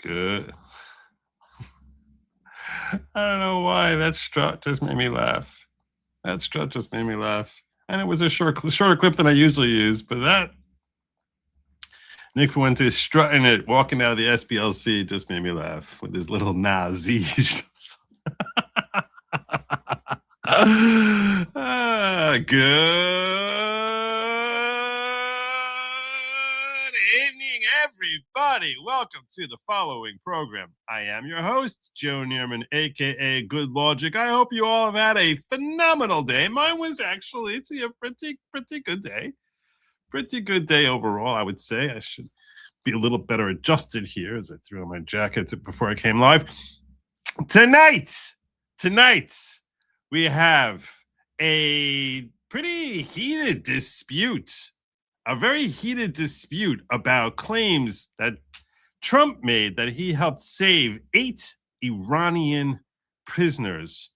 Good. I don't know why that strut just made me laugh. That strut just made me laugh. And it was a shorter clip than I usually use, but that Nick Fuentes strutting it, walking out of the SPLC just made me laugh with his little Nazi. Good evening, everybody. Welcome to the following program. I am your host, Joe Neerman, aka Good Lawgic. I hope you all have had a phenomenal day. Mine was actually a pretty good day. Pretty good day overall, I would say. I should be a little better adjusted here as I threw on my jacket before I came live. Tonight, we have a pretty heated dispute, a very heated dispute about claims that Trump made that he helped save 8 Iranian prisoners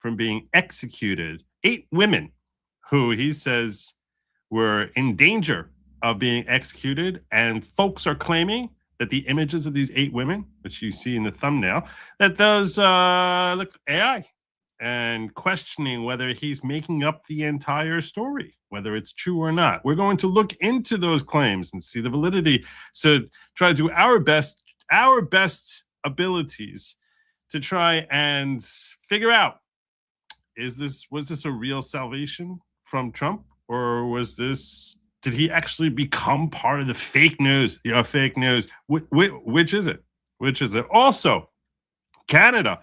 from being executed, 8 women who he says were in danger of being executed, and folks are claiming that the images of these 8 women, which you see in the thumbnail, that those look AI, and questioning whether he's making up the entire story, whether it's true or not. We're going to look into those claims and see the validity. So try to do our best abilities to try and figure out, was this a real salvation from Trump, or did he actually become part of the fake news? Fake news. Which is it? Also, Canada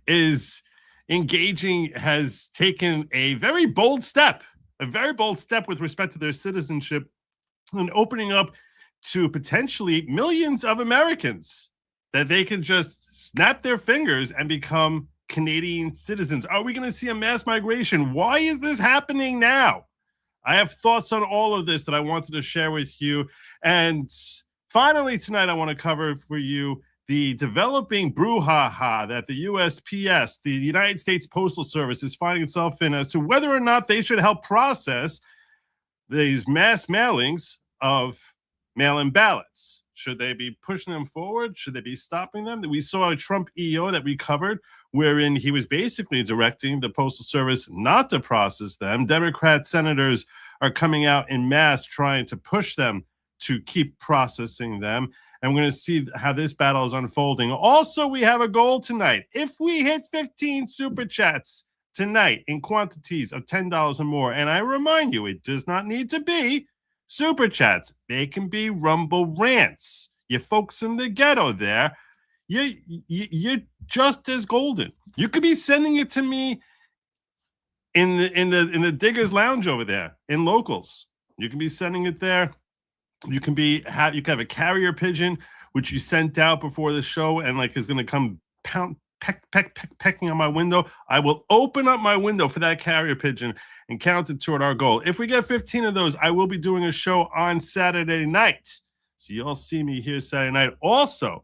is has taken a very bold step with respect to their citizenship and opening up to potentially millions of Americans that they can just snap their fingers and become Canadian citizens. Are we going to see a mass migration? Why is this happening now? I have thoughts on all of this that I wanted to share with you. And finally, tonight, I want to cover for you the developing brouhaha that the USPS, the United States Postal Service, is finding itself in as to whether or not they should help process these mass mailings of mail-in ballots. Should they be pushing them forward? Should they be stopping them? We saw a Trump EO that we covered, wherein he was basically directing the Postal Service not to process them. Democrat senators are coming out in mass trying to push them to keep processing them. And we're going to see how this battle is unfolding. Also, we have a goal tonight. If we hit 15 super chats tonight in quantities of $10 or more, and I remind you, it does not need to be super chats. They can be Rumble rants. You folks in the ghetto there, you're just as golden. You could be sending it to me in the Diggers Lounge over there in Locals. You can be sending it there. You can have a carrier pigeon which you sent out before the show and is going to come pecking on my window. I will open up my window for that carrier pigeon and count it toward our goal. If we get 15 of those, I will be doing a show on Saturday night. So you'll see me here Saturday night. Also,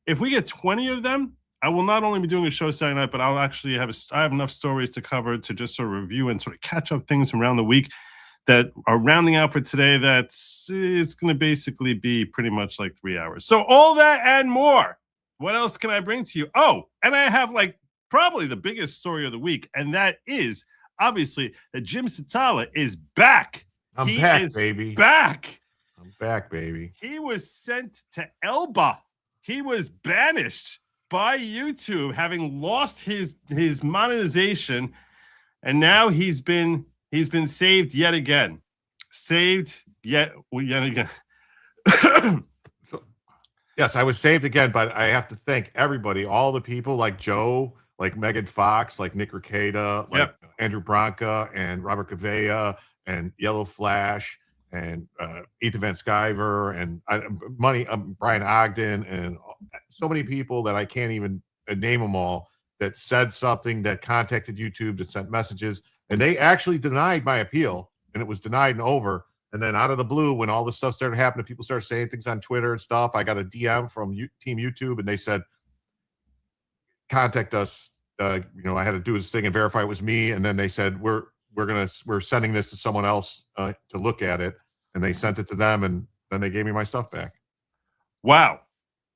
if we get 20 of them, I will not only be doing a show Saturday night, but I'll actually I have enough stories to cover to just sort of review and sort of catch up things from around the week that are rounding out for today. It's going to basically be pretty much 3 hours. So all that and more. What else can I bring to you? Oh, and I have probably the biggest story of the week, and that is obviously that Jim Satala is back. I'm back, baby. I'm back, baby. He was sent to Elba. He was banished by YouTube, having lost his monetization, and now he's been saved yet again. Yes, I was saved again, but I have to thank everybody, all the people like Joe, like Megan Fox, like Nick Rekieta, like Andrew Branca and Robert Cavea and Yellow Flash and Ethan Van Sciver and Brian Ogden and so many people that I can't even name them all that said something, that contacted YouTube, that sent messages, and they actually denied my appeal, and it was denied and over. And then out of the blue, when all this stuff started happening, people started saying things on Twitter and stuff. I got a DM from Team YouTube, and they said, contact us. I had to do this thing and verify it was me. And then they said, we're sending this to someone else to look at it. And they sent it to them, and then they gave me my stuff back. Wow.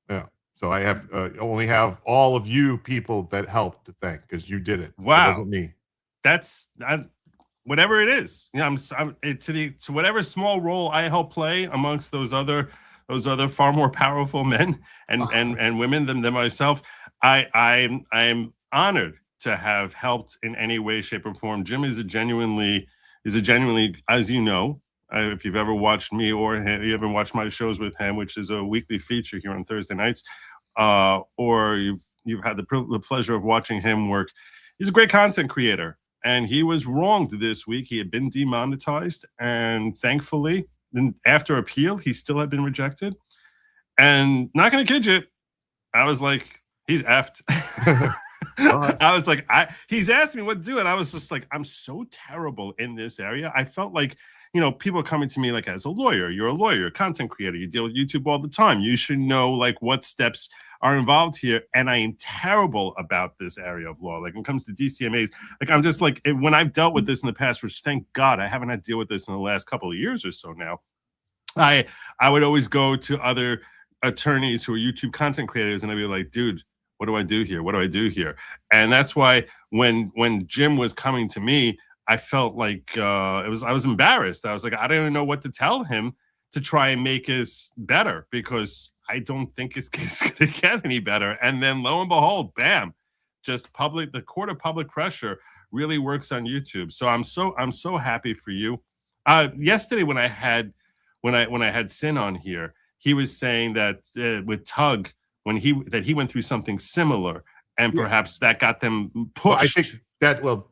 Yeah. So I have only have all of you people that helped to thank, because you did it. Wow. It wasn't me. That's whatever it is. You know, to whatever small role I help play amongst those other far more powerful men and women than myself. I'm honored to have helped in any way, shape, or form. Jim is a genuinely, as you know, if you've ever watched me or you ever watched my shows with him, which is a weekly feature here on Thursday nights, or you've had the pleasure of watching him work. He's a great content creator, and he was wronged this week. He had been demonetized, and thankfully, after appeal, he still had been rejected. And not going to kid you, I was like, he's effed. I was like, he's asked me what to do, and I was just like, I'm so terrible in this area. I felt like, you know, people are coming to me like, as a lawyer, you're a lawyer, content creator, you deal with YouTube all the time, you should know like what steps are involved here. And I am terrible about this area of law. Like when it comes to DCMAs, like I'm just like, when I've dealt with this in the past, which thank God I haven't had to deal with this in the last couple of years or so now, I would always go to other attorneys who are YouTube content creators, and I'd be like, dude, what do I do here? What do I do here? And that's why when Jim was coming to me, I felt like I was embarrassed. I was like, I don't even know what to tell him to try and make us better, because I don't think it's going to get any better. And then lo and behold, bam, just the court of public pressure really works on YouTube. So I'm so happy for you. Yesterday when I had Sin on here, he was saying that with Tug, when he went through something similar, and perhaps that got them pushed. Well, I think that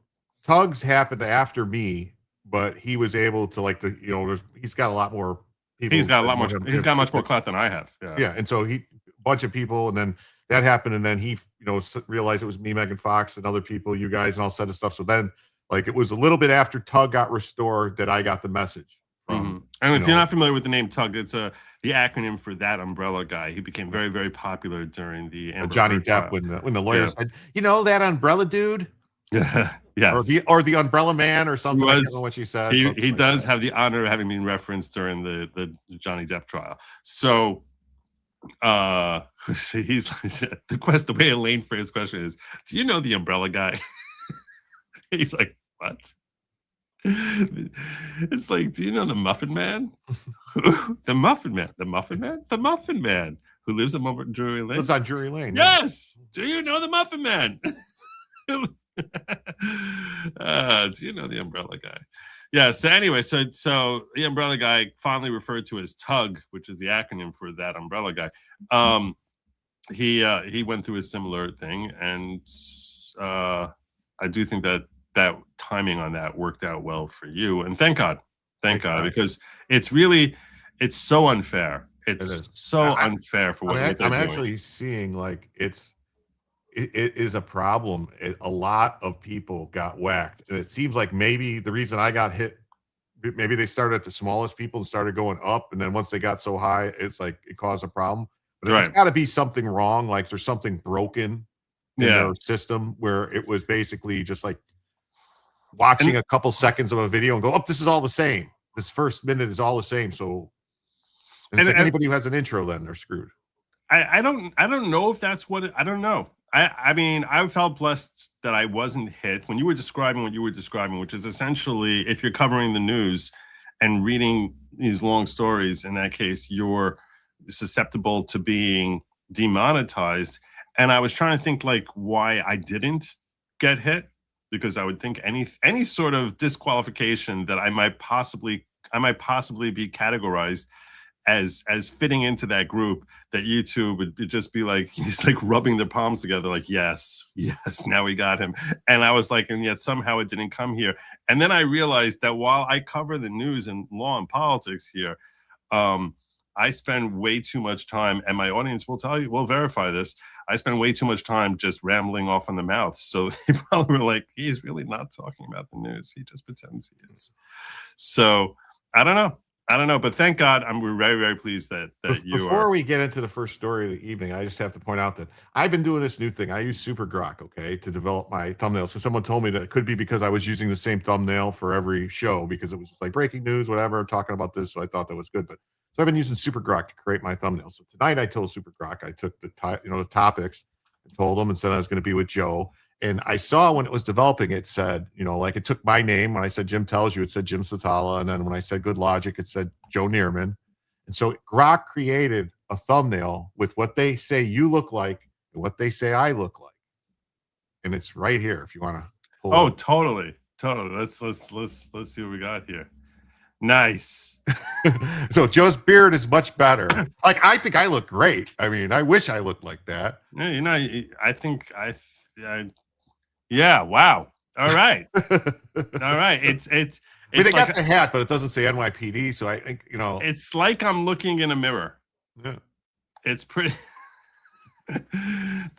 Tugs happened after me, but he was able to he's got a lot more people. He's got much more clout than I have. Yeah, and so a bunch of people, and then that happened, and then he realized it was me, Megan Fox, and other people, you guys, and all set of stuff. So then it was a little bit after Tug got restored that I got the message from. And if you're not familiar with the name Tug, it's the acronym for That Umbrella Guy. He became very, very popular during the Johnny Depp when the lawyer said, that umbrella dude. Yeah. Yes. Or the umbrella man or something. I don't know what she said. He does have the honor of having been referenced during the Johnny Depp trial. So he's the way Elaine phrased his question is, do you know the umbrella guy? He's like, what? It's like, do you know the Muffin Man? The Muffin Man who lives on Drury Lane. Lives on Drury Lane. Yes. Yeah. Do you know the Muffin Man? Do you know the umbrella guy? Yeah. So anyway, so the umbrella guy, fondly referred to as Tug, which is the acronym for That Umbrella Guy. He went through a similar thing, and I do think that timing on that worked out well for you, and thank God, because it's so unfair. It's so unfair for what they're doing. I'm actually seeing it is a problem. A lot of people got whacked, and it seems like maybe the reason I got hit, maybe they started at the smallest people and started going up, and then once they got so high, it's like it caused a problem. But it's got to be something wrong, like there's something broken in their system, where it was basically just like watching a couple seconds of a video and go, oh, this is all the same. This first minute is all the same. So anybody who has an intro, then they're screwed. I don't know if that's what I don't know. I mean, I felt blessed that I wasn't hit when you were describing what you were describing, which is essentially, if you're covering the news and reading these long stories, in that case, you're susceptible to being demonetized. And I was trying to think why I didn't get hit, because I would think any sort of disqualification that I might possibly be categorized as fitting into that group, that YouTube would just be like, he's like rubbing their palms together, like, yes, now we got him. And I was like, and yet somehow it didn't come here. And then I realized that while I cover the news and law and politics here, I spend way too much time, and my audience will verify this, I spend way too much time just rambling off on the mouth. So they probably were like, he's really not talking about the news. He just pretends he is. So I don't know, but thank God we're very, very pleased that you are. Before we get into the first story of the evening, I just have to point out that I've been doing this new thing. I use Super Grok, to develop my thumbnails. So someone told me that it could be because I was using the same thumbnail for every show, because it was just like breaking news, whatever, talking about this. So I thought that was good. But So I've been using Super Grok to create my thumbnails. So tonight I told Super Grok, I took the topics and told them and said I was going to be with Joe. And I saw when it was developing, it said, like it took my name. When I said Jim Tells You, it said Jim Satala. And then when I said Good Logic, it said Joe Neerman. And so Grok created a thumbnail with what they say you look like and what they say I look like. And it's right here if you want to pull it up. Totally. Let's see what we got here. Nice. So Joe's beard is much better. Like, I think I look great. I mean, I wish I looked like that. Yeah, I think yeah, wow. All right. All right. It's I mean, they got the hat, but it doesn't say NYPD. So I think, it's like I'm looking in a mirror. Yeah. It's pretty.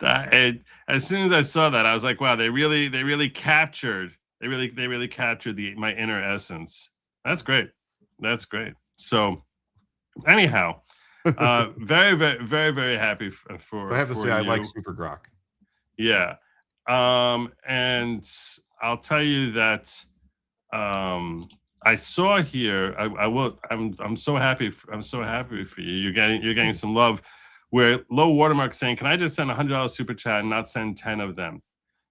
As soon as I saw that, I was like, wow, they really captured my inner essence. That's great. So anyhow, very, very, very, very happy for. So I have to say, I like Super Grok. Yeah. And I'll tell you that I saw here. I'm so happy. I'm so happy for you. You're getting some love. Where Low Watermark saying, "Can I just send $100 super chat and not send 10 of them?"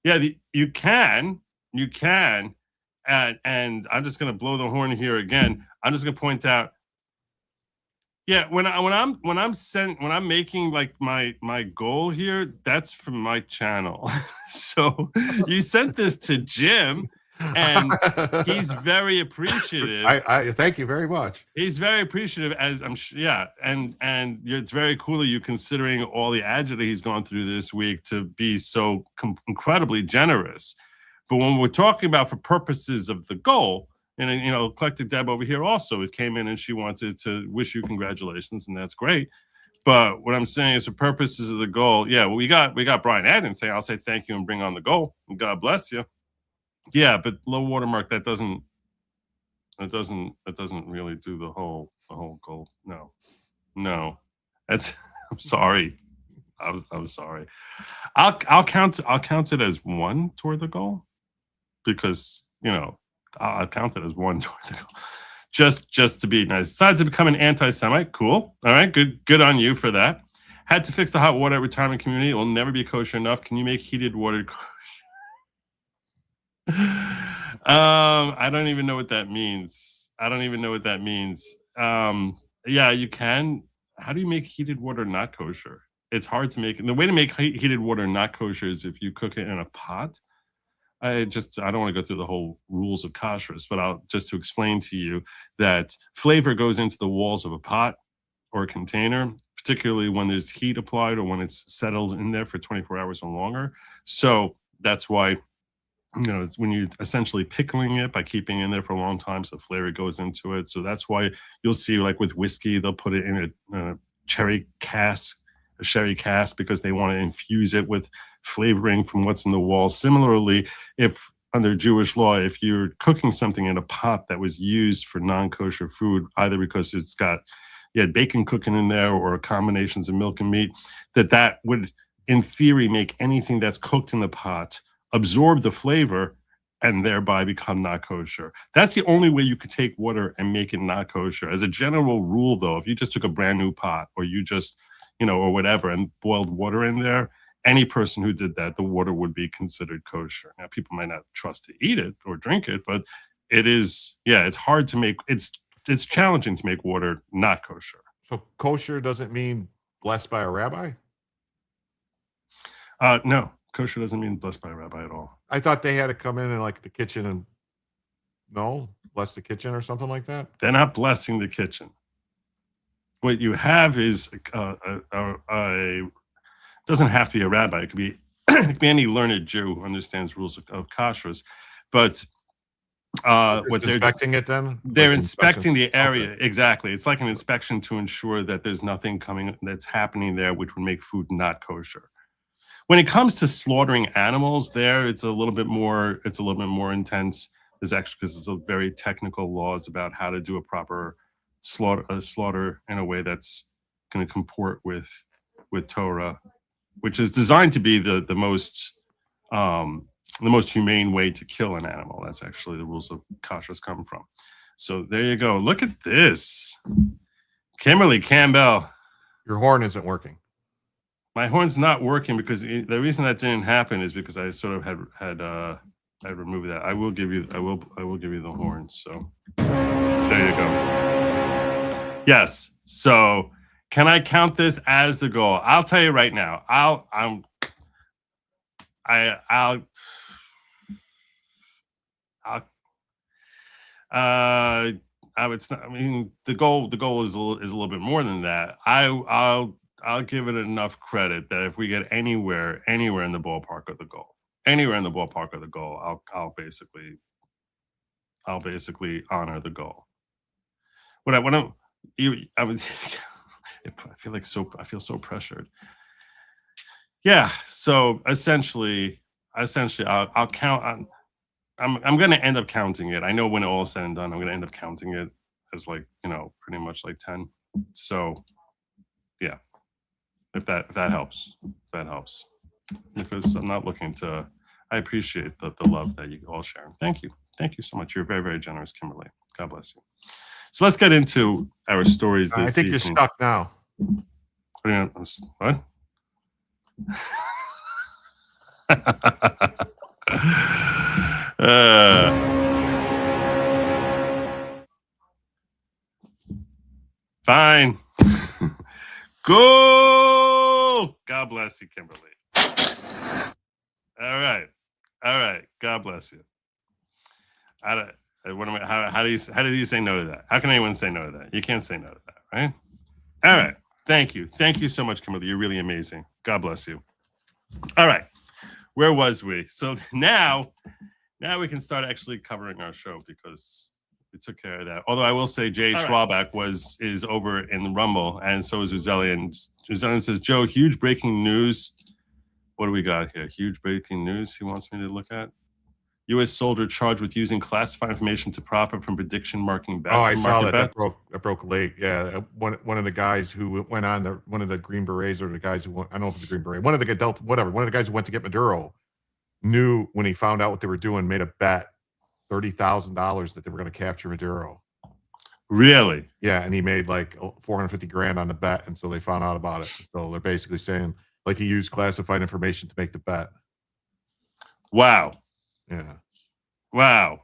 Yeah, you can. And I'm just gonna blow the horn here again. I'm just gonna point out. Yeah, when I'm making like my goal here, that's from my channel. So you sent this to Jim, and he's very appreciative. I thank you very much. He's very appreciative, as I'm sure. Yeah, and it's very cool of you considering all the agita he's gone through this week to be so incredibly generous. But when we're talking about for purposes of the goal, and Eclectic Deb over here also, it came in and she wanted to wish you congratulations, and that's great. But what I'm saying is for purposes of the goal, yeah, well, we got Brian Adden saying, "I'll say thank you and bring on the goal, and God bless you." Yeah, but Low Watermark, that doesn't really do the whole goal. No, that's. I'm sorry. I'm sorry. I'll count it as one toward the goal, because I'll count it as one toward the goal. Just to be nice. Decided to become an anti-Semite. Cool. All right. Good on you for that. Had to fix the hot water at retirement community. It will never be kosher enough. Can you make heated water kosher? I don't even know what that means. Yeah, you can. How do you make heated water not kosher? It's hard to make. The way to make heated water not kosher is if you cook it in a pot. I don't want to go through the whole rules of kashrus, but I'll just to explain to you that flavor goes into the walls of a pot or a container, particularly when there's heat applied or when it's settled in there for 24 hours or longer. So that's why, it's when you're essentially pickling it by keeping it in there for a long time, so flavor goes into it. So that's why you'll see, like with whiskey, they'll put it in a sherry cask, because they want to infuse it with flavoring from what's in the walls. Similarly, if under Jewish law, if you're cooking something in a pot that was used for non-kosher food, either because you had bacon cooking in there or combinations of milk and meat, that would, in theory, make anything that's cooked in the pot absorb the flavor and thereby become not kosher. That's the only way you could take water and make it not kosher. As a general rule, though, if you just took a brand new pot or you just, or whatever, and boiled water in there, any person who did that, the water would be considered kosher. Now, people might not trust to eat it or drink it, but it is, it's hard to make, it's challenging to make water not kosher. So kosher doesn't mean blessed by a rabbi? No, kosher doesn't mean blessed by a rabbi at all. I thought they had to come in like the kitchen and bless the kitchen or something like that. They're not blessing the kitchen. What you have is doesn't have to be a rabbi. It could be any learned Jew who understands rules of kashrus. But what they're inspecting it then? They're inspecting the area. Okay. Exactly. It's like an inspection to ensure that there's nothing that's happening there which would make food not kosher. When it comes to slaughtering animals, it's a little bit more intense. There's actually, because it's a very technical laws about how to do a proper slaughter in a way that's going to comport with Torah, which is designed to be the most humane way to kill an animal. That's actually the rules of kashrus come from. So there you go. Look at this Kimberly Campbell. Your horn isn't working. My horn's not working because the reason that didn't happen is because I sort of had removed that. I will give you the horn. So there you go. Yes. So can I count this as the goal? I'll tell you right now. I mean, the goal is a little bit more than that. I'll give it enough credit that if we get anywhere in the ballpark of the goal, I'll basically honor the goal. I feel so pressured. Yeah. So essentially, I'll count on. I'm going to end up counting it. I know when it all is said and done, I'm going to end up counting it as like, pretty much like 10. So yeah, if that helps, because I'm not looking to, I appreciate the love that you all share. Thank you so much. You're very, very generous, Kimberly. God bless you. So let's get into our stories this I think evening. you're stuck now. What? Fine. Go. God bless you, Kimberly. All right. God bless you. How do you say no to that? How can anyone say no to that? You can't say no to that, right? All right. Thank you so much, Kimberly. You're really amazing. God bless you. All right. Where was we? So now we can start actually covering our show because we took care of that. Although I will say Jay Schwalbach is over in the Rumble, and so is Uzelian. Uzelian says, Joe, huge breaking news. What do we got here? Huge breaking news he wants me to look at. U.S. soldier charged with using classified information to profit from prediction marking bets. Oh, I saw that. That broke late. Yeah, one of the guys who went on one of the Green Berets, or the guys who went, I don't know if it's a Green Beret. One of the guys who went to get Maduro knew when he found out what they were doing, made a bet $30,000 that they were going to capture Maduro. Really? Yeah, and he made like $450,000 on the bet, and so they found out about it. So they're basically saying like he used classified information to make the bet. Wow. Yeah. Wow.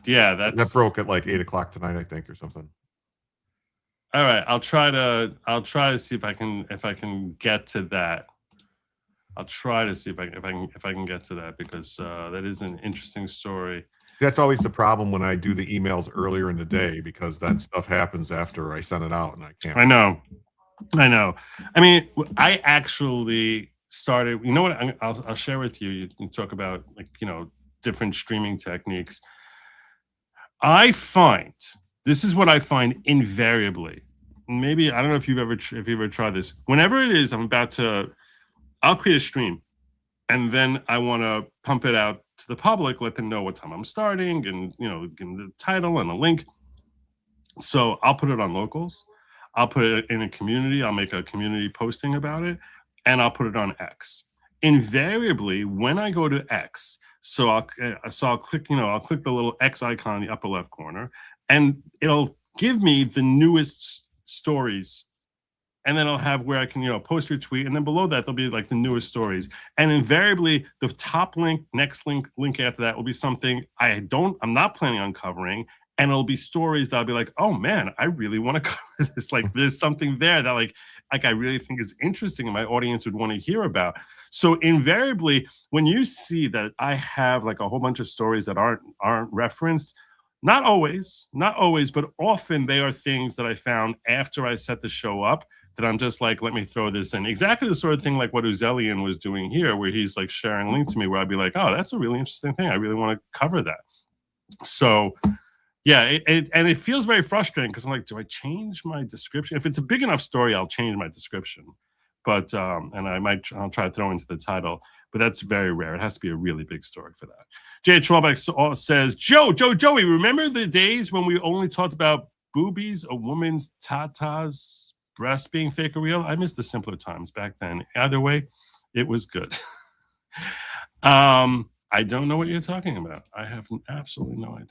Yeah, that broke at like 8:00 tonight, I think, or something. All right, I'll try to see if I can get to that. I'll try to see if I can get to that, because that is an interesting story. That's always the problem when I do the emails earlier in the day, because that stuff happens after I send it out and I can't. I know. I mean, I actually started, you know what, I'll share with you. You can talk about, like, different streaming techniques. I find, this is what I find invariably. Maybe, I don't know if you've ever tried this. Whenever it is, I'll create a stream, and then I want to pump it out to the public, let them know what time I'm starting, and give them the title and a link. So I'll put it on Locals. I'll put it in a community. I'll make a community posting about it, and I'll put it on X. Invariably, when I go to X, so I'll click, I'll click the little X icon in the upper left corner, and it'll give me the newest stories. And then I'll have where I can, post your tweet, and then below that there'll be like the newest stories. And invariably, the top link, next link after that will be something I'm not planning on covering. And it'll be stories that I'll be like, oh man, I really want to cover this. Like, there's something there that like I really think is interesting and my audience would want to hear about. So invariably, when you see that I have like a whole bunch of stories that aren't referenced, not always, but often they are things that I found after I set the show up, that I'm just like, let me throw this in. Exactly the sort of thing like what Uzelian was doing here, where he's like sharing a link to me, where I'd be like, oh, that's a really interesting thing. I really want to cover that. So yeah, it feels very frustrating, because I'm like, do I change my description? If it's a big enough story, I'll change my description. But and I'll try to throw into the title, but that's very rare. It has to be a really big story for that. Jay Schwalbach says, Joey, remember the days when we only talked about boobies, a woman's tatas, breasts being fake or real? I miss the simpler times back then. Either way, it was good. I don't know what you're talking about. I have absolutely no idea.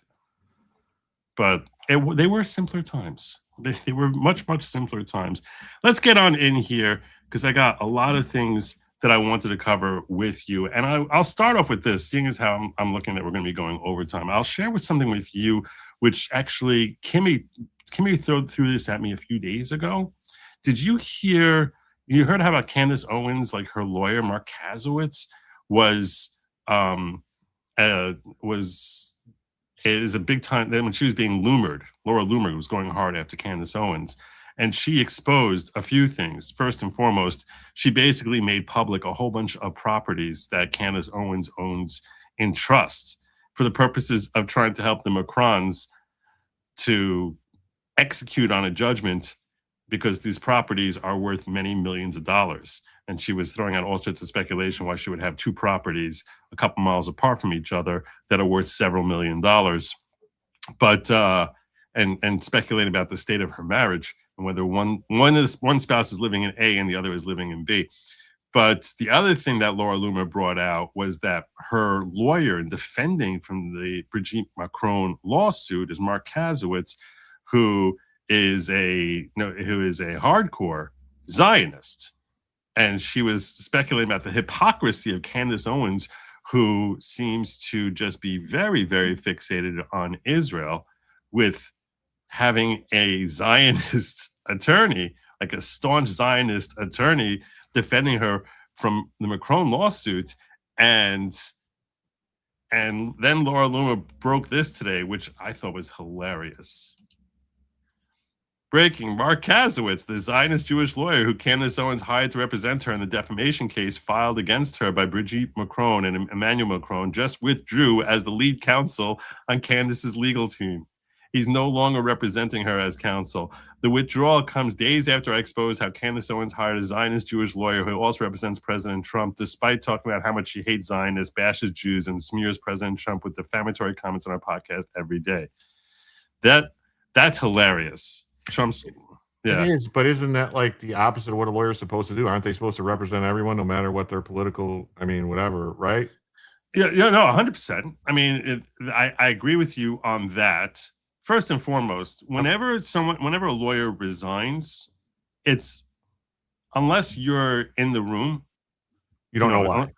But they were simpler times. They were much, much simpler times. Let's get on in here because I got a lot of things that I wanted to cover with you. And I'll start off with this, seeing as how I'm looking that we're going to be going overtime. I'll share with something with you, which actually Kimmy threw this at me a few days ago. Did you hear? You heard how about Candace Owens, like her lawyer Mark Kasowitz is a big time. Then when she was being Loomered, Laura Loomer was going hard after Candace Owens, and she exposed a few things. First and foremost, she basically made public a whole bunch of properties that Candace Owens owns in trust for the purposes of trying to help the Macrons to execute on a judgment, because these properties are worth many millions of dollars. And she was throwing out all sorts of speculation why she would have two properties a couple miles apart from each other that are worth several $million. But and speculating about the state of her marriage and whether one spouse is living in A and the other is living in B. But the other thing that Laura Loomer brought out was that her lawyer in defending from the Brigitte Macron lawsuit is Mark Kasowitz, who is a hardcore Zionist. And she was speculating about the hypocrisy of Candace Owens, who seems to just be very, very fixated on Israel, with having a Zionist attorney, like a staunch Zionist attorney, defending her from the Macron lawsuit. And then Laura Loomer broke this today, which I thought was hilarious. Breaking: Mark Kasowitz, the Zionist Jewish lawyer who Candace Owens hired to represent her in the defamation case filed against her by Brigitte Macron and Emmanuel Macron, just withdrew as the lead counsel on Candace's legal team. He's no longer representing her as counsel. The withdrawal comes days after I exposed how Candace Owens hired a Zionist Jewish lawyer who also represents President Trump, despite talking about how much she hates Zionists, bashes Jews, and smears President Trump with defamatory comments on our podcast every day. That's hilarious. Trump's, yeah. It is, but isn't that like the opposite of what a lawyer is supposed to do? Aren't they supposed to represent everyone, no matter what their political, whatever, right? Yeah, no, 100%. I mean, I agree with you on that. First and foremost, whenever a lawyer resigns, it's, unless you're in the room, you don't know why.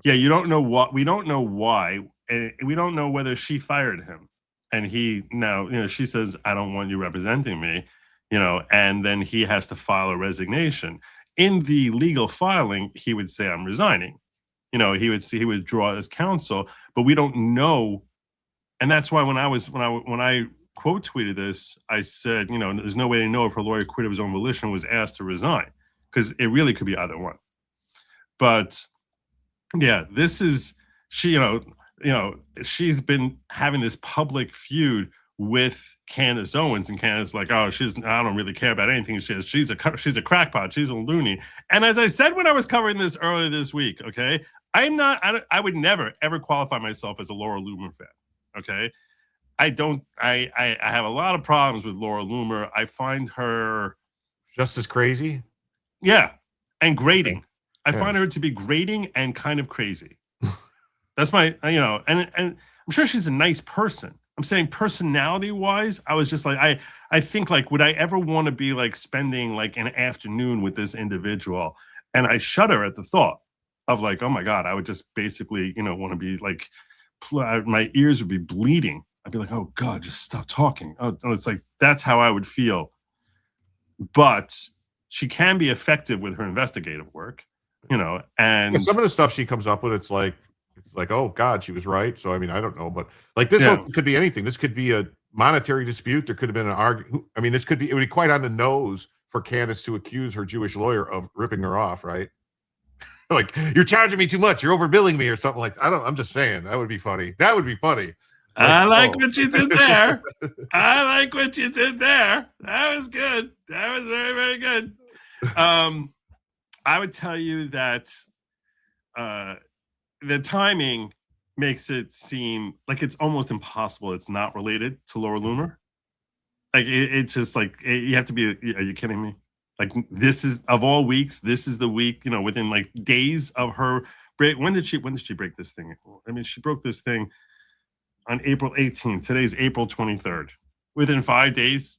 Yeah, you don't know what. We don't know why. We don't know whether she fired him. And he now, she says, I don't want you representing me, and then he has to file a resignation. In the legal filing, he would say, I'm resigning. He would draw as counsel, but we don't know. And that's why when I quote tweeted this, I said, there's no way to know if her lawyer quit of his own volition, was asked to resign, because it really could be either one. But yeah, this is, she's been having this public feud with Candace Owens, and Candace like, oh, I don't really care about anything she says. She's a crackpot. She's a loony. And as I said when I was covering this earlier this week, okay, I would never ever qualify myself as a Laura Loomer fan. Okay, I have a lot of problems with Laura Loomer. I find her just as crazy. Yeah, and grating. I find her to be grating and kind of crazy. That's my, and I'm sure she's a nice person. I'm saying personality wise, I was just like, I think like, would I ever want to be like spending like an afternoon with this individual? And I shudder at the thought of like, oh my God, I would just basically, want to be like, my ears would be bleeding. I'd be like, oh God, just stop talking. Oh, it's like, that's how I would feel. But she can be effective with her investigative work, and some of the stuff she comes up with, it's like, oh God, she was right. So, I don't know, but like this could be anything. This could be a monetary dispute. There could have been an argument. It would be quite on the nose for Candace to accuse her Jewish lawyer of ripping her off, right? Like, you're charging me too much. You're overbilling me or something like that. I'm just saying, that would be funny. That would be funny. I like what you did there. I like what you did there. That was good. That was very, very good. I would tell you that the timing makes it seem like it's almost impossible it's not related to Laura Loomer. Like, it's just like, you have to be, are you kidding me? Like, this is, of all weeks, this is the week, within like days of her break. When did she break this thing? She broke this thing on April 18th. Today's April 23rd. Within 5 days,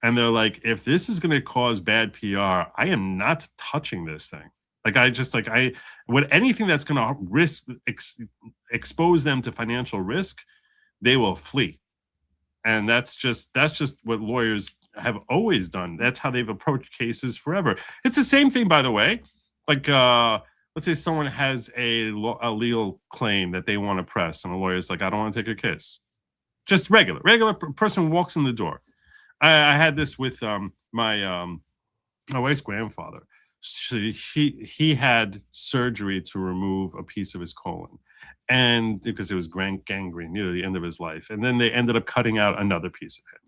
and they're like, if this is going to cause bad PR, I am not touching this thing. Like anything that's going to expose them to financial risk, they will flee. And that's just what lawyers have always done. That's how they've approached cases forever. It's the same thing, by the way. Like, let's say someone has a legal claim that they want to press, and a lawyer's like, I don't want to take a case. Just regular person walks in the door. I had this with my wife's grandfather. He had surgery to remove a piece of his colon, and because it was gangrene near the end of his life, and then they ended up cutting out another piece of him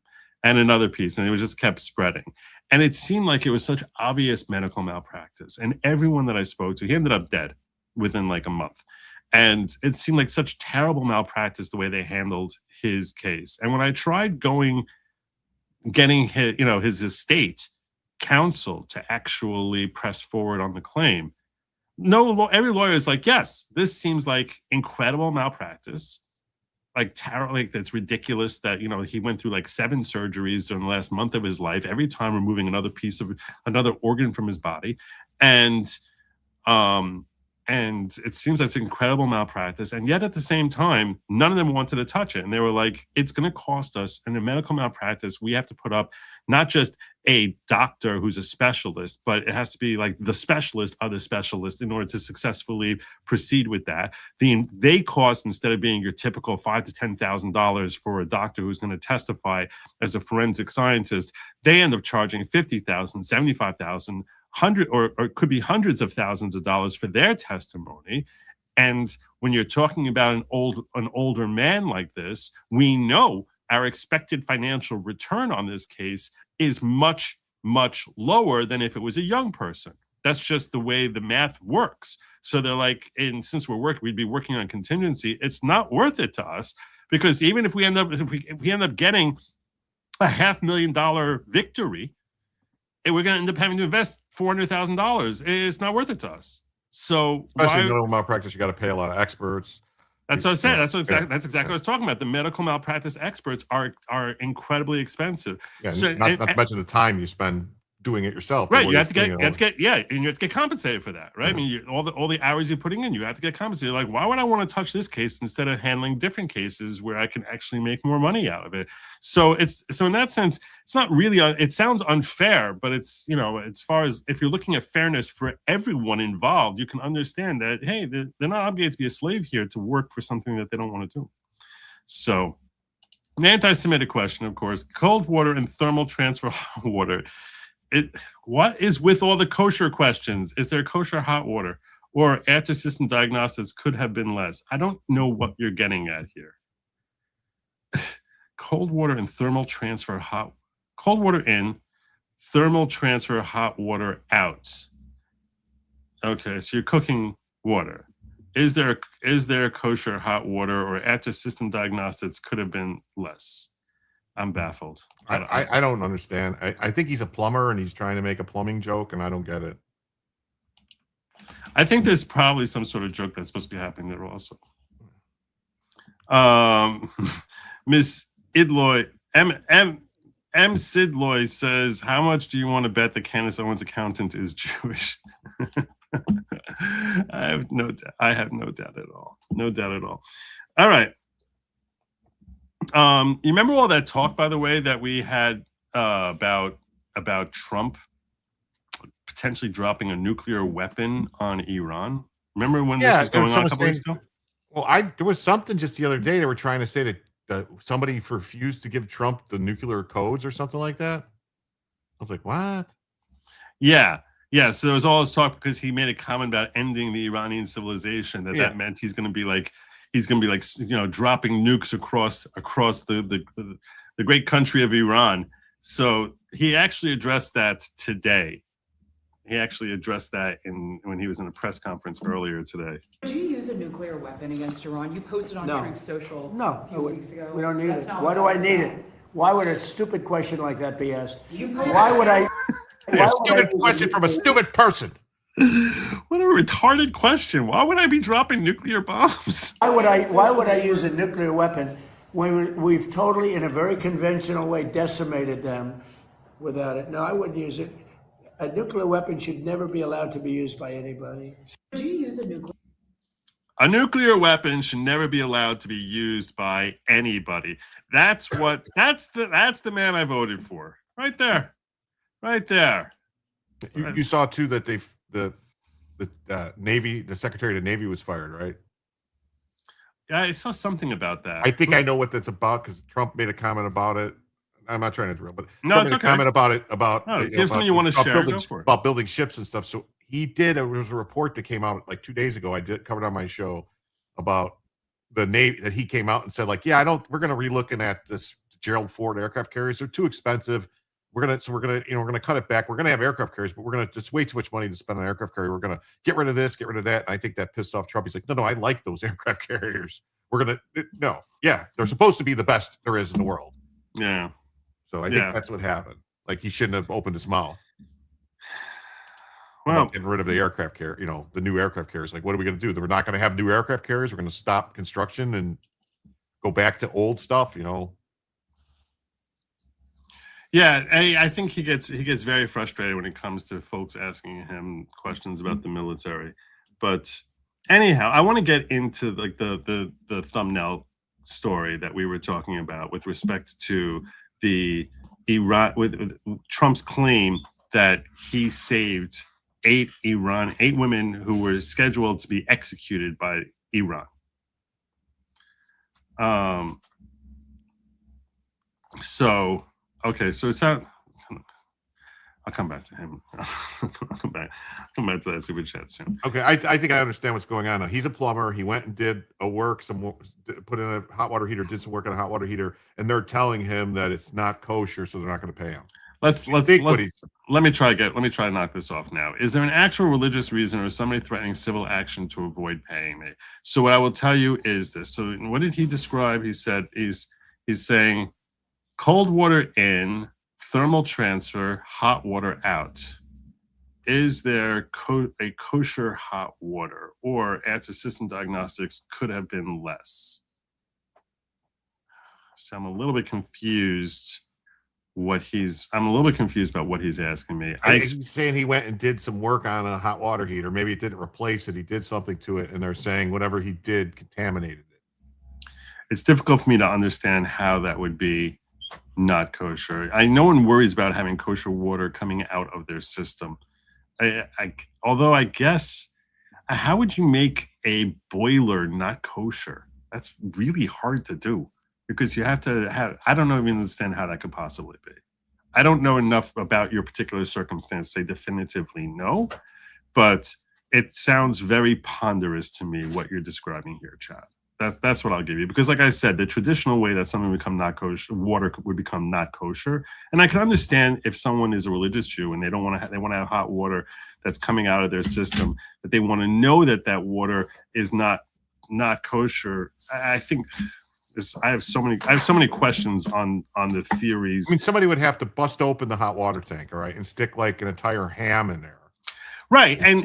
and another piece, and it was just kept spreading. And it seemed like it was such obvious medical malpractice, and everyone that I spoke to, he ended up dead within like a month. And it seemed like such terrible malpractice the way they handled his case. And when I tried getting his estate counsel to actually press forward on the claim, every lawyer is like, yes, this seems like incredible malpractice, like that's ridiculous that he went through like 7 surgeries during the last month of his life, every time removing another organ from his body, and it seems like it's incredible malpractice. And yet at the same time, none of them wanted to touch it. And they were like, it's going to cost us. And in medical malpractice, we have to put up not just a doctor who's a specialist, but it has to be like the specialist of the specialist in order to successfully proceed with that. They cost, instead of being your typical $5,000 to $10,000 for a doctor who's going to testify as a forensic scientist, they end up charging $50,000, $75,000, or it could be hundreds of thousands of dollars for their testimony. And when you're talking about an older man like this, we know our expected financial return on this case is much, much lower than if it was a young person. That's just the way the math works. So they're like, and since we'd be working on contingency, it's not worth it to us, because even if we end up getting a $500,000 victory, we're going to end up having to invest $400,000. It's not worth it to us. So especially in medical malpractice, you got to pay a lot of experts. That's what I said. That's exactly what I was talking about. The medical malpractice experts are incredibly expensive. Yeah, so, not to mention the time you spend doing it yourself. Right, you have to get compensated for that, right? Mm-hmm. I mean, all the hours you're putting in, you have to get compensated. Like, why would I want to touch this case instead of handling different cases where I can actually make more money out of it? So in that sense, it's not really. It sounds unfair, but it's as far as if you're looking at fairness for everyone involved, you can understand that hey, they're not obligated to be a slave here to work for something that they don't want to do. So, an anti-Semitic question, of course: cold water and thermal transfer hot water. What is with all the kosher questions? Is there kosher hot water, or after system diagnostics could have been less? I don't know what you're getting at here. Cold water and thermal transfer cold water in, thermal transfer hot water out. Okay, so you're cooking water. Is there kosher hot water, or after system diagnostics could have been less? I'm baffled. I don't understand. I think he's a plumber and he's trying to make a plumbing joke, and I don't get it. I think there's probably some sort of joke that's supposed to be happening there also. Miss Idloy, M. Sidloy says, how much do you want to bet that Candace Owens' accountant is Jewish? I have no doubt at all. No doubt at all. All right. You remember all that talk, by the way, that we had about Trump potentially dropping a nuclear weapon on Iran? Remember when this was going on a couple weeks ago? Well, there was something just the other day they were trying to say that somebody refused to give Trump the nuclear codes or something like that. I was like, what? Yeah. So there was all this talk because he made a comment about ending the Iranian civilization. That meant he's going to be like dropping nukes across the great country of Iran. So he actually addressed that today. He actually addressed that when he was in a press conference earlier today. Would you use a nuclear weapon against Iran? You posted on Truth Social a few weeks ago. We don't need it. Why do I need it? Why would a stupid question like that be asked? Why would I? A stupid question from a stupid person. What a retarded question. Why would I be dropping nuclear bombs? Why would I use a nuclear weapon when we've totally, in a very conventional way, decimated them without it. No, I wouldn't use it. A nuclear weapon should never be allowed to be used by anybody. Would you use a nuclear? A nuclear weapon should never be allowed to be used by anybody. That's the man I voted for. Right there. Right there. You saw too that the Navy, the Secretary of the Navy was fired, right? Yeah, I saw something about that. I think I know what that's about because Trump made a comment about it. I'm not trying to interrupt, but no, Trump it's made okay. a comment about it Give something you want to share. Go for it. About building ships and stuff. So he did. There was a report that came out like 2 days ago. I did covered on my show about the Navy that he came out and said like, yeah, we're going to re-looking at this Gerald Ford aircraft carriers. They're too expensive. We're gonna cut it back. We're gonna have aircraft carriers, but we're gonna just way too much money to spend on aircraft carrier. We're gonna get rid of this, get rid of that. And I think that pissed off Trump. He's like, no, I like those aircraft carriers. They're supposed to be the best there is in the world. Yeah. So I think that's what happened. Like he shouldn't have opened his mouth. Well, getting rid of the aircraft carrier, the new aircraft carriers. Like, what are we going to do? We're not going to have new aircraft carriers. We're going to stop construction and go back to old stuff. Yeah, I think he gets very frustrated when it comes to folks asking him questions about the military. But anyhow, I want to get into like the thumbnail story that we were talking about with respect to the Iran with Trump's claim that he saved 8 women who were scheduled to be executed by Iran. So it's not. I'll come back to him. I'll come back to that super chat soon. Okay, I think I understand what's going on now. He's a plumber. He went and did put in a hot water heater, did some work on a hot water heater, and they're telling him that it's not kosher, so they're not going to pay him. Let me try to knock this off now. Is there an actual religious reason or is somebody threatening civil action to avoid paying me? So what I will tell you is this. So what did he describe? He said he's saying cold water in, thermal transfer, hot water out. Is there a kosher hot water, or after system diagnostics could have been less? So I'm a little bit confused. I'm a little bit confused about what he's asking me. He's saying he went and did some work on a hot water heater. Maybe it didn't replace it. He did something to it, and they're saying whatever he did contaminated it. It's difficult for me to understand how that would be not kosher. No one worries about having kosher water coming out of their system. Although I guess, how would you make a boiler not kosher? That's really hard to do. Because you have to have, I don't even understand how that could possibly be. I don't know enough about your particular circumstance to say definitively no, but it sounds very ponderous to me what you're describing here, Chad. That's what I'll give you. Because like I said, the traditional way that something would become not kosher, water would become not kosher. And I can understand if someone is a religious Jew and they want to have hot water that's coming out of their system, that they want to know that water is not kosher. I think I have so many questions on the theories. I mean, somebody would have to bust open the hot water tank, all right, and stick like an entire ham in there, right, and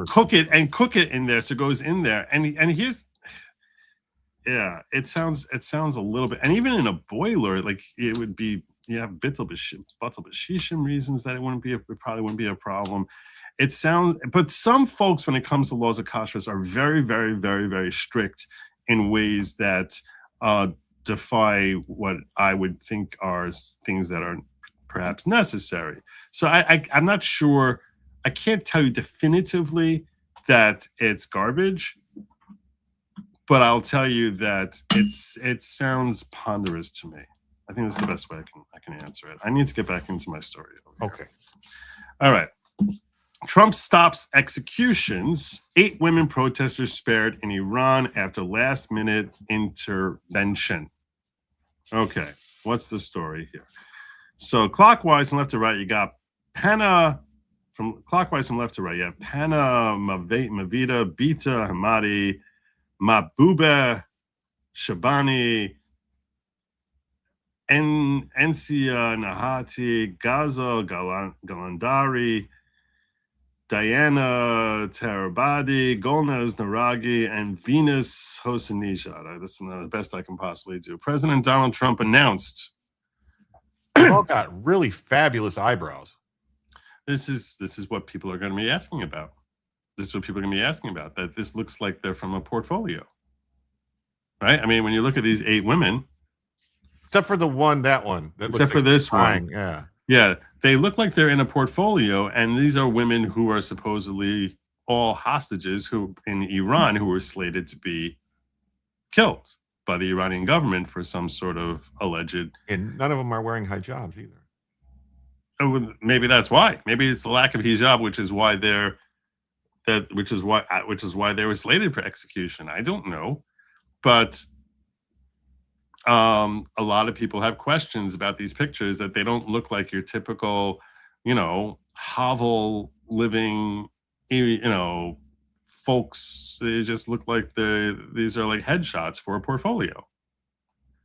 cook it in there, so it goes in there. And here's, it sounds a little bit, and even in a boiler, like it would be, bittul b'shishim reasons that it probably wouldn't be a problem. But some folks, when it comes to laws of kashrus, are very, very, very, very strict in ways that defy what I would think are things that are perhaps necessary. So I'm not sure. I can't tell you definitively that it's garbage, but I'll tell you that it sounds ponderous to me. I think that's the best way I can answer it. I need to get back into my story. Okay. All right. Trump stops executions. 8 women protesters spared in Iran after last-minute intervention. Okay, what's the story here? So clockwise and left to right, you got Pana. From clockwise and left to right, you have Pana, Mavita, Bita, Hamadi, Mabube, Shabani, Ensia, Nahati, Gaza, Galandari, Diana Tarabadi, Golnaz Naragi, and Venus Hosanijad. That's the best I can possibly do. President Donald Trump announced They've all got really fabulous eyebrows. This is what people are going to be asking about. This is what people are going to be asking about, that this looks like they're from a portfolio. Right? I mean, when you look at these 8 women. Except for that one. Except for this one. Yeah. Yeah. They look like they're in a portfolio, and these are women who are supposedly all hostages who in Iran who were slated to be killed by the Iranian government for some sort of alleged. And none of them are wearing hijabs either. Oh, maybe that's why. Maybe it's the lack of hijab, which is why they were slated for execution. I don't know, but a lot of people have questions about these pictures, that they don't look like your typical, hovel living, folks. They just look like these are like headshots for a portfolio.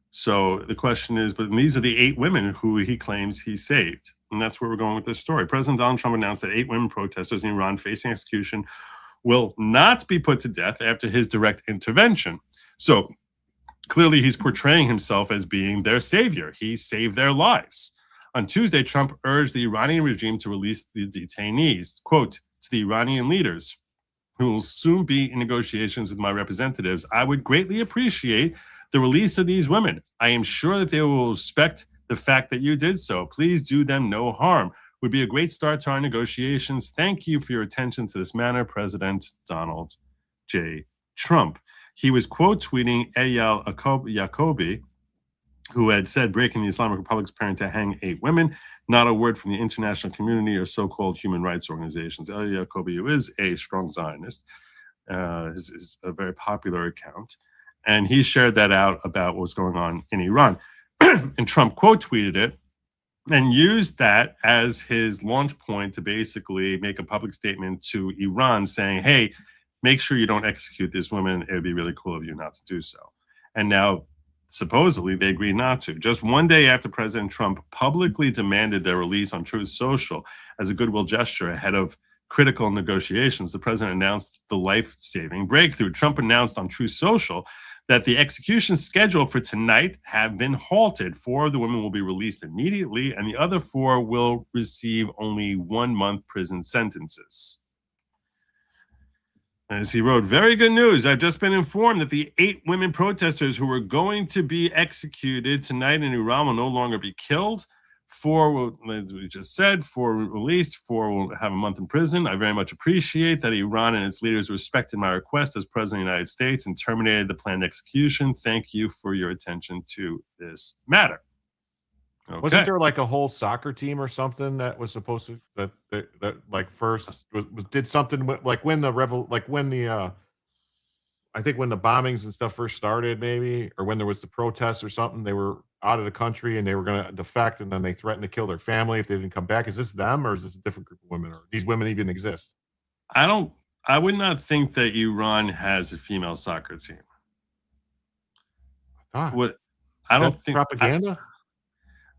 So the question is, but these are the 8 women who he claims he saved. And that's where we're going with this story. President Donald Trump announced that 8 women protesters in Iran facing execution will not be put to death after his direct intervention. So clearly he's portraying himself as being their savior. He saved their lives. On Tuesday, Trump urged the Iranian regime to release the detainees. Quote, to the Iranian leaders, who will soon be in negotiations with my representatives, I would greatly appreciate the release of these women. I am sure that they will respect the fact that you did so. Please do them no harm. Would be a great start to our negotiations. Thank you for your attention to this matter, President Donald J. Trump. He was quote tweeting Eyal Yacobi, who had said breaking the Islamic Republic's plan to hang 8 women. Not a word from the international community or so-called human rights organizations. Eyal Yacobi, who is a strong Zionist, is a very popular account. And he shared that out about what was going on in Iran. And Trump quote tweeted it and used that as his launch point to basically make a public statement to Iran saying, hey, make sure you don't execute these women. It would be really cool of you not to do so. And now, supposedly, they agreed not to. Just one day after President Trump publicly demanded their release on Truth Social as a goodwill gesture ahead of critical negotiations, the president announced the life-saving breakthrough. Trump announced on Truth Social that the execution schedule for tonight have been halted. 4 of the women will be released immediately, and the other 4 will receive only 1-month prison sentences. As he wrote, very good news. I've just been informed that the 8 women protesters who were going to be executed tonight in Iran will no longer be killed. 4 will, as we just said, 4 released, 4 will have a month in prison. I very much appreciate that Iran and its leaders respected my request as President of the United States and terminated the planned execution. Thank you for your attention to this matter. Okay. Wasn't there like a whole soccer team or something that was supposed to that like first did something like when the I think when the bombings and stuff first started, maybe, or when there was the protests or something, they were out of the country and they were going to defect, and then they threatened to kill their family if they didn't come back. Is this them, or is this a different group of women, or these women even exist? I would not think that Iran has a female soccer team. I don't think propaganda.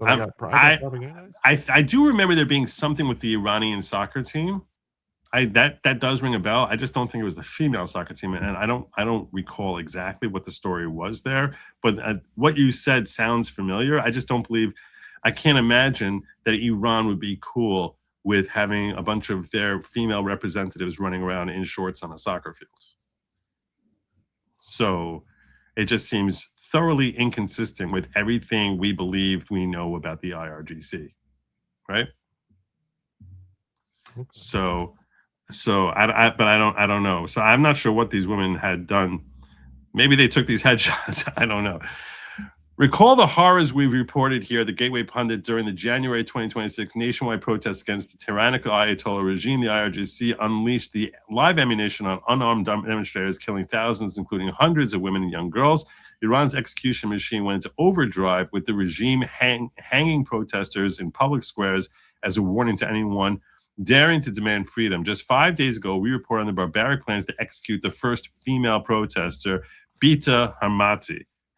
I do remember there being something with the Iranian soccer team. That does ring a bell. I just don't think it was the female soccer team, and I don't recall exactly what the story was there. But what you said sounds familiar. I just don't believe. I can't imagine that Iran would be cool with having a bunch of their female representatives running around in shorts on a soccer field. So it just seems thoroughly inconsistent with everything we believe we know about the IRGC, right? Okay. So I don't know. So I'm not sure what these women had done. Maybe they took these headshots. I don't know. Recall the horrors we've reported here, the Gateway Pundit, during the January 2026 nationwide protests against the tyrannical Ayatollah regime. The IRGC unleashed the live ammunition on unarmed demonstrators, killing thousands, including hundreds of women and young girls. Iran's execution machine went into overdrive, with the regime hanging protesters in public squares as a warning to anyone daring to demand freedom. Just 5 days ago, we reported on the barbaric plans to execute the first female protester, Bita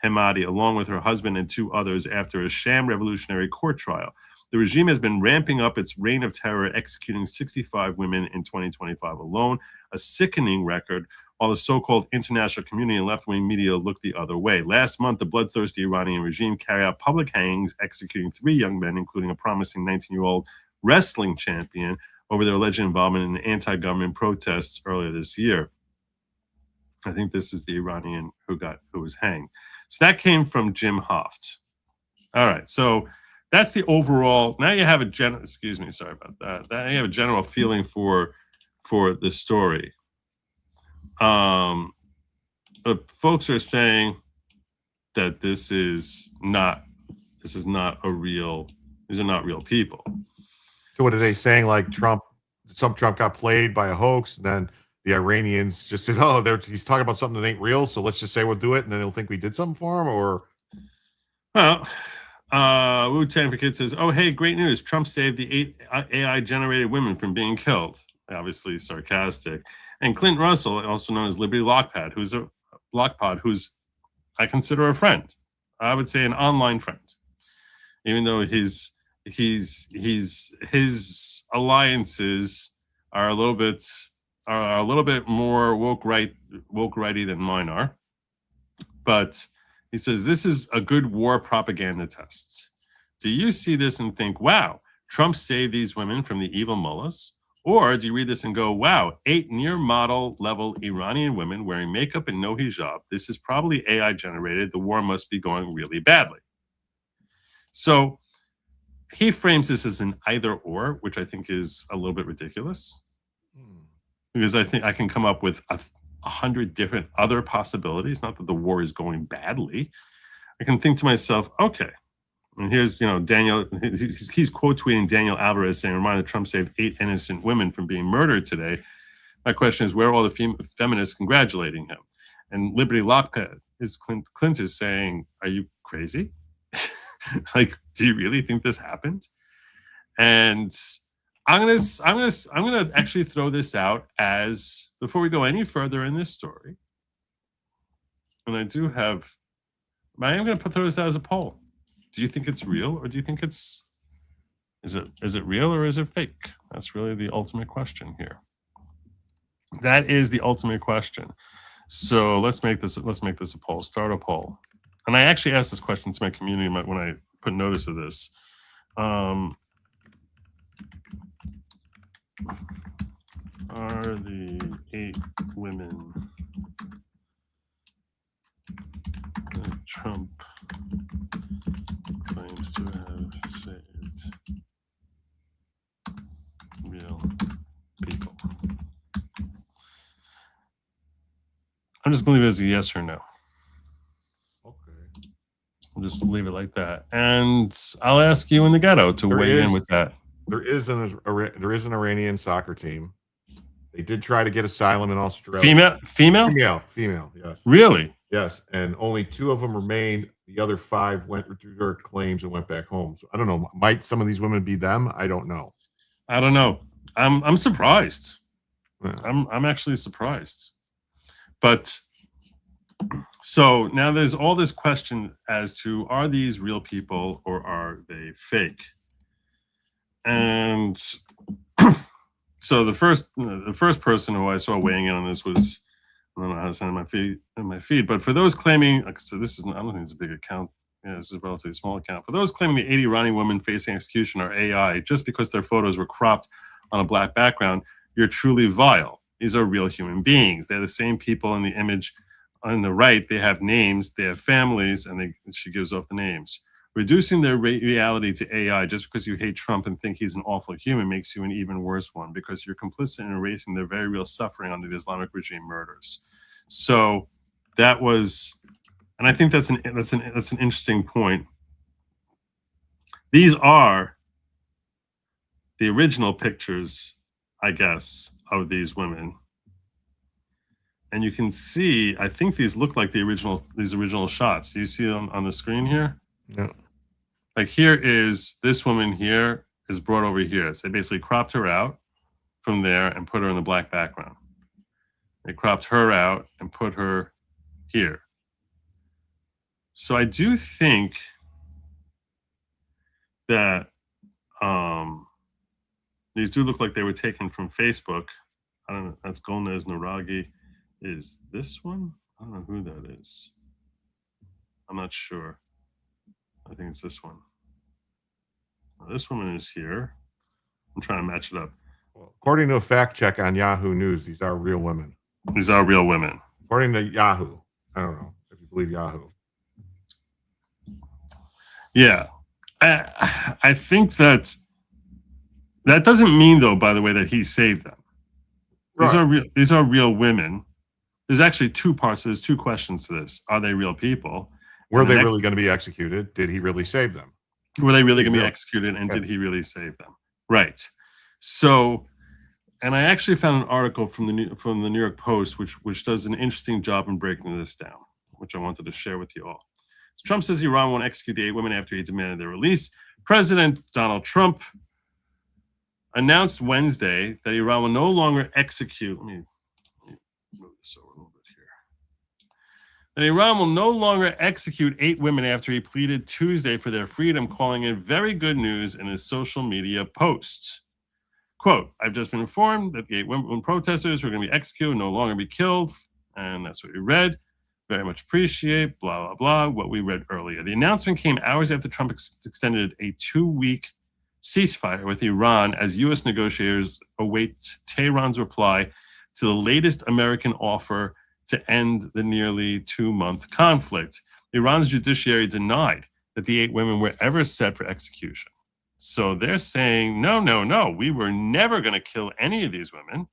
Hemadi, along with her husband and 2 others, after a sham revolutionary court trial. The regime has been ramping up its reign of terror, executing 65 women in 2025 alone, a sickening record. while the so-called international community and left-wing media look the other way. Last month, the bloodthirsty Iranian regime carried out public hangings, executing 3 young men, including a promising 19-year-old wrestling champion, over their alleged involvement in anti-government protests earlier this year. I think this is the Iranian who was hanged. So that came from Jim Hoft. All right, so that's the overall. Now you have a general. Excuse me, sorry about that. Now you have a general feeling for the story. But folks are saying that this is not a real. These are not real people. So what are they saying? Like Trump got played by a hoax, and then the Iranians just said, "Oh, he's talking about something that ain't real, so let's just say we'll do it," and then he'll think we did something for him, or well. Wu-Tang for Kids says, "Oh, hey, great news. Trump saved the 8 AI-generated women from being killed." Obviously sarcastic. And Clint Russell, also known as Liberty Lockpod, who's I consider a friend. I would say an online friend. Even though his alliances are a little bit more woke righty than mine are. But he says, this is a good war propaganda test. Do you see this and think, wow, Trump saved these women from the evil mullahs? Or do you read this and go, wow, 8 near model level Iranian women wearing makeup and no hijab. This is probably AI generated. The war must be going really badly. So he frames this as an either or, which I think is a little bit ridiculous. Because I think I can come up with 100 different other possibilities. Not that the war is going badly. I can think to myself, okay, and here's, Daniel, he's quote tweeting Daniel Alvarez saying, reminder, Trump saved 8 innocent women from being murdered today. My question is, where are all the feminists congratulating him? And Liberty Lockpod, Clint is saying, are you crazy? Like, do you really think this happened? And I'm gonna actually throw this out as, before we go any further in this story, and I am gonna throw this out as a poll. Do you think it's real, or do you think is it real or is it fake? That's really the ultimate question here. That is the ultimate question. So let's make this a poll. Start a poll. And I actually asked this question to my community when I put notice of this. Are the 8 women that Trump claims to have saved real people? I'm just going to leave it as a yes or no. Okay. I'll just leave it like that. And I'll ask you in the ghetto to weigh in with that. There is an Iranian soccer team. They did try to get asylum in Australia. Female, yes. Really? Yes, and only 2 of them remained. The other 5 went through their claims and went back home. So I don't know. Might some of these women be them? I don't know. I'm surprised. Yeah. I'm actually surprised. But so now there's all this question as to, are these real people or are they fake? And so the first person who I saw weighing in on this was, I don't know how to send my feed, but for those claiming, so this is, I don't think it's a big account. Yeah, this is a relatively small account. For those claiming the 80 Iranian women facing execution are AI, just because their photos were cropped on a black background, you're truly vile. These are real human beings. They're the same people in the image on the right. They have names, they have families, and she gives off the names. Reducing their reality to AI just because you hate Trump and think he's an awful human makes you an even worse one, because you're complicit in erasing their very real suffering under the Islamic regime murders. So that was, and I think that's an interesting point. These are the original pictures, I guess, of these women. And you can see, I think these look like these original shots. Do you see them on the screen here? No. Like, here is this woman here is brought over here. So they basically cropped her out from there and put her in the black background. They cropped her out and put her here. So I do think that these do look like they were taken from Facebook. I don't know. That's Golnaz Naragi. is this one. I don't know who that is. I'm not sure. I think it's this one. This woman is here. I'm trying to match it up. Well, according to a fact check on Yahoo News, these are real women. These are real women. According to Yahoo. I don't know if you believe Yahoo. Yeah. I think that doesn't mean, though, by the way, that he saved them. Right. These are real women. There's actually two parts. There's two questions to this. Are they real people? Were they really going to be executed? Did he really save them? Were they really going to be executed? And did he really save them? Right. So, and I actually found an article from the New York Post, which does an interesting job in breaking this down, which I wanted to share with you all. So Trump says Iran won't execute the 8 women after he demanded their release. President Donald Trump announced Wednesday that Iran will no longer execute. Let me move this over a little bit here. That Iran will no longer execute 8 women after he pleaded Tuesday for their freedom, calling it very good news in his social media post. Quote, I've just been informed that the 8 women protesters who are going to be executed will no longer be killed. And that's what we read. Very much appreciate, blah, blah, blah, what we read earlier. The announcement came hours after Trump extended a 2-week ceasefire with Iran as U.S. negotiators await Tehran's reply to the latest American offer to end the nearly 2-month conflict. Iran's judiciary denied that the 8 women were ever set for execution. So they're saying, no, we were never going to kill any of these women,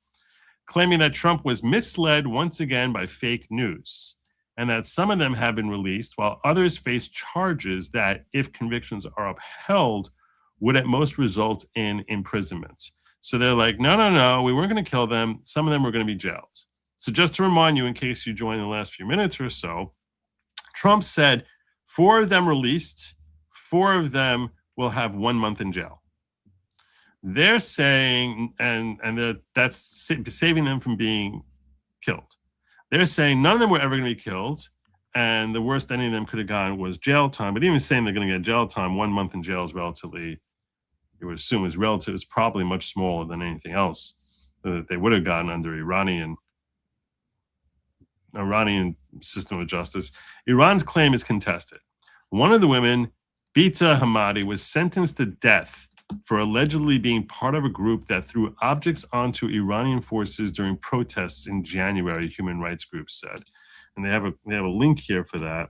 claiming that Trump was misled once again by fake news, and that some of them have been released while others face charges that, if convictions are upheld, would at most result in imprisonment. So they're like, no, we weren't going to kill them. Some of them were going to be jailed. So just to remind you, in case you joined in the last few minutes or so, Trump said 4 of them released, 4 of them will have 1 month in jail. They're saying, and that's saving them from being killed. They're saying none of them were ever going to be killed, and the worst any of them could have gone was jail time. But even saying they're going to get jail time, 1 month in jail is relatively, you would assume is relative, is probably much smaller than anything else that they would have gotten under Iranian system of justice. Iran's claim is contested. One of the women, Bita Hamadi, was sentenced to death for allegedly being part of a group that threw objects onto Iranian forces during protests in January, human rights groups said. And they have a link here for that.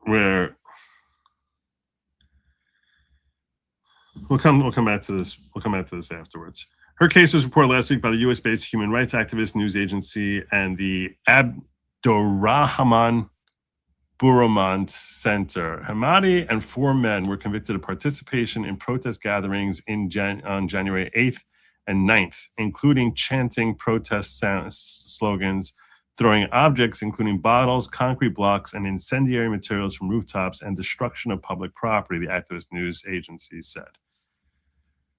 Where we'll come back to this. We'll come back to this afterwards. Her case was reported last week by the U.S.-based human rights activist news agency and the Abdurrahman Burahman Center. Hamadi and 4 men were convicted of participation in protest gatherings on January 8th and 9th, including chanting protest slogans, throwing objects, including bottles, concrete blocks, and incendiary materials from rooftops, and destruction of public property, the activist news agency said.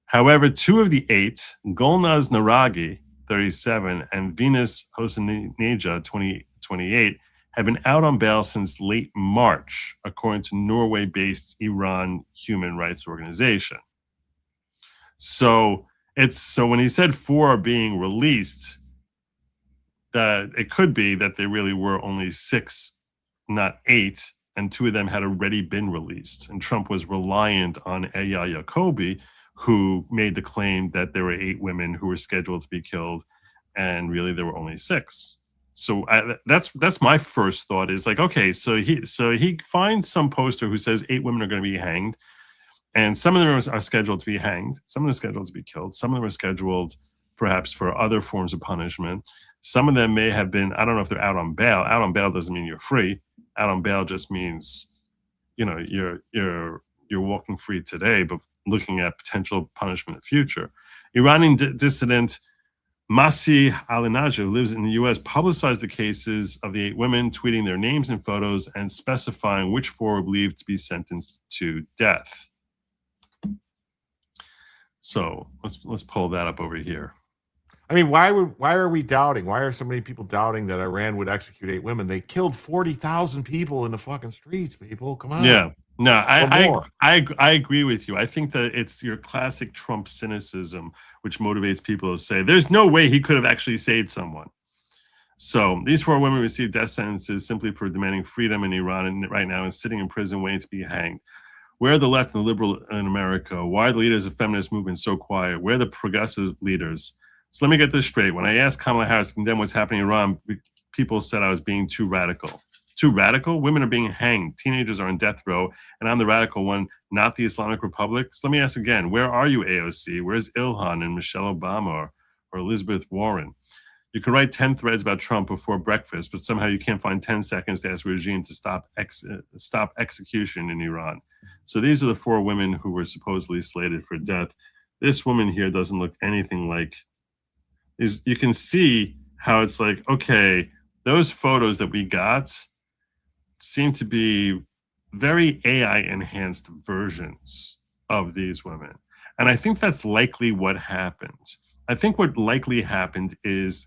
However, 2 of the 8, Golnaz Naragi, 37, and Venus Hoseneja, 28, have been out on bail since late March, according to Norway-based Iran Human Rights Organization. So when he said 4 are being released, that it could be that there really were only 6, not 8, and 2 of them had already been released. And Trump was reliant on Eya Yacobi, who made the claim that there were 8 women who were scheduled to be killed, and really there were only 6. So that's my first thought is like, okay, so he finds some poster who says 8 women are going to be hanged, and some of them are scheduled to be hanged, some of them are scheduled to be killed, some of them are scheduled perhaps for other forms of punishment. Some of them may have been, I don't know if they're out on bail. Out on bail doesn't mean you're free. Out on bail just means, you're walking free today, but looking at potential punishment in the future. Iranian dissident Masih Alinajah, who lives in the U.S., publicized the cases of the 8 women, tweeting their names and photos and specifying which 4 were believed to be sentenced to death. So let's pull that up over here. I mean, why are we doubting? Why are so many people doubting that Iran would execute 8 women? They killed 40,000 people in the fucking streets, people. Come on. Yeah. No, more. I agree with you. I think that it's your classic Trump cynicism, which motivates people to say, there's no way he could have actually saved someone. So these 4 women received death sentences simply for demanding freedom in Iran right now and sitting in prison waiting to be hanged. Where are the left and the liberal in America? Why are the leaders of feminist movements so quiet? Where are the progressive leaders? So let me get this straight. When I asked Kamala Harris to condemn what's happening in Iran, people said I was being too radical. Too radical? Women are being hanged. Teenagers are on death row, and I'm the radical one, not the Islamic Republic. So let me ask again, where are you, AOC? Where's Ilhan and Michelle Obama or Elizabeth Warren? You can write 10 threads about Trump before breakfast, but somehow you can't find 10 seconds to ask the regime to stop execution in Iran. So these are the 4 women who were supposedly slated for death. This woman here doesn't look anything like. You can see how it's like, okay, those photos that we got seem to be very AI-enhanced versions of these women. And I think that's likely what happened. I think what likely happened is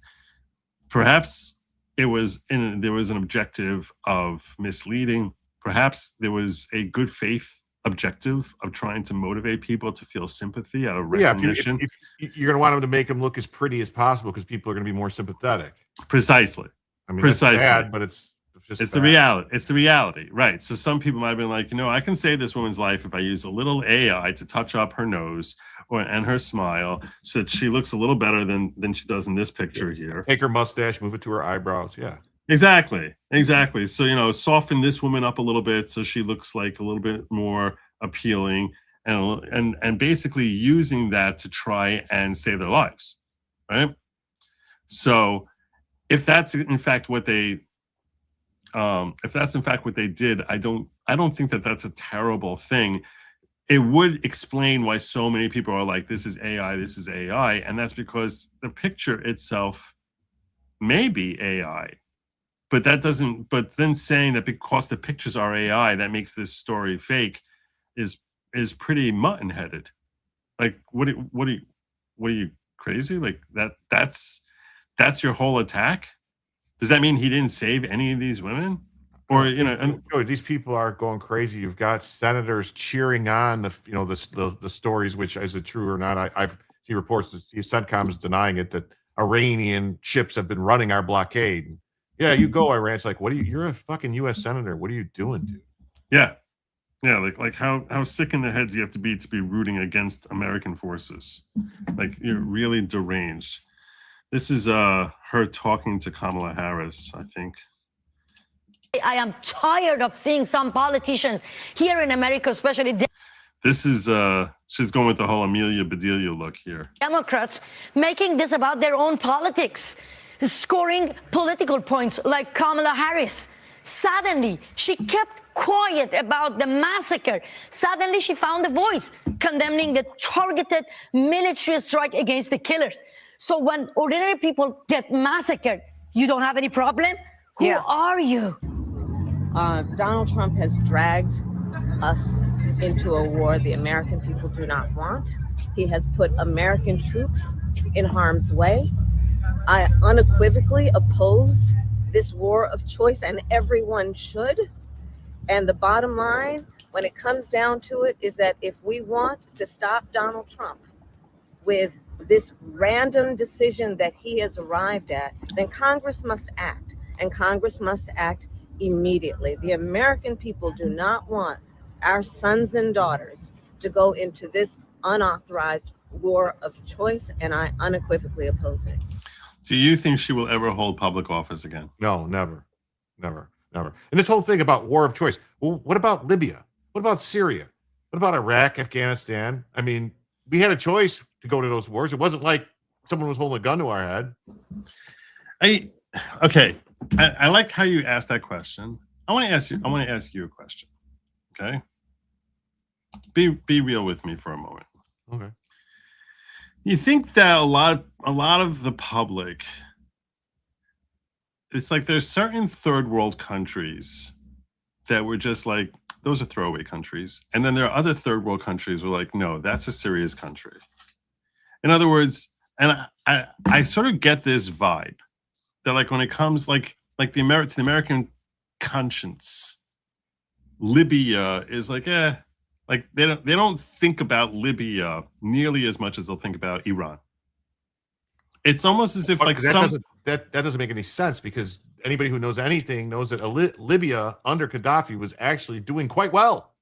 perhaps there was an objective of misleading. Perhaps there was a good faith objective of trying to motivate people to feel sympathy out of recognition. If you're going to want them to make them look as pretty as possible because people are going to be more sympathetic. Precisely. I mean, precisely. That's bad, but it's the reality. It's the reality, right? So some people might have been like, I can save this woman's life if I use a little AI to touch up her nose and her smile so that she looks a little better than she does in this picture here. Take her mustache, move it to her eyebrows. Yeah. Exactly. So, soften this woman up a little bit so she looks like a little bit more appealing and basically using that to try and save their lives, right? So if that's in fact what they did, I don't think that that's a terrible thing. It would explain why so many people are like, this is AI, and that's because the picture itself may be AI. But then saying that because the pictures are AI, that makes this story fake is pretty mutton-headed. Like, what are you crazy? Like that's your whole attack? Does that mean he didn't save any of these women? Or these people are going crazy. You've got senators cheering on the stories, which is it true or not? I've seen reports that CENTCOM is denying it, that Iranian ships have been running our blockade. Yeah, you go, Iran. It's like, you're a fucking U.S. senator. What are you doing, dude? Yeah. Like how sick in the head do you have to be rooting against American forces? Like, you're really deranged. This is her talking to Kamala Harris, I think. I am tired of seeing some politicians here in America, especially this is she's going with the whole Amelia Bedelia look here. Democrats making this about their own politics, scoring political points like Kamala Harris. Suddenly, she kept quiet about the massacre. Suddenly, she found a voice condemning the targeted military strike against the killers. So when ordinary people get massacred, you don't have any problem? Who are you? Donald Trump has dragged us into a war the American people do not want. He has put American troops in harm's way. I unequivocally oppose this war of choice, and everyone should. And the bottom line, when it comes down to it, is that if we want to stop Donald Trump with this random decision that he has arrived at, then Congress must act, and Congress must act immediately. The American people do not want our sons and daughters to go into this unauthorized war of choice, and I unequivocally oppose it. Do you think she will ever hold public office again? No, never. And this whole thing about war of choice. Well, what about Libya? What about Syria? What about Iraq, Afghanistan? I mean, we had a choice to go to those wars. It wasn't like someone was holding a gun to our head. I like how you asked that question. I want to ask you a question. Okay. Be real with me for a moment. Okay. You think that a lot of the public, it's like there's certain third world countries that were just like, those are throwaway countries. And then there are other third world countries who are like, no, that's a serious country. In other words, and I sort of get this vibe that like when it comes like the American conscience, Libya is like like they don't think about Libya nearly as much as they'll think about Iran. It's almost as if like that doesn't make any sense, because anybody who knows anything knows that Libya under Gaddafi was actually doing quite well.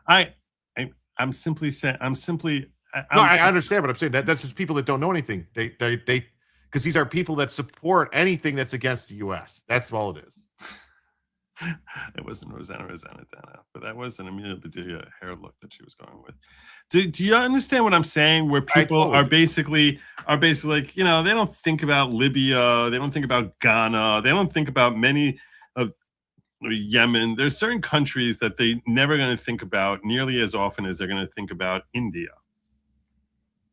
I'm simply saying I understand, but I'm saying that's just people that don't know anything. They because these are people that support anything that's against the U.S. That's all it is. It wasn't Rosanna, but that was an Amelia Bedelia hair look that she was going with. Do you understand what I'm saying? Where people are basically like, you know, they don't think about Libya, they don't think about Ghana, they don't think about many of Yemen. There's certain countries that they never going to think about nearly as often as they're going to think about India,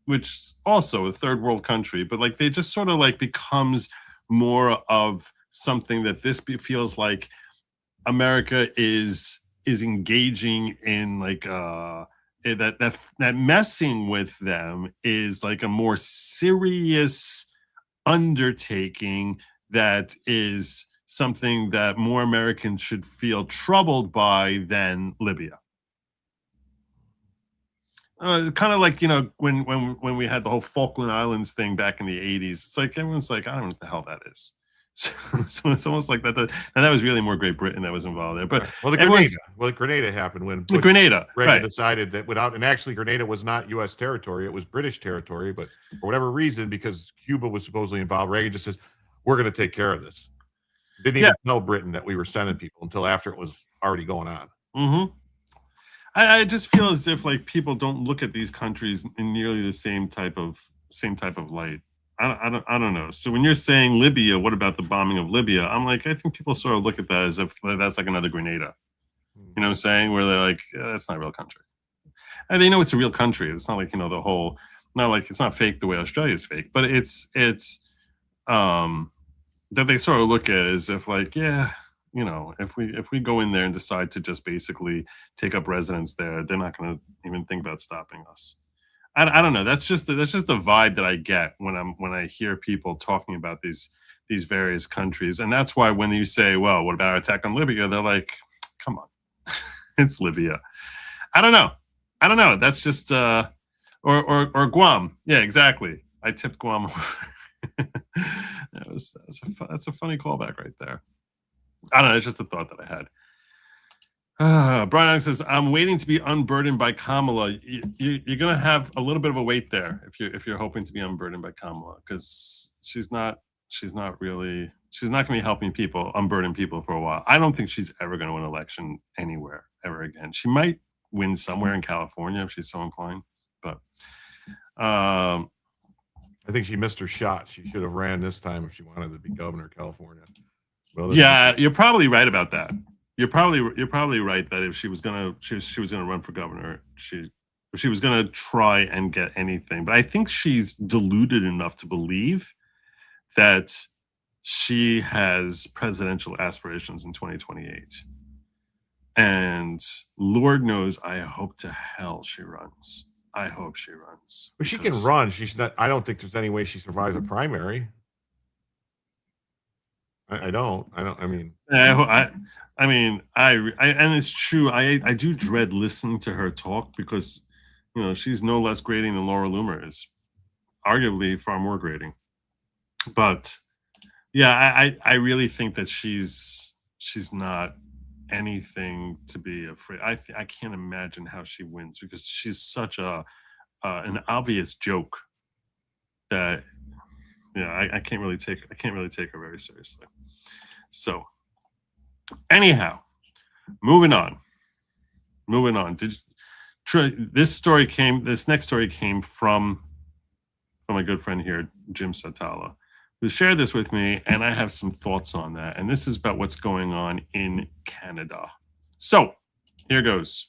which is also a third world country, but like they just sort of like becomes more of something that this feels like America is engaging in, like that messing with them is like a more serious undertaking that is something that more Americans should feel troubled by than Libya. Kind of like, you know, when we had the whole Falkland Islands thing back in the 80s, it's like everyone's like, I don't know what the hell that is. So it's almost like that. And that was really more Great Britain that was involved there. But Grenada happened when Reagan decided that and actually Grenada was not U.S. territory; it was British territory. But for whatever reason, because Cuba was supposedly involved, Reagan just says, "We're going to take care of this." Didn't even tell Britain that we were sending people until after it was already going on. Mm-hmm. I just feel as if like people don't look at these countries in nearly the same type of light. I don't know. So when you're saying Libya, what about the bombing of Libya? I'm like, I think people sort of look at that as if that's like another Grenada. You know what I'm saying? Where they're like, that's not a real country. And they know it's a real country. It's not like, you know, it's not fake the way Australia is fake, but it's that they sort of look at it as if like, yeah, you know, if we go in there and decide to just basically take up residence there, they're not going to even think about stopping us. I don't know. That's just the vibe that I get when I hear people talking about these various countries, and that's why when you say, "Well, what about our attack on Libya?" They're like, "Come on, it's Libya." I don't know. That's just or Guam. Yeah, exactly. I tipped Guam over. That's a funny callback right there. I don't know. It's just a thought that I had. Brian says, I'm waiting to be unburdened by Kamala. You're going to have a little bit of a wait there if you're hoping to be unburdened by Kamala, because she's not going to be helping people, unburden people for a while. I don't think she's ever going to win an election anywhere ever again. She might win somewhere in California if she's so inclined, but I think she missed her shot. She should have ran this time if she wanted to be governor of California. Well, yeah, you're probably right about that. You're probably right that if she was gonna run for governor, if she was gonna try and get anything. But I think she's deluded enough to believe that she has presidential aspirations in 2028. And Lord knows, I hope to hell she runs. I hope she runs. But she can run. She's not. I don't think there's any way she survives a primary. I mean, and it's true. I do dread listening to her talk because, you know, she's no less grating than Laura Loomer is, arguably far more grating. But yeah, I really think that she's not anything to be afraid. I can't imagine how she wins because she's such an obvious joke that, yeah, I can't really take her very seriously. So anyhow, moving on. This next story came from my good friend here, Jim Satala, who shared this with me, and I have some thoughts on that. And this is about what's going on in Canada. So here goes.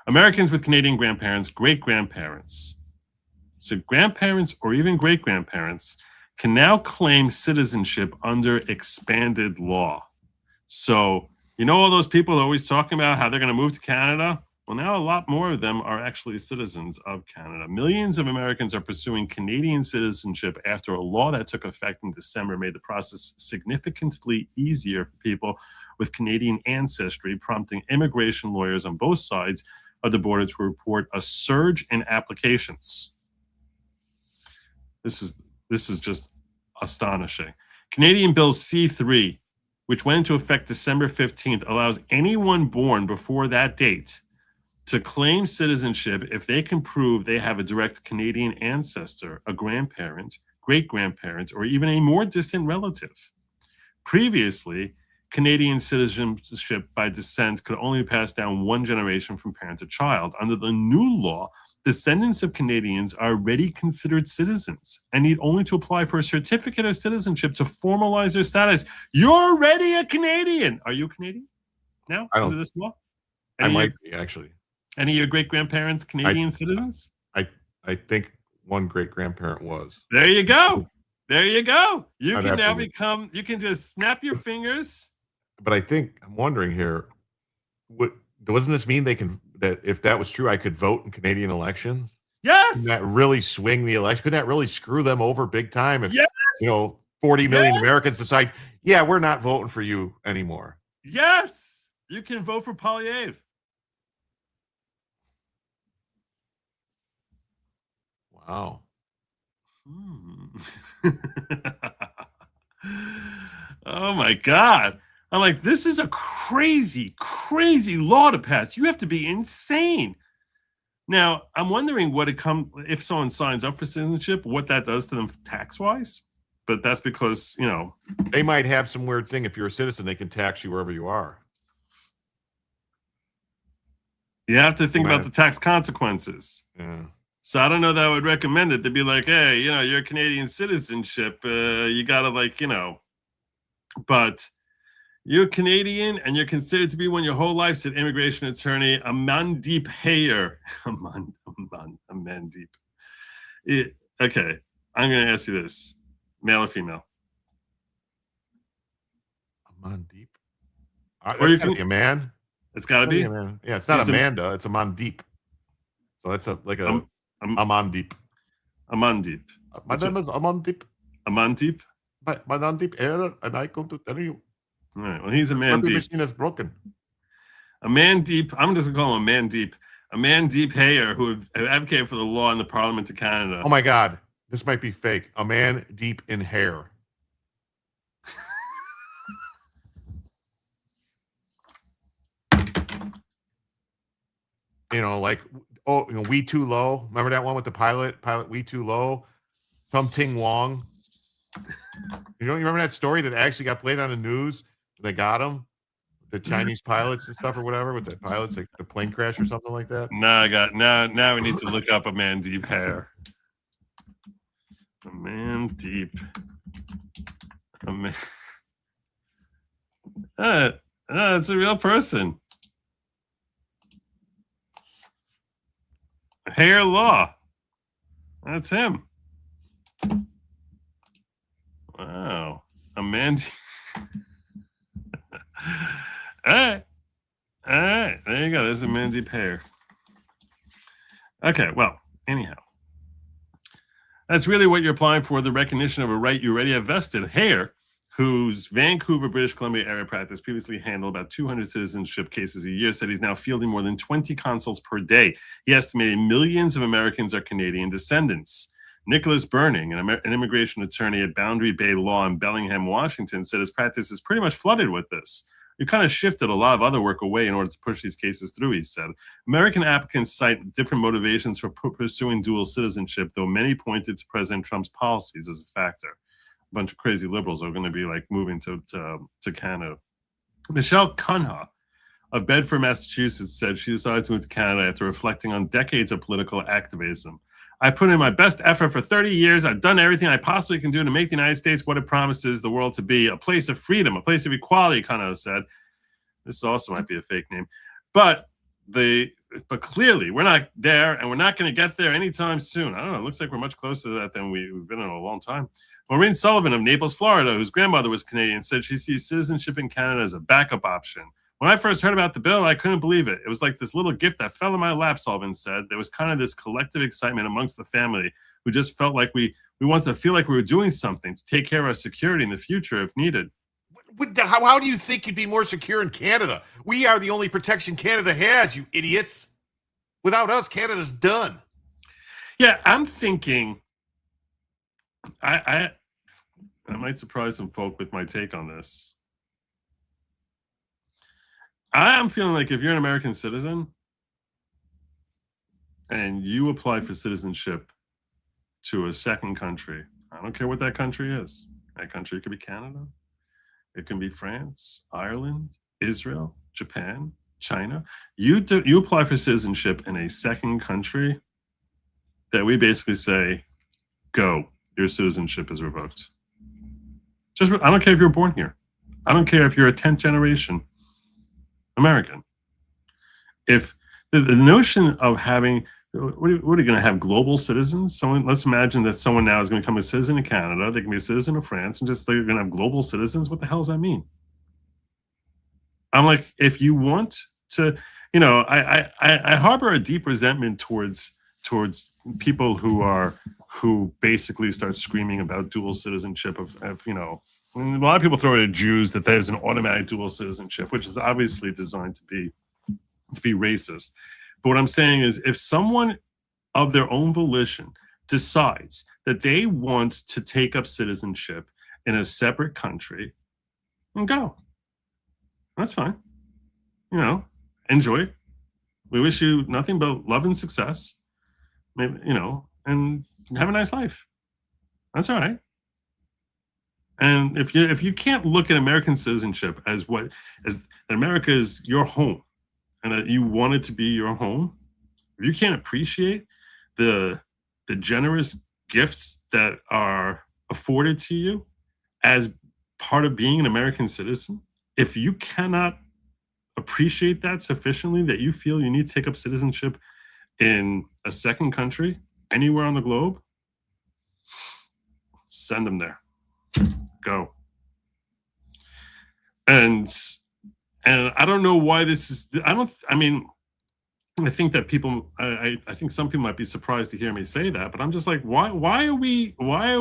Americans with Canadian grandparents, great-grandparents. So grandparents or even great-grandparents can now claim citizenship under expanded law. So, you know, all those people are always talking about how they're going to move to Canada? Well, now a lot more of them are actually citizens of Canada. Millions of Americans are pursuing Canadian citizenship after a law that took effect in December made the process significantly easier for people with Canadian ancestry, prompting immigration lawyers on both sides of the border to report a surge in applications. This is just astonishing. Canadian Bill C-3, which went into effect December 15th, allows anyone born before that date to claim citizenship if they can prove they have a direct Canadian ancestor, a grandparent, great-grandparent, or even a more distant relative. Previously, Canadian citizenship by descent could only pass down one generation from parent to child. Under the new law, descendants of Canadians are already considered citizens and need only to apply for a certificate of citizenship to formalize their status. You're already a Canadian. Are you Canadian now under this law? I might be, actually. Any of your great-grandparents Canadian citizens? I think one great-grandparent was. There you go. There you go. You I'd can have now to look. become, you can just snap your fingers. But I think I'm wondering here, doesn't this mean that if that was true, I could vote in Canadian elections? Yes. Couldn't that really swing the election? Couldn't that really screw them over big time if Yes. 40 million Americans decide, yeah, we're not voting for you anymore? Yes. You can vote for Polyev. Wow. Oh my God. I'm like, this is a crazy, crazy law to pass. You have to be insane. Now, I'm wondering if someone signs up for citizenship, what that does to them tax-wise. But that's because, they might have some weird thing. If you're a citizen, they can tax you wherever you are. You have to think about the tax consequences. Yeah. So I don't know that I would recommend it. They'd be like, hey, you're a Canadian citizenship. You got to but you're Canadian and you're considered to be one your whole life, said immigration attorney Amandeep Hayer. Amandeep. Okay, I'm going to ask you this. Male or female? Amandeep? Or you can be a man. It's got to be? A man. Yeah, it's not Amanda. It's Amandeep. So that's Amandeep. Amandeep. My name is Amandeep. Amandeep? My name is Error, and I come to tell you. All right. Well, he's a man deep. Machine is broken. A man deep. I'm just gonna call him a man deep. A man deep Hayer who advocated for the law in the Parliament of Canada. Oh my God, this might be fake. A man deep in hair. We Too Low. Remember that one with the pilot We Too Low? Something Wong. You remember that story that actually got played on the news? They got him, the Chinese pilots and stuff or whatever, with the pilots, like the plane crash or something like that. Now we need to look up a man deep hair. A man deep. A man. It's a real person. Hair Law. That's him. Wow. A man. All right. There you go. There's a Mandy Payer. Okay. Well, anyhow. That's really what you're applying for, the recognition of a right you already have vested. Hayer, whose Vancouver, British Columbia area practice previously handled about 200 citizenship cases a year, said he's now fielding more than 20 consults per day. He estimated millions of Americans are Canadian descendants. Nicholas Burning, an immigration attorney at Boundary Bay Law in Bellingham, Washington, said his practice is pretty much flooded with this. We kind of shifted a lot of other work away in order to push these cases through, he said. American applicants cite different motivations for pursuing dual citizenship, though many pointed to President Trump's policies as a factor. A bunch of crazy liberals are going to be like moving to Canada. Michelle Cunha of Bedford, Massachusetts, said she decided to move to Canada after reflecting on decades of political activism. I put in my best effort for 30 years. I've done everything I possibly can do to make the United States what it promises the world to be, a place of freedom, a place of equality, Cunha said. This also might be a fake name. But clearly, we're not there, and we're not going to get there anytime soon. I don't know. It looks like we're much closer to that than we've been in a long time. Maureen Sullivan of Naples, Florida, whose grandmother was Canadian, said she sees citizenship in Canada as a backup option. When I first heard about the bill, I couldn't believe it. It was like this little gift that fell in my lap, Sullivan said. There was kind of this collective excitement amongst the family. We just felt like we wanted to feel like we were doing something to take care of our security in the future if needed. How do you think you'd be more secure in Canada? We are the only protection Canada has, you idiots. Without us, Canada's done. Yeah, I'm thinking I might surprise some folk with my take on this. I'm feeling like if you're an American citizen and you apply for citizenship to a second country, I don't care what that country is. That country could be Canada. It can be France, Ireland, Israel, Japan, China. You apply for citizenship in a second country that we basically say, go, your citizenship is revoked. I don't care if you're born here. I don't care if you're a 10th generation American. If the notion of having, what are you going to have, global citizens? Let's imagine that someone now is going to become a citizen of Canada. They can be a citizen of France, and just they're going to have global citizens. What the hell does that mean? I'm like, if you want to, I harbor a deep resentment towards people who basically start screaming about dual citizenship of a lot of people throw it at Jews that there's an automatic dual citizenship, which is obviously designed to be racist. But what I'm saying is, if someone of their own volition decides that they want to take up citizenship in a separate country, then go. That's fine. Enjoy. We wish you nothing but love and success. Maybe, and have a nice life. That's all right. And if you can't look at American citizenship as that America is your home and that you want it to be your home, if you can't appreciate the generous gifts that are afforded to you as part of being an American citizen, if you cannot appreciate that sufficiently that you feel you need to take up citizenship in a second country anywhere on the globe, send them there. Go. And I don't know why this is. I think that people. I think some people might be surprised to hear me say that, but I'm just like, why are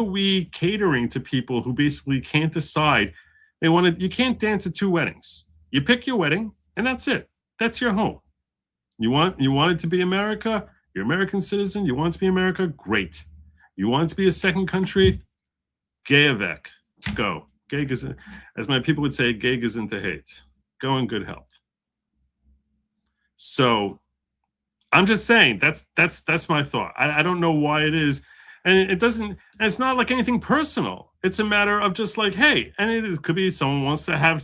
we catering to people who basically can't decide? You can't dance at two weddings. You pick your wedding, and that's it. That's your home. You want it to be America. You're an American citizen. You want it to be America. Great. You want it to be a second country. Gay avec. Go. Gay, as my people would say, gay is into hate. Go in good health. So I'm just saying that's my thought. I don't know why it is. And it doesn't, and it's not like anything personal. It's a matter of just like, hey, and it could be someone wants to have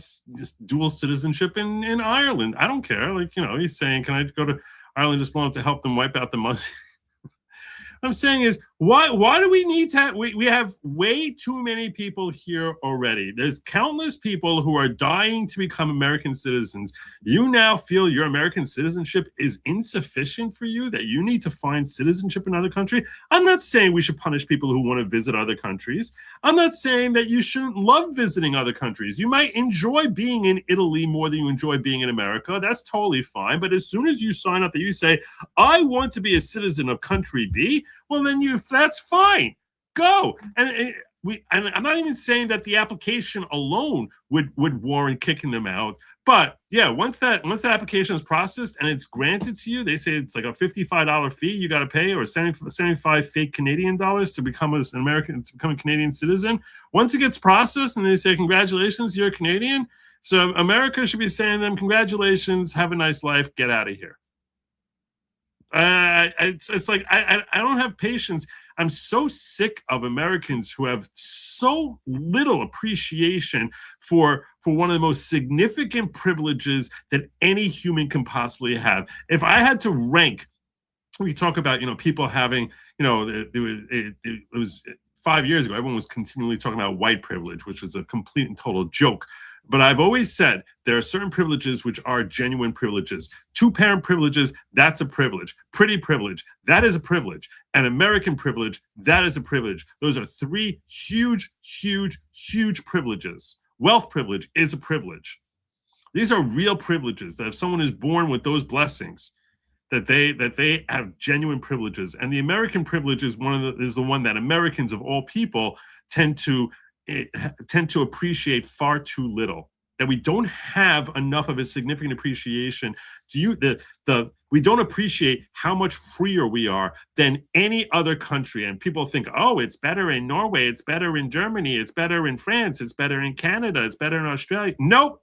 dual citizenship in Ireland. I don't care. Like, he's saying, can I go to Ireland just long enough to help them wipe out the money? What I'm saying is, why do we need to we have way too many people here already. There's countless people who are dying to become American citizens. You now feel your American citizenship is insufficient for you, that you need to find citizenship in another country? I'm not saying we should punish people who want to visit other countries. I'm not saying that you shouldn't love visiting other countries. You might enjoy being in Italy more than you enjoy being in America. That's totally fine. But as soon as you sign up that you say, I want to be a citizen of country B, well, then that's fine. Go. And I'm not even saying that the application alone would warrant kicking them out. But yeah, once that application is processed and it's granted to you, they say it's like a $55 fee you got to pay, or 75 fake Canadian dollars to become a Canadian citizen. Once it gets processed and they say, congratulations, you're a Canadian. So America should be saying to them, congratulations, have a nice life, get out of here. It's like I don't have patience. I'm so sick of Americans who have so little appreciation for one of the most significant privileges that any human can possibly have. If I had to rank, we talk about people having it was 5 years ago, everyone was continually talking about white privilege, which was a complete and total joke. But I've always said there are certain privileges which are genuine privileges. Two-parent privileges, that's a privilege. Pretty privilege, that is a privilege. And American privilege, that is a privilege. Those are three huge, huge, huge privileges. Wealth privilege is a privilege. These are real privileges. That if someone is born with those blessings, that they have genuine privileges. And the American privilege is the one that Americans of all people tend to appreciate far too little. That we don't have enough of a significant appreciation. We don't appreciate how much freer we are than any other country. And people think, oh, it's better in Norway, it's better in Germany, it's better in France, it's better in Canada, it's better in Australia. Nope.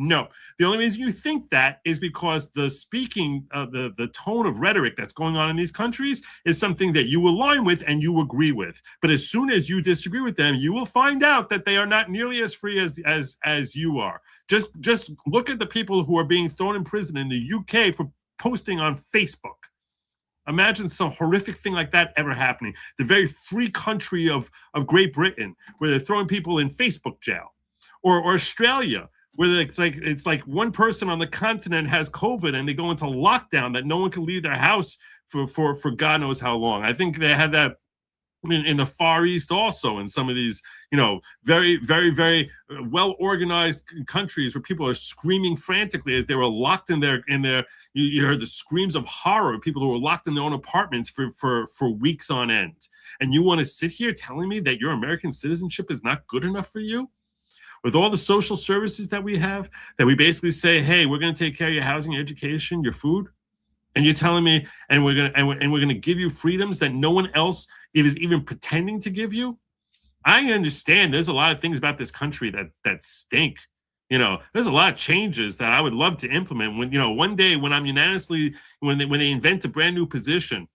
No. The only reason you think that is because the speaking, the tone of rhetoric that's going on in these countries is something that you align with and you agree with. But as soon as you disagree with them, you will find out that they are not nearly as free as you are. Just look at the people who are being thrown in prison in the UK for posting on Facebook. Imagine some horrific thing like that ever happening. The very free country of Great Britain, where they're throwing people in Facebook jail, or Australia, where it's like one person on the continent has COVID and they go into lockdown that no one can leave their house for God knows how long. I think they had that in the Far East also, in some of these, very, very, very well organized countries where people are screaming frantically as they were locked in their. You heard the screams of horror, people who were locked in their own apartments for weeks on end. And you want to sit here telling me that your American citizenship is not good enough for you? With all the social services that we have, that we basically say, hey, we're going to take care of your housing, your education, your food, and you're telling me, and we're going to give you freedoms that no one else is even pretending to give you. I understand there's a lot of things about this country that stink. There's a lot of changes that I would love to implement. When one day when I'm unanimously, when they invent a brand new position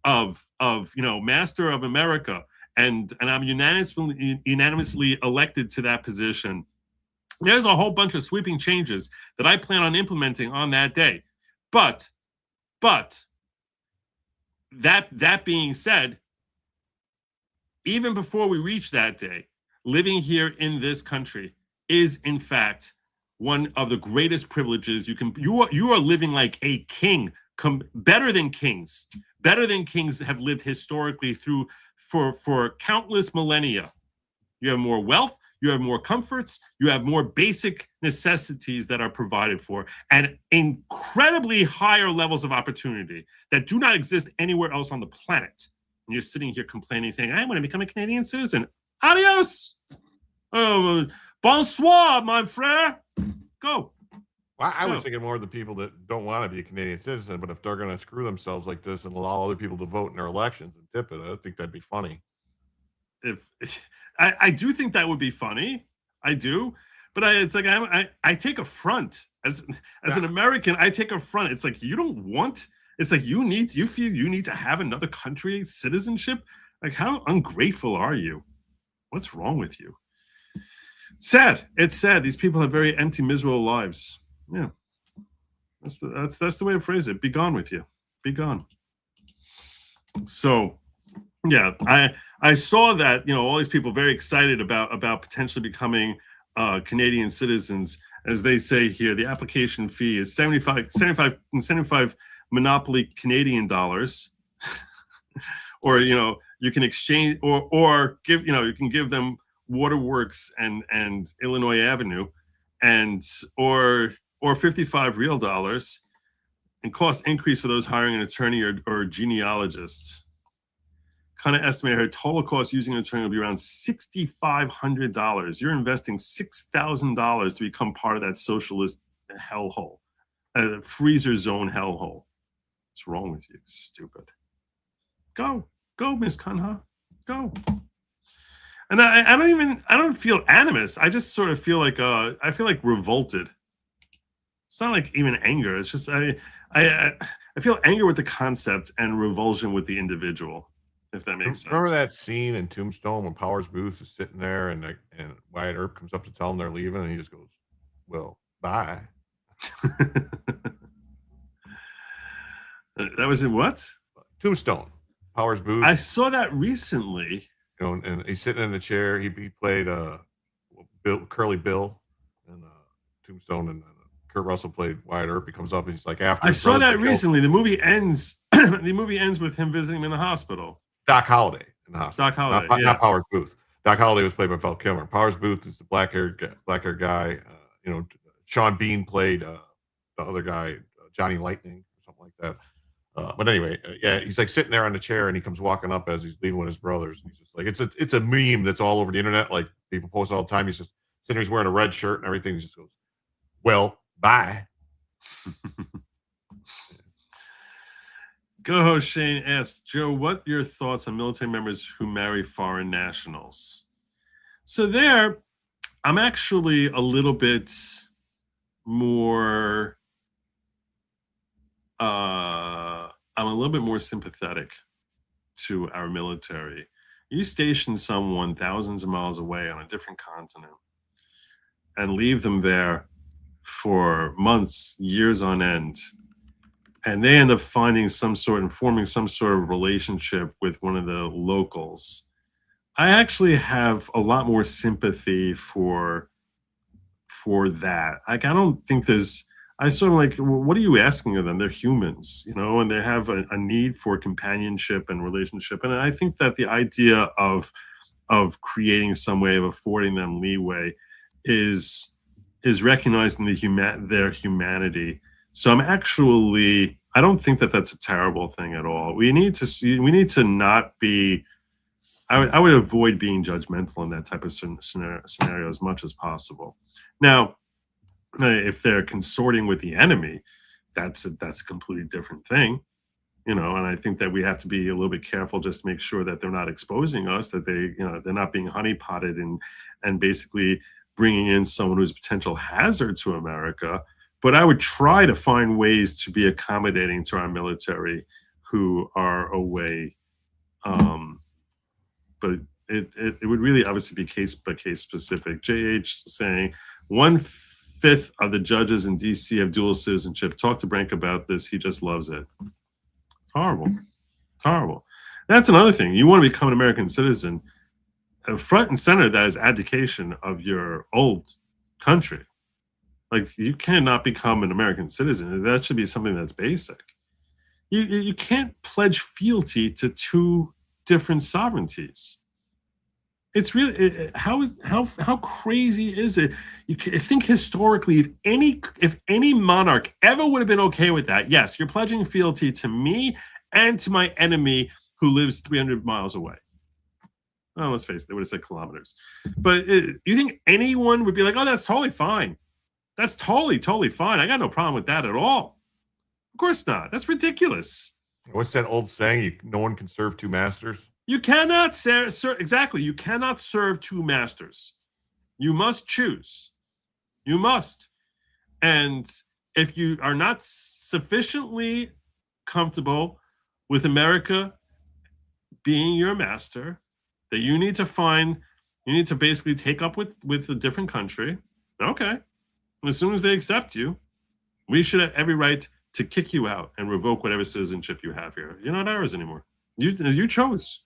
of Master of America. And I'm unanimously elected to that position. There's a whole bunch of sweeping changes that I plan on implementing on that day. But that being said, even before we reach that day, living here in this country is in fact one of the greatest privileges you are living like a king, better than kings have lived historically for countless millennia. You have more wealth, you have more comforts, you have more basic necessities that are provided for, and incredibly higher levels of opportunity that do not exist anywhere else on the planet. And you're sitting here complaining, saying, I want to become a Canadian citizen. Adios! Bonsoir, my frère. Go. Well, I was thinking more of the people that don't want to be a Canadian citizen, but if they're going to screw themselves like this and allow other people to vote in their elections and tip it, I think that'd be funny. I do think that would be funny, I do, but I take affront as an American. I take affront. It's like you don't want. It's like you feel you need to have another country citizenship. Like, how ungrateful are you? What's wrong with you? Sad. It's sad. These people have very empty, miserable lives. Yeah, that's the way to phrase it. Be gone with you. Be gone. So, yeah, I saw that all these people very excited about potentially becoming Canadian citizens. As they say here, the application fee is 75 monopoly Canadian dollars, or you can exchange or give you can give them Waterworks and Illinois Avenue, and or 55 real dollars, and cost increase for those hiring an attorney or genealogist. Kind of estimated her total cost using an attorney will be around $6,500. You're investing $6,000 to become part of that socialist hellhole, freezer zone hellhole. What's wrong with you? Stupid. Go, Miss Kanha. Go. And I don't feel animus. I just sort of feel like I feel like revolted. It's not like even anger. It's just I feel anger with the concept and revulsion with the individual, if that makes sense. Remember that scene in Tombstone when Powers Booth is sitting there and Wyatt Earp comes up to tell him they're leaving and he just goes, well, bye. That was in what? Tombstone. Powers Booth. I saw that recently. And he's sitting in the chair. He played Curly Bill in Tombstone, and Kurt Russell played Wyatt Earp. He comes up and he's like, after I saw that recently. The movie ends. The movie ends with him visiting him in the hospital. Doc Holliday in the hospital. Doc Holliday, not Powers Booth. Doc Holliday was played by Val Kilmer. Powers Booth is the black-haired guy. Sean Bean played the other guy, Johnny Lightning, or something like that. But anyway, yeah, he's like sitting there on the chair, and he comes walking up as he's leaving with his brothers. And he's just like, it's a meme that's all over the internet. Like people post all the time. He's just sitting there, he's wearing a red shirt and everything. He just goes, "Well, bye." Co-host Shane asked, Joe, what are your thoughts on military members who marry foreign nationals? So there, I'm actually a little bit more, I'm a little bit more sympathetic to our military. You station someone thousands of miles away on a different continent and leave them there for months, years on end, and they end up forming some sort of relationship with one of the locals. I actually have a lot more sympathy for that. Like, I don't think I sort of like, what are you asking of them? They're humans, and they have a need for companionship and relationship. And I think that the idea of creating some way of affording them leeway is recognizing their humanity. So I don't think that that's a terrible thing at all. We need to not be, I would avoid being judgmental in that type of scenario as much as possible. Now, if they're consorting with the enemy, that's a completely different thing, and I think that we have to be a little bit careful just to make sure that they're not exposing us, that they're not being honeypotted and basically bringing in someone who's a potential hazard to America. But I would try to find ways to be accommodating to our military who are away. But it would really obviously be case by case specific. JH saying 1/5 of the judges in DC have dual citizenship. Talk to Brank about this. He just loves it. It's horrible. It's horrible. That's another thing. You want to become an American citizen. Front and center, that is abdication of your old country. Like, you cannot become an American citizen. That should be something that's basic. You can't pledge fealty to two different sovereignties. It's really, how crazy is it? You think historically, if any monarch ever would have been okay with that, yes, you're pledging fealty to me and to my enemy who lives 300 miles away. Oh, let's face it, they would have said kilometers. But you think anyone would be like, oh, that's totally fine. That's totally fine. I got no problem with that at all. Of course not. That's ridiculous. What's that old saying? No one can serve two masters. You cannot exactly. You cannot serve two masters. You must choose. You must. And if you are not sufficiently comfortable with America being your master, that you need to basically take up with a different country. Okay. And as soon as they accept you, we should have every right to kick you out and revoke whatever citizenship you have here. You're not ours anymore. You chose.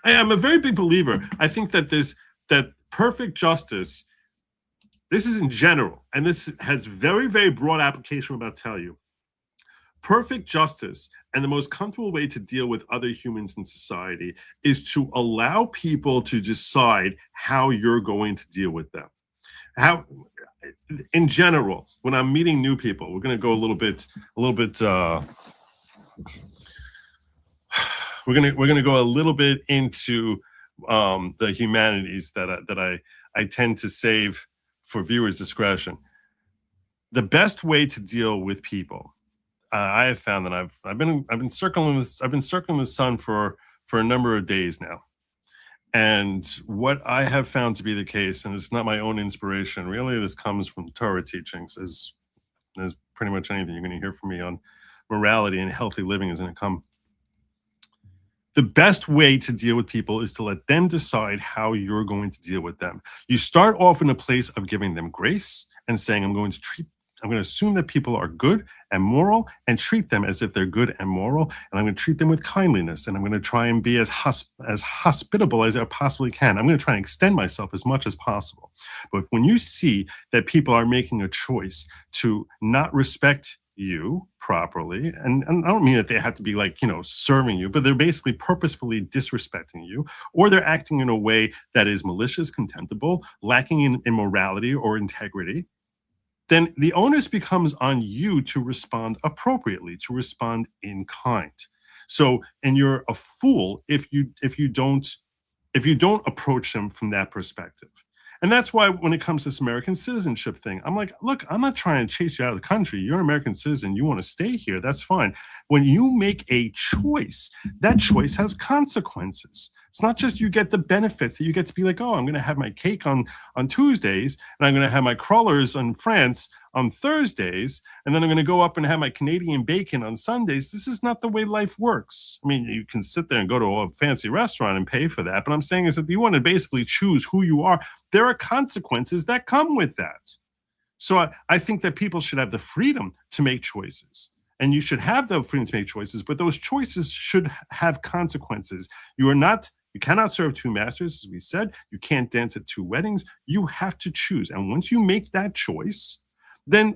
I am a very big believer. I think that that perfect justice, this is in general, and this has very, very broad application, I'm about to tell you. Perfect justice and the most comfortable way to deal with other humans in society is to allow people to decide how you're going to deal with them. How, in general, when I'm meeting new people, we're going to go a little bit. We're going to go a little bit into the humanities that I tend to save for viewers' discretion. The best way to deal with people, I have found that I've been circling the sun for a number of days now. And what I have found to be the case, and it's not my own inspiration, really this comes from Torah teachings, as pretty much anything you're going to hear from me on morality and healthy living is going to come. The best way to deal with people is to let them decide how you're going to deal with them. You start off in a place of giving them grace and saying, I'm going to assume that people are good and moral and treat them as if they're good and moral. And I'm going to treat them with kindliness. And I'm going to try and be as hospitable as I possibly can. I'm going to try and extend myself as much as possible. But when you see that people are making a choice to not respect you properly, and I don't mean that they have to be like, serving you, but they're basically purposefully disrespecting you, or they're acting in a way that is malicious, contemptible, lacking in morality or integrity, then the onus becomes on you to respond appropriately, to respond in kind. So, and you're a fool if you don't approach them from that perspective. And that's why when it comes to this American citizenship thing, I'm like, look, I'm not trying to chase you out of the country. You're an American citizen. You want to stay here. That's fine. When you make a choice, that choice has consequences. It's not just you get the benefits that you get to be like, oh, I'm going to have my cake on Tuesdays, and I'm going to have my crullers in France on Thursdays, and then I'm going to go up and have my Canadian bacon on Sundays. This is not the way life works. I mean, you can sit there and go to a fancy restaurant and pay for that, but I'm saying is that you want to basically choose who you are. There are consequences that come with that. So I think that people should have the freedom to make choices, and you should have the freedom to make choices, but those choices should have consequences. You cannot serve two masters, as we said. You can't dance at two weddings. You have to choose. And once you make that choice, then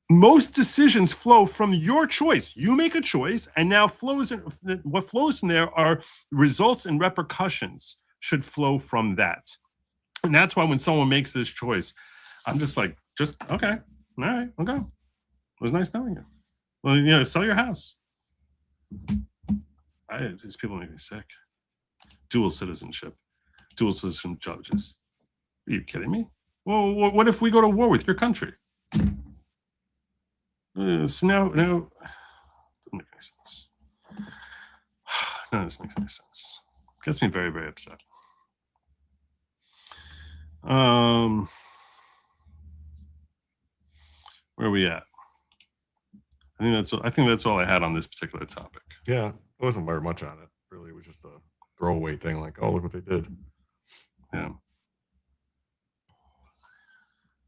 most decisions flow from your choice. You make a choice, and now what flows from there are results and repercussions should flow from that. And that's why when someone makes this choice, I'm just like, okay, all right, okay. It was nice knowing you. Well, sell your house. These people make me sick. Dual citizenship judges. Are you kidding me? Well, what if we go to war with your country? So now, doesn't make any sense. None of this makes any sense. Gets me very, very upset. Where are we at? I think that's all I had on this particular topic. Yeah, there wasn't very much on it. Really, it was just a throwaway thing. Like, oh, look what they did. Yeah.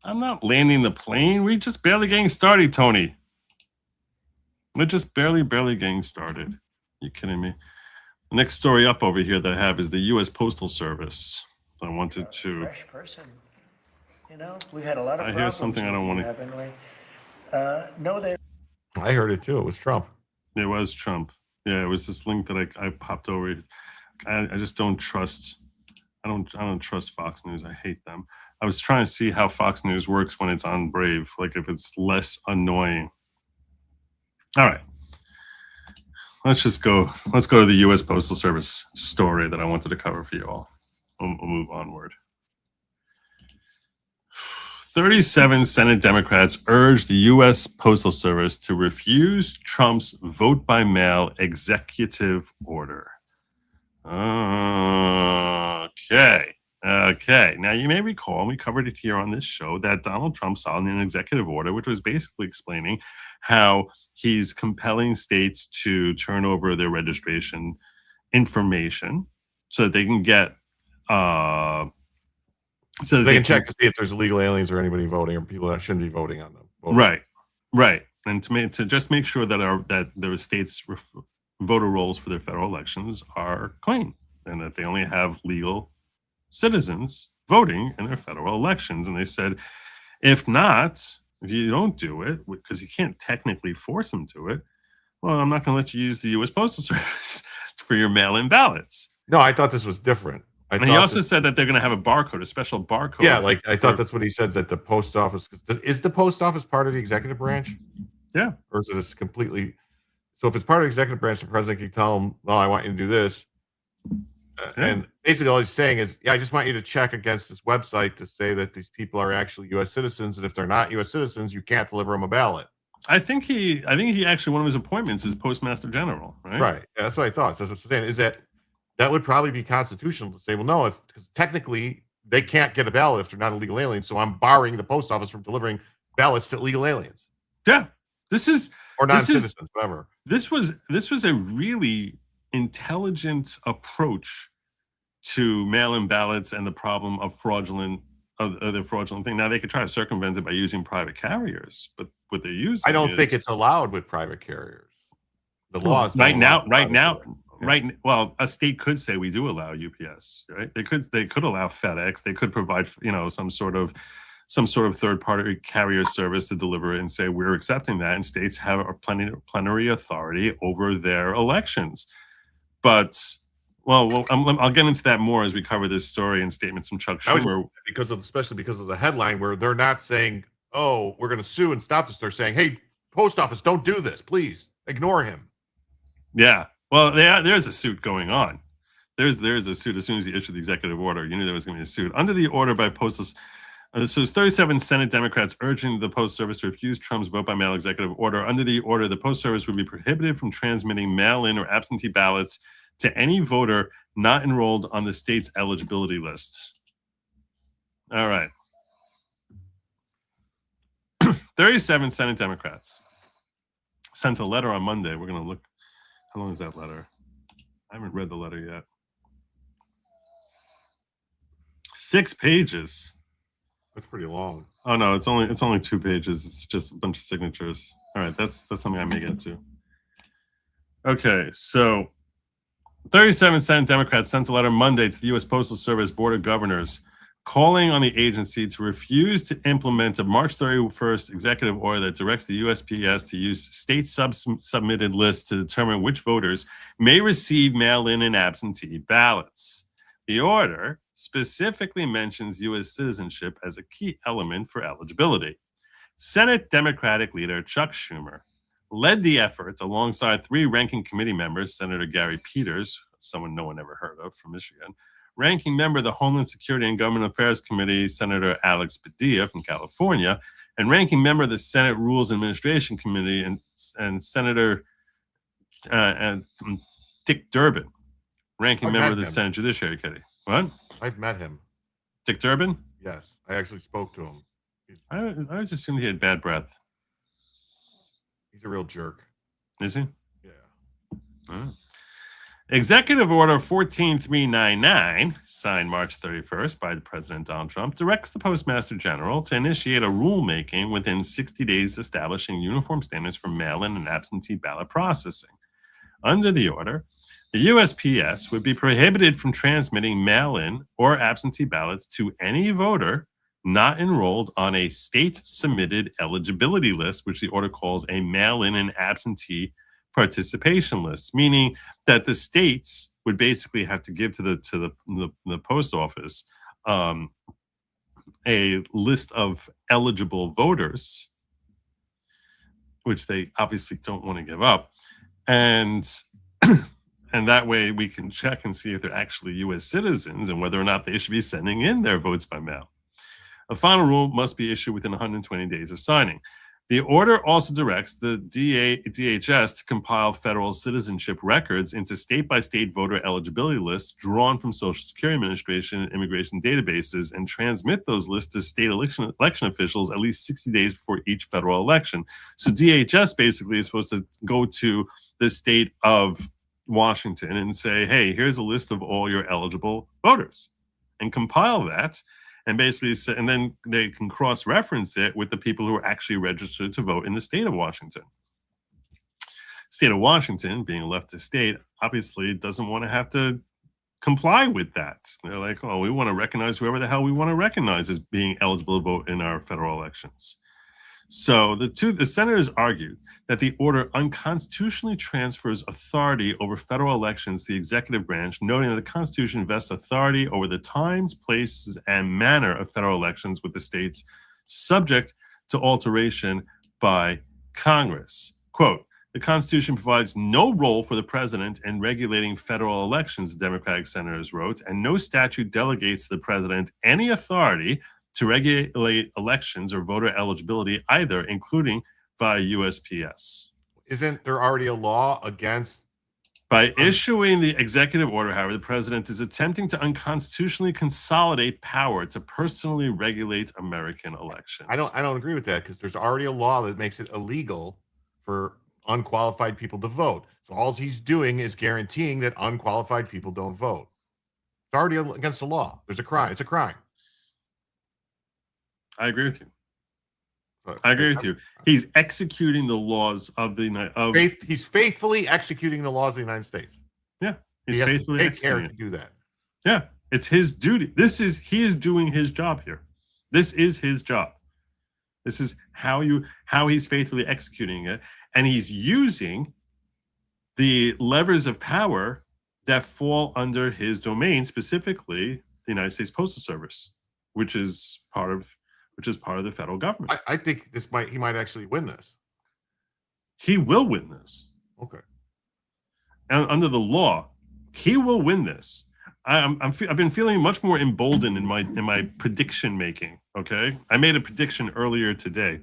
I'm not landing the plane. We're just barely getting started, Tony. We're just barely getting started. You kidding me? The next story up over here that I have is the U.S. Postal Service. I wanted to. Fresh person. We've had a lot of. I hear something I don't want to. No, they. I heard it too. It was Trump. It was Trump. Yeah, it was this link that I popped over. I just don't trust. I don't trust Fox News. I hate them. I was trying to see how Fox News works when it's on Brave, like if it's less annoying. All right. Let's go to the U.S. Postal Service story that I wanted to cover for you all. We'll move onward. 37 Senate Democrats urged the U.S. Postal Service to refuse Trump's vote-by-mail executive order. Okay. Now, you may recall, and we covered it here on this show, that Donald Trump signed an executive order, which was basically explaining how he's compelling states to turn over their registration information so that they can get so they can check to see if there's illegal aliens or anybody voting or people that shouldn't be voting on them. Right. And to just make sure that the states' voter rolls for their federal elections are clean and that they only have legal citizens voting in their federal elections. And they said, if you don't do it, because you can't technically force them to it, well, I'm not going to let you use the U.S. Postal Service for your mail-in ballots. No, I thought this was different. And he also said that they're going to have a special barcode. Yeah, like I thought that's what he said, that the post office, is the post office part of the executive branch? Yeah. Or is it completely, so if it's part of the executive branch, the president can tell them, well, I want you to do this. And basically all he's saying is, I just want you to check against this website to say that these people are actually U.S. citizens. And if they're not U.S. citizens, you can't deliver them a ballot. I think he actually, one of his appointments is Postmaster General, right? Right. Yeah, that's what I thought. So that's what I'm saying, is that would probably be constitutional to say, well, no, because technically they can't get a ballot if they're not illegal aliens. So I'm barring the post office from delivering ballots to illegal aliens. Yeah. Or non-citizens, whatever. This was a really intelligent approach to mail-in ballots and the problem of the fraudulent thing. Now they could try to circumvent it by using private carriers, but what they're using, I don't think it's allowed with private carriers. The law is right now. Well, a state could say we do allow UPS, right? They could allow FedEx. They could provide, some sort of some sort of third-party carrier service to deliver it and say, we're accepting that, and states have a plenary authority over their elections. But, well, I'll get into that more as we cover this story and statements from Chuck Schumer. Especially because of the headline, where they're not saying, oh, we're going to sue and stop this. They're saying, hey, post office, don't do this. Please ignore him. Yeah. Well, there's a suit going on. There's a suit as soon as he issued the executive order. You knew there was going to be a suit. Under the order by Postal, so there's 37 Senate Democrats urging the Post Service to refuse Trump's vote by mail executive order. Under the order, the Post Service would be prohibited from transmitting mail-in or absentee ballots to any voter not enrolled on the state's eligibility list. All right. 37 Senate Democrats sent a letter on Monday. We're going to look. How long is that letter? I haven't read the letter yet. 6 pages. That's pretty long. Oh no, it's only 2 pages. It's just a bunch of signatures. All right, that's something I may get to. Okay, so 37 Senate Democrats sent a letter Monday to the U.S. Postal Service Board of Governors calling on the agency to refuse to implement a March 31st executive order that directs the USPS to use state submitted lists to determine which voters may receive mail-in and absentee ballots. The order specifically mentions U.S. citizenship as a key element for eligibility. Senate Democratic leader Chuck Schumer led the effort alongside 3 ranking committee members, Senator Gary Peters, someone no one ever heard of from Michigan, ranking member of the Homeland Security and Government Affairs Committee, Senator Alex Padilla from California, and ranking member of the Senate Rules and Administration Committee and Senator Dick Durbin, ranking member of the Senate Judiciary Committee. What? I've met him. Dick Durbin? Yes, I actually spoke to him. I always assumed he had bad breath. He's a real jerk. Is he? Yeah. Oh. Executive Order 14399, signed March 31st by President Donald Trump, directs the Postmaster General to initiate a rulemaking within 60 days establishing uniform standards for mail-in and absentee ballot processing. Under the order, the USPS would be prohibited from transmitting mail-in or absentee ballots to any voter not enrolled on a state-submitted eligibility list, which the order calls a mail-in and absentee participation list, meaning that the states would basically have to give to the post office a list of eligible voters, which they obviously don't want to give up, and that way we can check and see if they're actually U.S. citizens and whether or not they should be sending in their votes by mail. A final rule must be issued within 120 days of signing. The order also directs the DHS to compile federal citizenship records into state-by-state voter eligibility lists drawn from Social Security Administration and immigration databases and transmit those lists to state election officials at least 60 days before each federal election. So DHS basically is supposed to go to the state of Washington and say, hey, here's a list of all your eligible voters, and compile that. And basically, and then they can cross-reference it with the people who are actually registered to vote in the state of Washington. State of Washington, being a leftist state, obviously doesn't want to have to comply with that. They're like, oh, we want to recognize whoever the hell we want to recognize as being eligible to vote in our federal elections. So the senators argued that the order unconstitutionally transfers authority over federal elections to the executive branch, noting that the Constitution vests authority over the times, places, and manner of federal elections with the states, subject to alteration by Congress. Quote, the Constitution provides no role for the president in regulating federal elections, the Democratic senators wrote, and no statute delegates to the president any authority to regulate elections or voter eligibility either, including via USPS. Isn't there already a law against? By issuing the executive order, however, the president is attempting to unconstitutionally consolidate power to personally regulate American elections. I don't agree with that, because there's already a law that makes it illegal for unqualified people to vote. So all he's doing is guaranteeing that unqualified people don't vote. It's already against the law. There's a crime. It's a crime. I agree with you. I agree with you. He's executing the laws of the United He's faithfully executing the laws of the United States. Yeah, he's faithfully take care to do that. Yeah, it's his duty. He is doing his job here. This is his job. This is how he's faithfully executing it. And he's using the levers of power that fall under his domain, specifically the United States Postal Service, which is part of the federal government. I think he might actually win this. He will win this. Okay. And under the law, he will win this. I've been feeling much more emboldened in my prediction making. Okay, I made a prediction earlier today,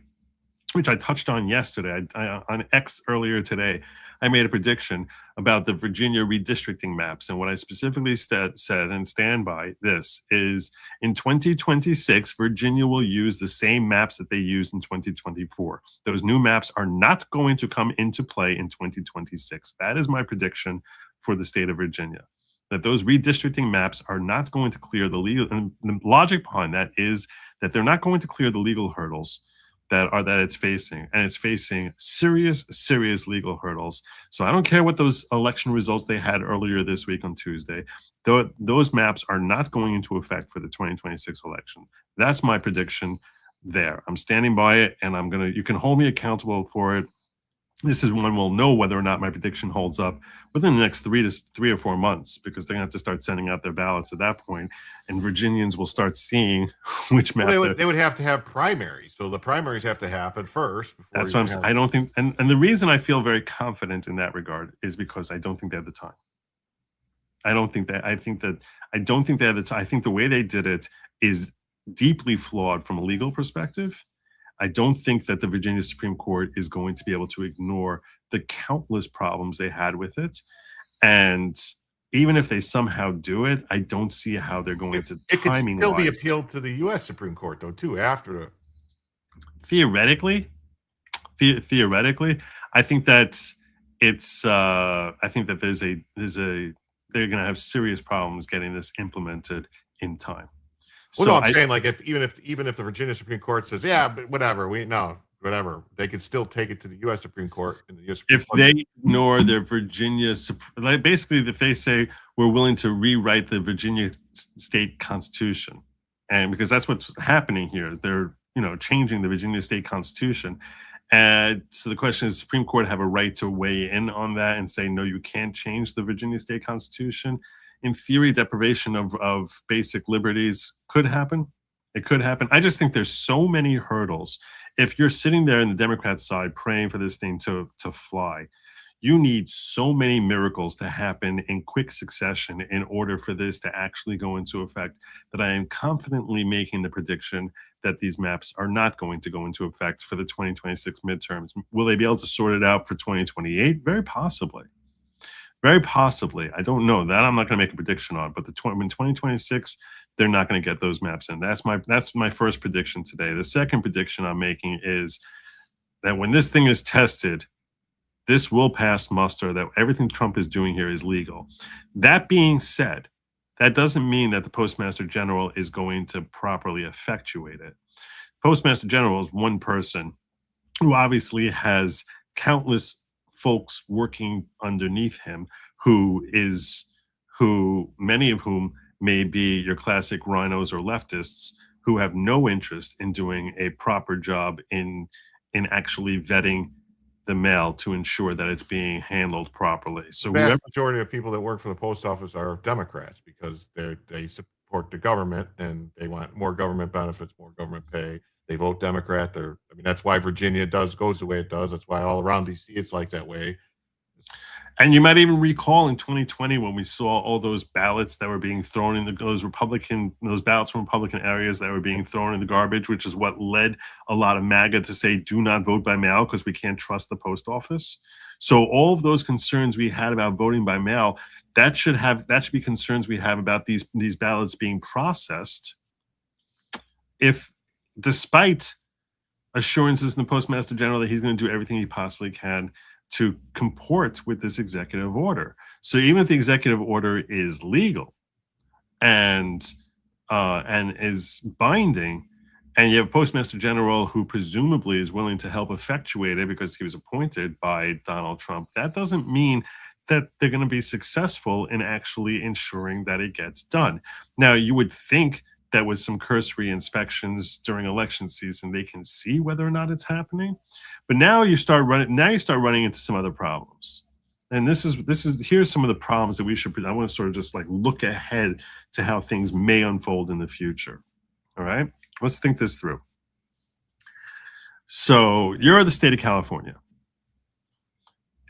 which I touched on yesterday. On X earlier today, I made a prediction about the Virginia redistricting maps, and what I specifically said and stand by this is in 2026, Virginia will use the same maps that they used in 2024. Those new maps are not going to come into play in 2026. That is my prediction for the state of Virginia. That those redistricting maps are not going to clear the legal, and the logic behind that is that they're not going to clear the legal hurdles that it's facing, and it's facing serious legal hurdles. So I don't care what those election results they had earlier this week on Tuesday. Those maps are not going into effect for the 2026 election. That's my prediction there. I'm standing by it, and you can hold me accountable for it. This is when we'll know whether or not my prediction holds up within the next 3 or 4 months, because they're going to have to start sending out their ballots at that point, and Virginians will start seeing which map. Well, they would have to have primaries, so the primaries have to happen first. That's what I'm saying. I don't think, and the reason I feel very confident in that regard is because I don't think they have the time. I don't think they have the time. I think the way they did it is deeply flawed from a legal perspective. I don't think that the Virginia Supreme Court is going to be able to ignore the countless problems they had with it. And even if they somehow do it, I don't see how they're going to timing. It could still be appealed to the U.S. Supreme Court, though, too, after the... Theoretically, I think that they're going to have serious problems getting this implemented in time. Well, so no, I'm saying, like, even if the Virginia Supreme Court says, yeah, but whatever, whatever, they could still take it to the U.S. Supreme Court. And the US Supreme Court, they ignore their Virginia, like, basically, if they say we're willing to rewrite the Virginia state constitution, and because that's what's happening here, is they're changing the Virginia state constitution. And so the question is, Supreme Court have a right to weigh in on that and say, no, you can't change the Virginia state constitution. In theory, deprivation of basic liberties could happen. It could happen. I just think there's so many hurdles. If you're sitting there on the Democrat side praying for this thing to fly, you need so many miracles to happen in quick succession in order for this to actually go into effect, that I am confidently making the prediction that these maps are not going to go into effect for the 2026 midterms. Will they be able to sort it out for 2028? Very possibly. Very possibly. I don't know. That I'm not going to make a prediction on. But in 2026, they're not going to get those maps in. That's my first prediction today. The second prediction I'm making is that when this thing is tested, this will pass muster, that everything Trump is doing here is legal. That being said, that doesn't mean that the Postmaster General is going to properly effectuate it. Postmaster General is one person who obviously has countless folks working underneath him, who many of whom may be your classic rhinos or leftists who have no interest in doing a proper job in actually vetting the mail to ensure that it's being handled properly. So the vast majority of people that work for the post office are Democrats, because they support the government and they want more government benefits, more government pay. They vote Democrat. That's why Virginia goes the way it does. That's why all around DC it's like that way. And you might even recall in 2020 when we saw all those ballots that were being thrown in those ballots from Republican areas that were being thrown in the garbage, which is what led a lot of MAGA to say, do not vote by mail because we can't trust the post office. So all of those concerns we had about voting by mail, that should be concerns we have about these ballots being processed. If, despite assurances from the Postmaster General that he's going to do everything he possibly can to comport with this executive order. So even if the executive order is legal and is binding, and you have a Postmaster General who presumably is willing to help effectuate it because he was appointed by Donald Trump, that doesn't mean that they're going to be successful in actually ensuring that it gets done. Now, you would think that with some cursory inspections during election season, they can see whether or not it's happening. But now you start running into some other problems. And here's some of the problems that I want to sort of just like look ahead to how things may unfold in the future. All right, let's think this through. So you're the state of California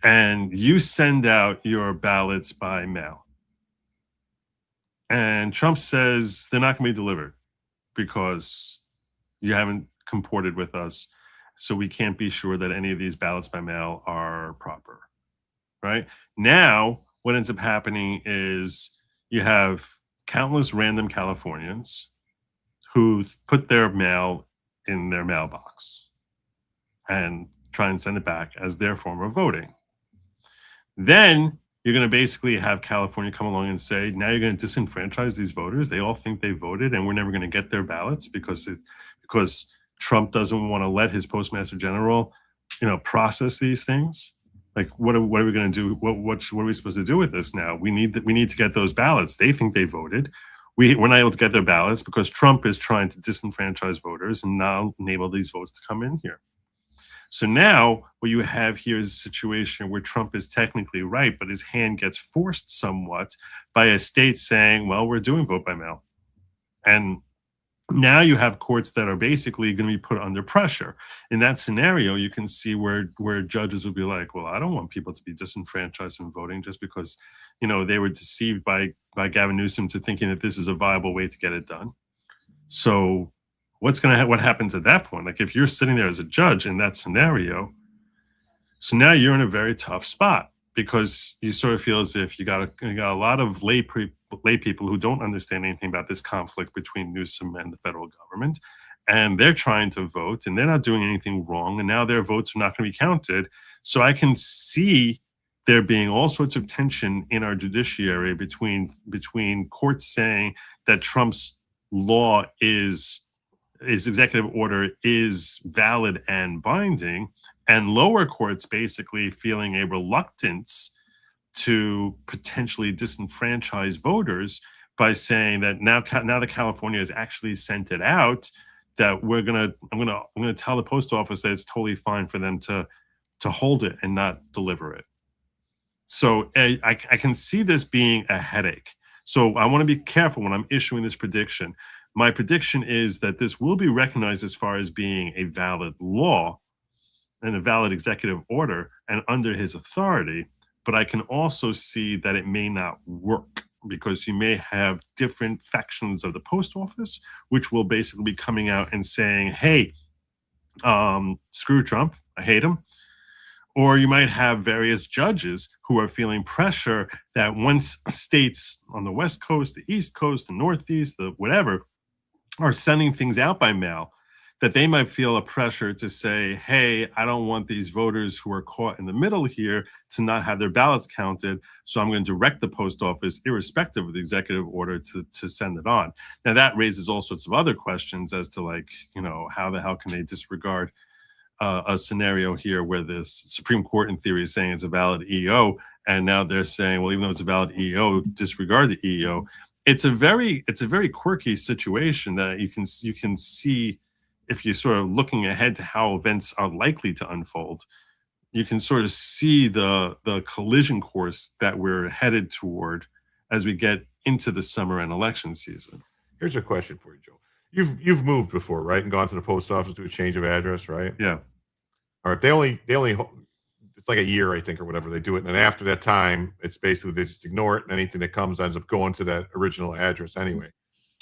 and you send out your ballots by mail. And Trump says they're not going to be delivered because you haven't comported with us. So we can't be sure that any of these ballots by mail are proper, right? Now, what ends up happening is you have countless random Californians who put their mail in their mailbox and try and send it back as their form of voting. Then you're going to basically have California come along and say, now you're going to disenfranchise these voters. They all think they voted and we're never going to get their ballots because Trump doesn't want to let his postmaster general, process these things. Like, what are we going to do? What are we supposed to do with this now? We need to get those ballots. They think they voted. We're not able to get their ballots because Trump is trying to disenfranchise voters and not enable these votes to come in here. So now what you have here is a situation where Trump is technically right, but his hand gets forced somewhat by a state saying, well, we're doing vote by mail. And now you have courts that are basically going to be put under pressure. In that scenario, you can see where judges will be like, well, I don't want people to be disenfranchised from voting just because, they were deceived by Gavin Newsom to thinking that this is a viable way to get it done. So what happens at that point? Like if you're sitting there as a judge in that scenario, so now you're in a very tough spot because you sort of feel as if you got a lot of lay people who don't understand anything about this conflict between Newsom and the federal government, and they're trying to vote and they're not doing anything wrong, and now their votes are not going to be counted. So I can see there being all sorts of tension in our judiciary between courts saying that Trump's law his executive order is valid and binding, and lower courts basically feeling a reluctance to potentially disenfranchise voters by saying that now that California has actually sent it out, that I'm gonna tell the post office that it's totally fine for them to hold it and not deliver it. So I can see this being a headache. So I want to be careful when I'm issuing this prediction. My prediction is that this will be recognized as far as being a valid law and a valid executive order and under his authority, but I can also see that it may not work because you may have different factions of the post office, which will basically be coming out and saying, hey, screw Trump, I hate him. Or you might have various judges who are feeling pressure that once states on the West Coast, the East Coast, the Northeast, the whatever, are sending things out by mail, that they might feel a pressure to say, hey, I don't want these voters who are caught in the middle here to not have their ballots counted. So I'm going to direct the post office, irrespective of the executive order, to send it on. Now that raises all sorts of other questions as to how the hell can they disregard a scenario here where this Supreme Court in theory is saying it's a valid EO. And now they're saying, well, even though it's a valid EO, disregard the EO. It's a very quirky situation that you can see if you're sort of looking ahead to how events are likely to unfold. You can sort of see the collision course that we're headed toward as we get into the summer and election season. Here's a question for you, Joe. You've moved before, right? And gone to the post office to a change of address, right? Yeah. All right. They only it's like a year, I think, or whatever they do it. And then after that time, it's basically they just ignore it, and anything that comes ends up going to that original address anyway.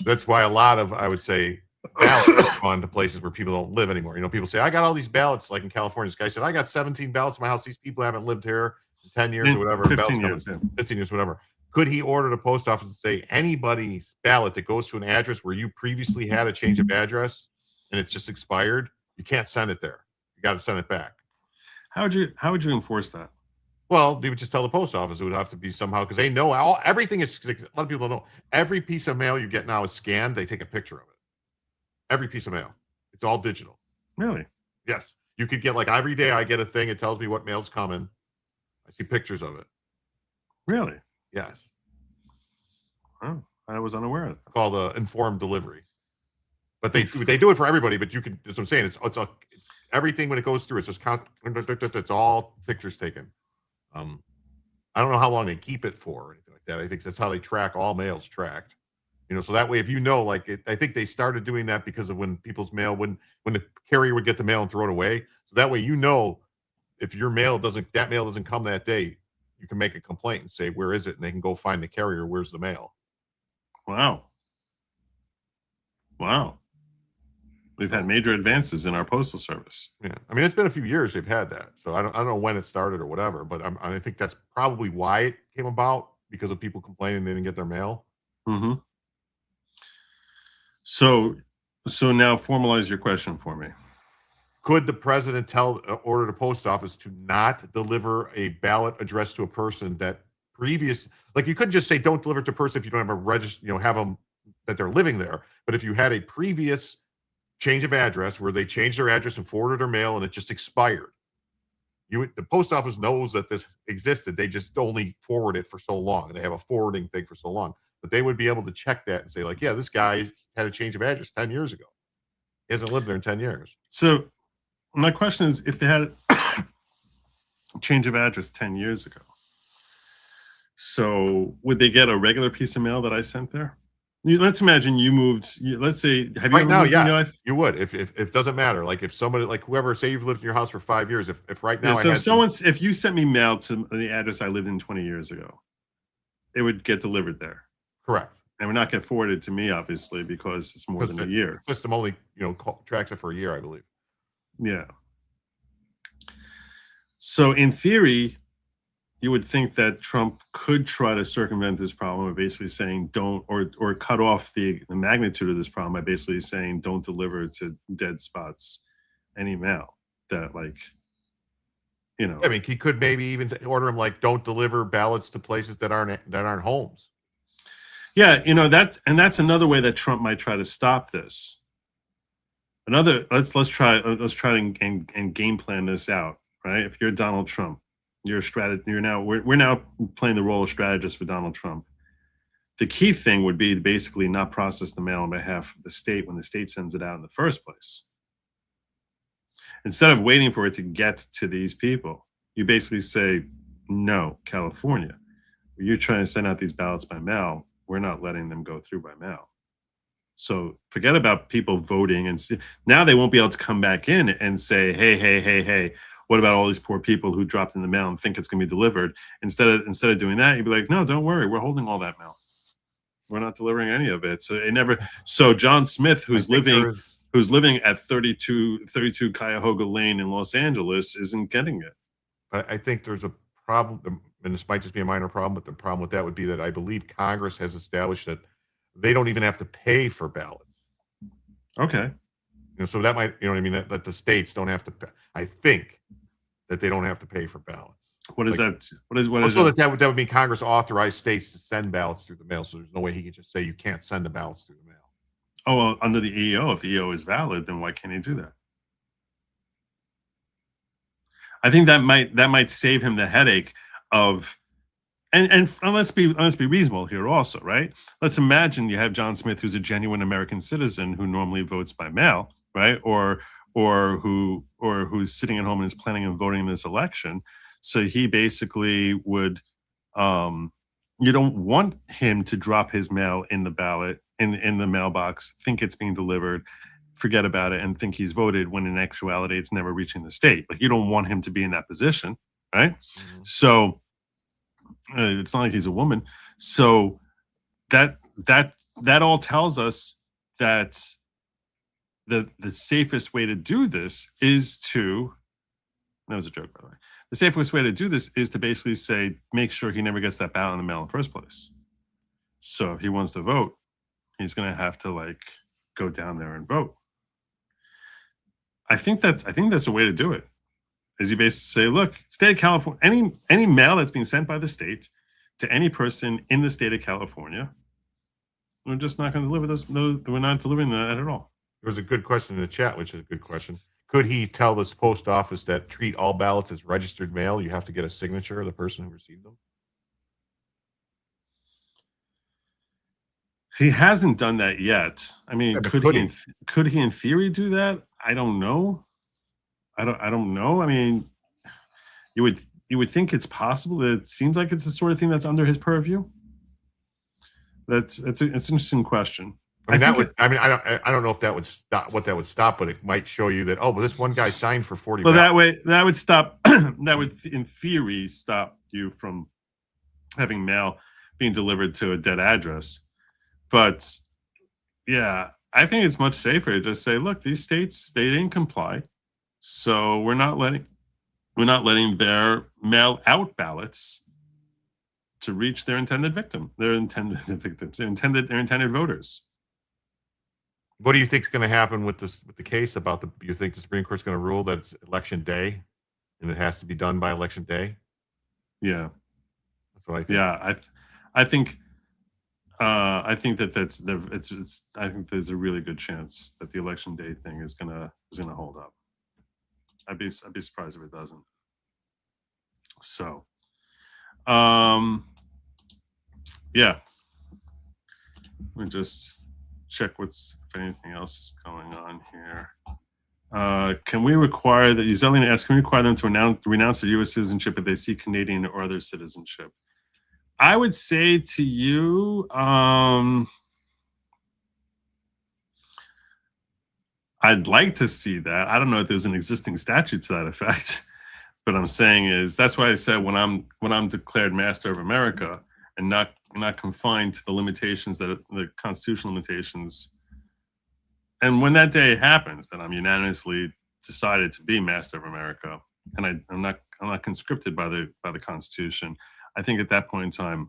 That's why a lot of, I would say, ballots are gone to places where people don't live anymore. People say, I got all these ballots, like in California. This guy said, I got 17 ballots in my house. These people haven't lived here in 10 years or whatever. 15 years, 15 years, whatever. Could he order the post office to say anybody's ballot that goes to an address where you previously had a change of address and it's just expired, you can't send it there. You got to send it back. How would you enforce that? Well, they would just tell the post office. It would have to be somehow, because they know everything is. A lot of people don't know. Every piece of mail you get now is scanned. They take a picture of it. Every piece of mail. It's all digital. Really? Yes. You could get, like, every day I get a thing. It tells me what mail's coming. I see pictures of it. Really? Yes. Oh, I was unaware of that. Called informed delivery. But they do it for everybody. But you can. That's what I'm saying. It's everything when it goes through. It's just it's all pictures taken. I don't know how long they keep it for or anything like that. I think that's how they track all mails tracked. So that way, if I think they started doing that because of when people's mail, when the carrier would get the mail and throw it away. So that way, if your mail doesn't come that day, you can make a complaint and say, where is it? And they can go find the carrier. Where's the mail? Wow. We've had major advances in our postal service. Yeah. I mean, it's been a few years they've had that. So I don't know when it started or whatever, but I think that's probably why it came about, because of people complaining they didn't get their mail. Mm-hmm. So now formalize your question for me. Could the president order the post office to not deliver a ballot addressed to a person that you couldn't just say don't deliver it to a person if you don't have a register, have them that they're living there. But if you had a previous change of address where they changed their address and forwarded their mail and it just expired, the post office knows that this existed. They just only forward it for so long. They have a forwarding thing for so long, but they would be able to check that and say, like, yeah, this guy had a change of address 10 years ago. He hasn't lived there in 10 years. So my question is, if they had a change of address 10 years ago, so would they get a regular piece of mail that I sent there? Let's imagine you moved. Let's say, have you right now? Yeah, in your life? You would. If it doesn't matter. Like if somebody, like whoever, say you've lived in your house for 5 years. If right now, if you sent me mail to the address I lived in 20 years ago, it would get delivered there. Correct. And would not get forwarded to me, obviously, because it's more than a year. The system only tracks it for a year, I believe. Yeah. So in theory, you would think that Trump could try to circumvent this problem by basically saying don't, or cut off the magnitude of this problem by basically saying don't deliver to dead spots any mail that, like, I mean, he could maybe even order him like don't deliver ballots to places that aren't homes. Yeah, that's another way that Trump might try to stop this. Let's try and game plan this out, right? If you're Donald Trump, we're now playing the role of strategist for Donald Trump. The key thing would be to basically not process the mail on behalf of the state when the state sends it out in the first place. Instead of waiting for it to get to these people, you basically say, no, California, you're trying to send out these ballots by mail. We're not letting them go through by mail. So forget about people voting, and now they won't be able to come back in and say, hey, what about all these poor people who dropped in the mail and think it's going to be delivered? Instead of doing that, you'd be like, no, don't worry, we're holding all that mail. We're not delivering any of it. So John Smith, who's living at 32 Cuyahoga Lane in Los Angeles, isn't getting it. I think there's a problem, and this might just be a minor problem, but the problem with that would be that I believe Congress has established that they don't even have to pay for ballots. Okay. So that might, that the states don't have to pay. I think that they don't have to pay for ballots. What is that? What is that would mean Congress authorized states to send ballots through the mail. So there's no way he could just say you can't send the ballots through the mail. Oh, well, under the EO, if the EO is valid, then why can't he do that? I think that might save him the headache of, and let's be reasonable here also, right? Let's imagine you have John Smith, who's a genuine American citizen who normally votes by mail, right? Or who's sitting at home and is planning on voting in this election. So he basically would, you don't want him to drop his mail in the ballot, in the mailbox, think it's being delivered, forget about it, and think he's voted, when in actuality it's never reaching the state. Like, you don't want him to be in that position, right? Mm-hmm. So it's not like he's a woman. So that all tells us that the safest way to do this is to, that was a joke, by the way. The safest way to do this is to basically say, make sure he never gets that ballot in the mail in the first place. So if he wants to vote, he's going to have to go down there and vote. I think that's a way to do it. Is you basically say, look, state of California, any mail that's being sent by the state to any person in the state of California, we're just not going to deliver those. No, we're not delivering that at all. There was a good question in the chat, which is a good question. Could he tell this post office that treat all ballots as registered mail? You have to get a signature of the person who received them. He hasn't done that yet. I mean, Yeah, but could he in theory do that? I don't know. I don't know. I mean, you would think it's possible. It seems like it's the sort of thing that's under his purview. It's an interesting question. I mean, I don't know if that would stop what that would stop, but it might show you that, oh, well, this one guy signed for 40. Well, that would stop. That would, in theory, stop you from having mail being delivered to a dead address. But yeah, I think it's much safer to just say, look, these states, they didn't comply, so we're not letting their mail out ballots to reach their intended victim, their intended voters. What do you think is going to happen with the case about you think the Supreme Court's going to rule that it's election day and it has to be done by election day? Yeah, that's what I think. Yeah, I think I think there's a really good chance that the election day thing is gonna hold up. I'd be surprised if it doesn't. So, yeah. Let me just check if anything else is going on here. Can we require that Uzelian asks, can we require them to renounce their U.S. citizenship if they seek Canadian or other citizenship? I would say to you, I'd like to see that. I don't know if there's an existing statute to that effect, but I'm saying is that's why I said when I'm declared master of America and not confined to the limitations the constitutional limitations. And when that day happens, that I'm unanimously decided to be master of America, and I'm not conscripted by the Constitution. I think at that point in time,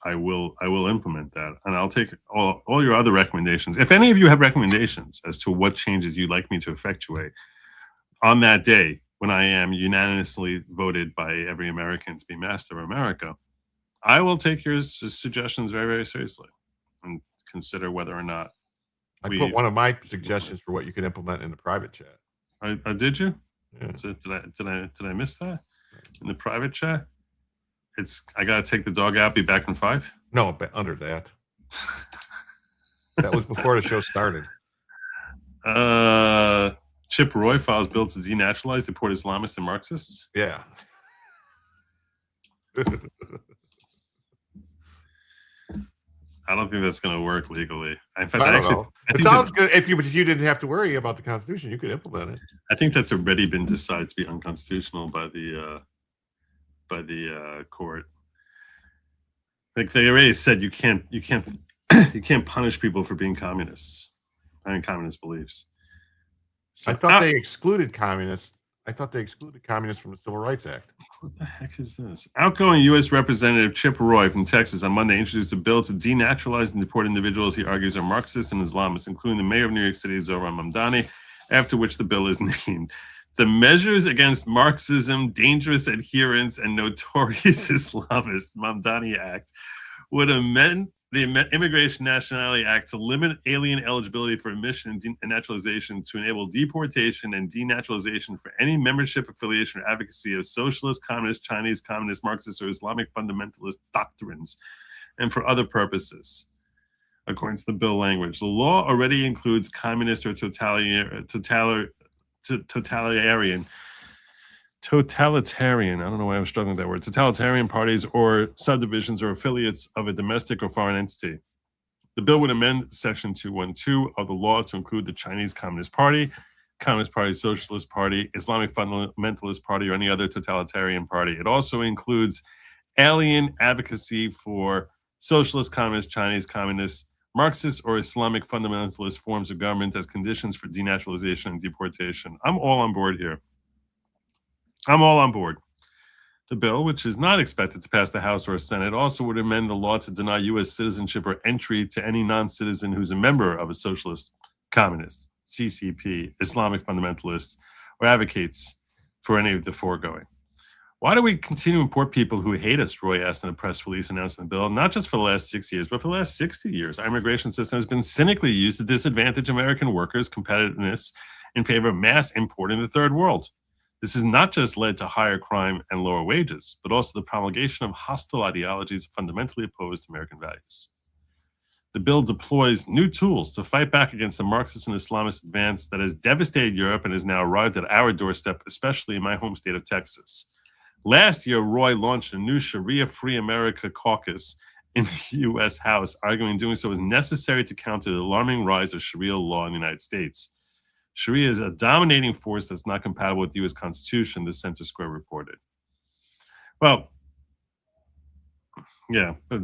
I will implement that, and I'll take all your other recommendations. If any of you have recommendations as to what changes you'd like me to effectuate on that day when I am unanimously voted by every American to be master of America, I will take your suggestions very, very seriously and consider whether or not. I put one of my suggestions for what you can implement in the private chat. Did you? Yeah. So did I miss that in the private chat? I gotta take the dog out, be back in 5? No, but under that. That was before the show started. Chip Roy files bill to denaturalize, deport Islamists and Marxists. Yeah. I don't think that's going to work legally. In fact, I don't know. It sounds good. If you didn't have to worry about the Constitution, you could implement it. I think that's already been decided to be unconstitutional by the court. Like they already said, you can't punish people for being communists, having communist beliefs. So I thought they excluded communists. I thought they excluded communists from the Civil Rights Act. What the heck is this? Outgoing U.S. Representative Chip Roy from Texas on Monday introduced a bill to denaturalize and deport individuals he argues are Marxists and Islamists, including the mayor of New York City, Zohran Mamdani, after which the bill is named. The Measures Against Marxism, Dangerous Adherents, and Notorious Islamists, Mamdani Act, would amend the Immigration Nationality Act to limit alien eligibility for admission and naturalization to enable deportation and denaturalization for any membership, affiliation, or advocacy of socialist, communist, Chinese, communist, Marxist, or Islamic fundamentalist doctrines, and for other purposes. According to the bill language, the law already includes communist or totalitarian, I don't know why I was struggling with that word, totalitarian parties or subdivisions or affiliates of a domestic or foreign entity. The bill would amend Section 212 of the law to include the Chinese Communist Party, Socialist Party, Islamic Fundamentalist Party, or any other totalitarian party. It also includes alien advocacy for socialist, communist, Chinese, communist, Marxist, or Islamic fundamentalist forms of government as conditions for denaturalization and deportation. I'm all on board here. I'm all on board. The bill, which is not expected to pass the House or Senate, also would amend the law to deny U.S. citizenship or entry to any non-citizen who's a member of a socialist, communist, CCP, Islamic fundamentalist, or advocates for any of the foregoing. Why do we continue to import people who hate us, Roy asked in a press release announcing the bill, not just for the last 6 years, but for the last 60 years. Our immigration system has been cynically used to disadvantage American workers' competitiveness in favor of mass import in the third world. This has not just led to higher crime and lower wages, but also the promulgation of hostile ideologies fundamentally opposed to American values. The bill deploys new tools to fight back against the Marxist and Islamist advance that has devastated Europe and has now arrived at our doorstep, especially in my home state of Texas. Last year, Roy launched a new Sharia-Free America caucus in the U.S. House, arguing doing so is necessary to counter the alarming rise of Sharia law in the United States. Sharia is a dominating force that's not compatible with the U.S. Constitution, the Center Square reported. Well, yeah, but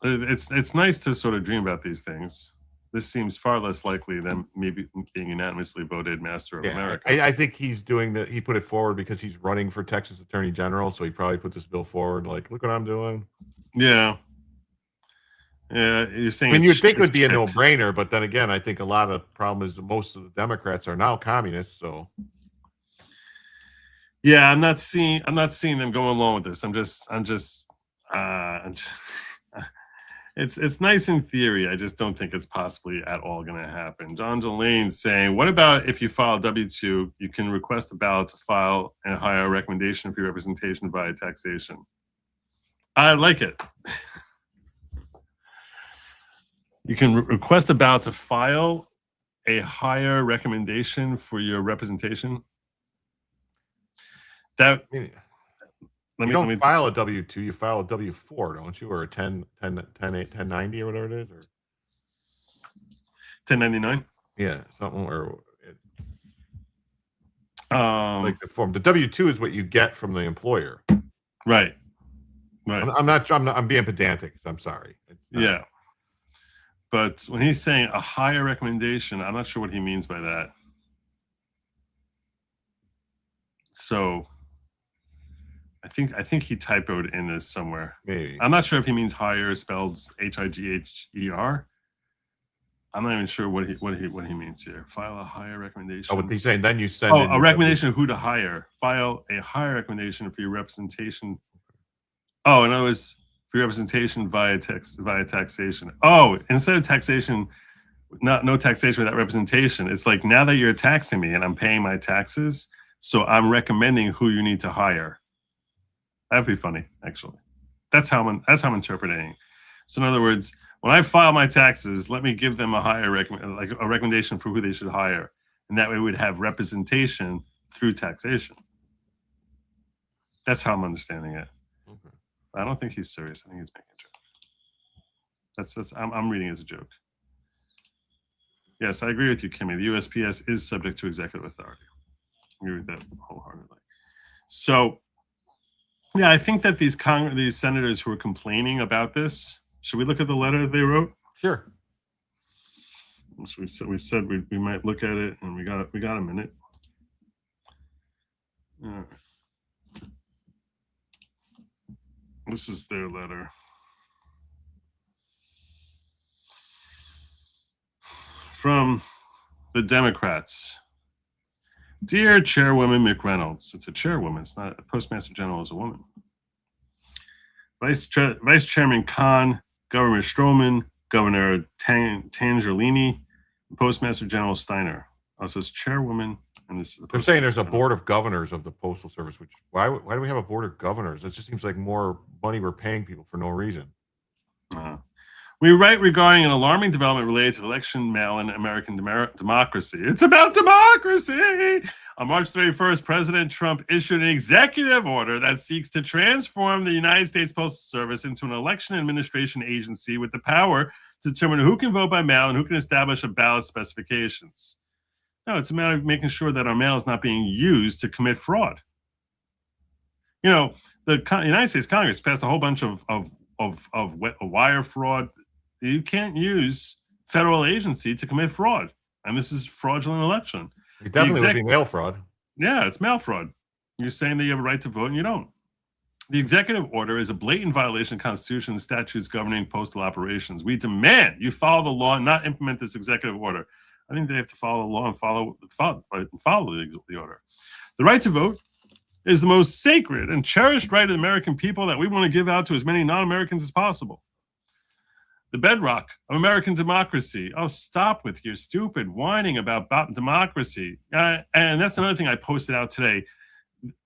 it's nice to sort of dream about these things. This seems far less likely than maybe being unanimously voted master of America. I think he's doing that. He put it forward because he's running for Texas Attorney General, so he probably put this bill forward. Like, look what I'm doing. Yeah. Yeah, you're saying. I mean, you'd think it would be a no-brainer, but then again, I think a lot of the problem is that most of the Democrats are now communists. So, yeah, I'm not seeing them go along with this. It's nice in theory. I just don't think it's possibly at all going to happen. John Delane saying, what about if you file W-2, you can request a ballot to file and hire a recommendation for your representation via taxation? I like it. You can request a ballot to file a higher recommendation for your representation. That you don't file a W-2, you file a W-4, don't you? Or a 1090 or whatever it is, or 1099. Yeah, something or like the form. The W-2 is what you get from the employer. Right. Right. I'm being pedantic. I'm sorry. Yeah. But when he's saying a higher recommendation, I'm not sure what he means by that. So I think he typoed in this somewhere. Maybe. I'm not sure if he means higher spelled H-I-G-H-E-R. I'm not even sure what he means here. File a higher recommendation. Oh, what he's saying, then you send in a recommendation of who to hire. File a higher recommendation for your representation. Oh, in other words, for your representation via taxation. Oh, instead of taxation, no taxation without representation. It's like, now that you're taxing me and I'm paying my taxes, so I'm recommending who you need to hire. That'd be funny, actually. That's how I'm interpreting. So in other words, when I file my taxes, let me give them a higher recommendation for who they should hire, and that way we'd have representation through taxation. That's how I'm understanding it. Okay. I don't think he's serious. I think he's making a joke. I'm reading it as a joke. Yes, I agree with you, Kimmy. The USPS is subject to executive authority. I agree with that wholeheartedly. So, yeah, I think that these senators who are complaining about this, should we look at the letter they wrote? Sure. So we said we might look at it, and we got a minute. All right. This is their letter. From the Democrats. Dear Chairwoman McReynolds, it's a chairwoman, it's not a Postmaster General, is a woman. Vice Chairman Khan, Governor Stroman, Governor Tangerlini, Postmaster General Steiner. Also says chairwoman, and this is the. They're saying there's a board of governors of the Postal Service. Which why do we have a board of governors? It just seems like more money we're paying people for no reason. We write regarding an alarming development related to election mail-in American democracy. It's about democracy! On March 31st, President Trump issued an executive order that seeks to transform the United States Postal Service into an election administration agency with the power to determine who can vote by mail and who can establish a ballot specifications. No, it's a matter of making sure that our mail is not being used to commit fraud. You know, the United States Congress passed a whole bunch of wire fraud. You can't use federal agency to commit fraud, and this is fraudulent election. It definitely would be mail fraud. Yeah, it's mail fraud. You're saying that you have a right to vote and you don't. The executive order is a blatant violation of the Constitution and statutes governing postal operations. We demand you follow the law and not implement this executive order. I think they have to follow the law and follow the order. The right to vote is the most sacred and cherished right of the American people that we want to give out to as many non-Americans as possible. The bedrock of American democracy. Oh, stop with your stupid whining about democracy. And that's another thing I posted out today.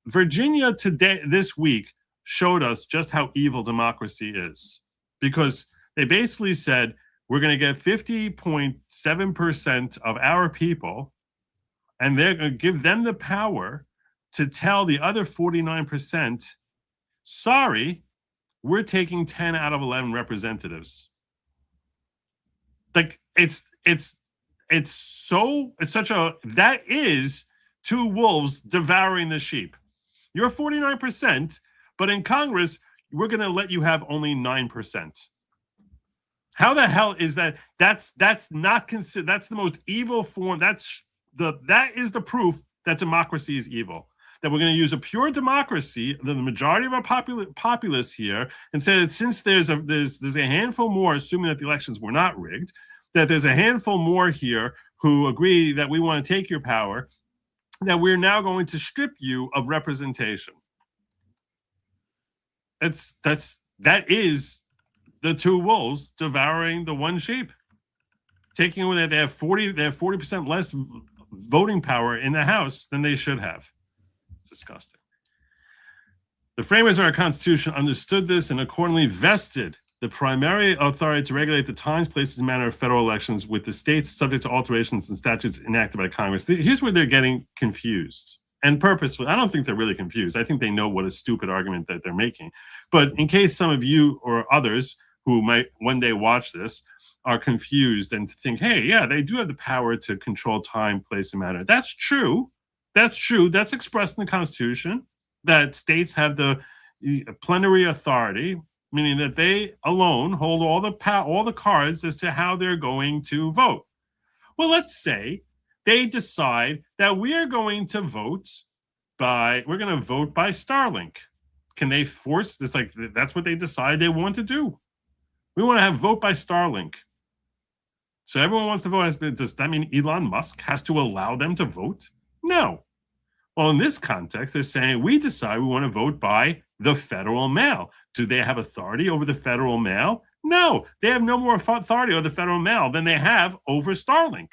Virginia today, this week, showed us just how evil democracy is. Because they basically said, we're going to get 50.7% of our people, and they're going to give them the power to tell the other 49%, sorry, we're taking 10 out of 11 representatives. Like that is two wolves devouring the sheep. You're 49%, but in Congress, we're going to let you have only 9%. How the hell is that? That's not considered. That's the most evil form. That is the proof that democracy is evil. That we're going to use a pure democracy, the majority of our populace here, and say that since there's a handful more, assuming that the elections were not rigged, that there's a handful more here who agree that we want to take your power, that we're now going to strip you of representation. That is the two wolves devouring the one sheep, taking away that they have 40% less voting power in the House than they should have. It's disgusting. The framers of our Constitution understood this and accordingly vested the primary authority to regulate the times, places, and manner of federal elections with the states subject to alterations in statutes enacted by Congress. Here's where they're getting confused. And purposefully, I don't think they're really confused. I think they know what a stupid argument that they're making. But in case some of you or others who might one day watch this are confused and think, hey, yeah, they do have the power to control time, place, and matter. That's true. That's true. That's expressed in the Constitution, that states have the plenary authority, meaning that they alone hold all the cards as to how they're going to vote. Well, let's say they decide that we're going to vote by Starlink. Can they force this? Like, that's what they decide they want to do. We want to have vote by Starlink. So everyone wants to vote. Does that mean Elon Musk has to allow them to vote? No. Well, in this context, they're saying we decide we want to vote by the federal mail. Do they have authority over the federal mail? No. They have no more authority over the federal mail than they have over Starlink.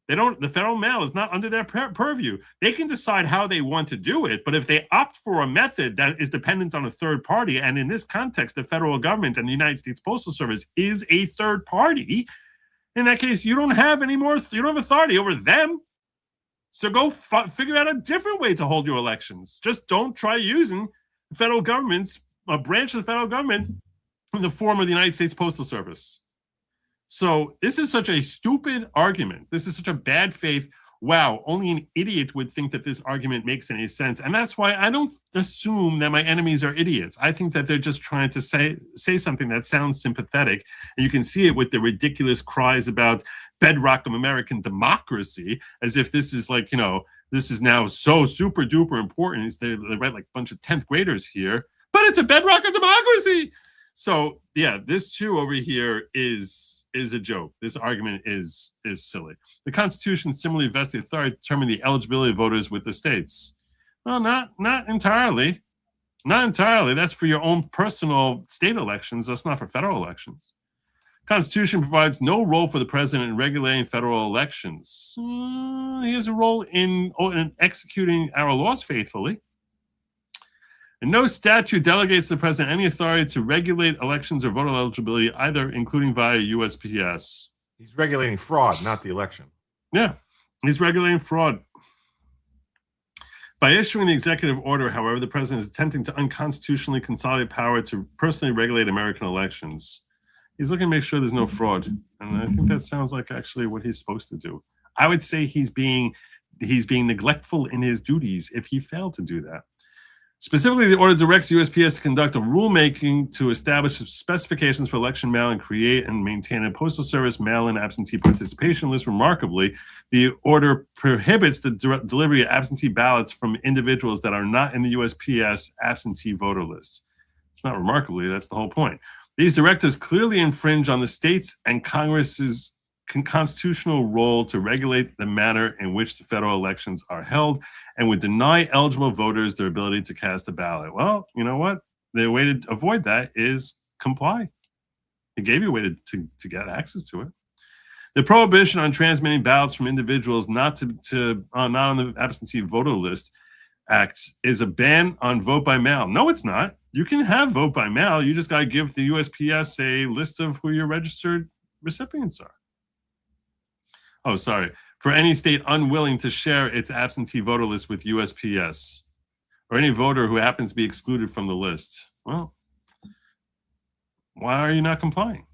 The federal mail is not under their purview. They can decide how they want to do it, but if they opt for a method that is dependent on a third party, and in this context, the federal government and the United States Postal Service is a third party, in that case, you don't have authority over them. So go figure out a different way to hold your elections. Just don't try using the federal government's, a branch of the federal government in the form of the United States Postal Service. So this is such a stupid argument. This is such a bad faith. Wow, only an idiot would think that this argument makes any sense. And that's why I don't assume that my enemies are idiots. I think that they're just trying to say something that sounds sympathetic. And you can see it with the ridiculous cries about bedrock of American democracy, as if this is like, this is now so super duper important. They write like a bunch of 10th graders here, but it's a bedrock of democracy. So yeah, this too over here is a joke. This argument is silly. The Constitution similarly vests the authority to determine the eligibility of voters with the states. Well, not entirely. Not entirely. That's for your own personal state elections. That's not for federal elections. Constitution provides no role for the president in regulating federal elections. He has a role in executing our laws faithfully. And no statute delegates the president any authority to regulate elections or voter eligibility, either including via USPS. He's regulating fraud, not the election. Yeah, he's regulating fraud. By issuing the executive order, however, the president is attempting to unconstitutionally consolidate power to personally regulate American elections. He's looking to make sure there's no fraud. And I think that sounds like actually what he's supposed to do. I would say he's being neglectful in his duties if he failed to do that. Specifically, the order directs USPS to conduct a rulemaking to establish specifications for election mail and create and maintain a Postal Service mail-in absentee participation list. Remarkably, the order prohibits the delivery of absentee ballots from individuals that are not in the USPS absentee voter list. It's not remarkably, that's the whole point. These directives clearly infringe on the states and Congress's constitutional role to regulate the manner in which the federal elections are held and would deny eligible voters their ability to cast a ballot. Well, you know what? The way to avoid that is comply. It gave you a way to get access to it. The prohibition on transmitting ballots from individuals not on the absentee voter list Act is a ban on vote by mail. No, it's not. You can have vote by mail. You just got to give the USPS a list of who your registered recipients are. Oh, sorry. For any state unwilling to share its absentee voter list with USPS, or any voter who happens to be excluded from the list. Well, why are you not complying?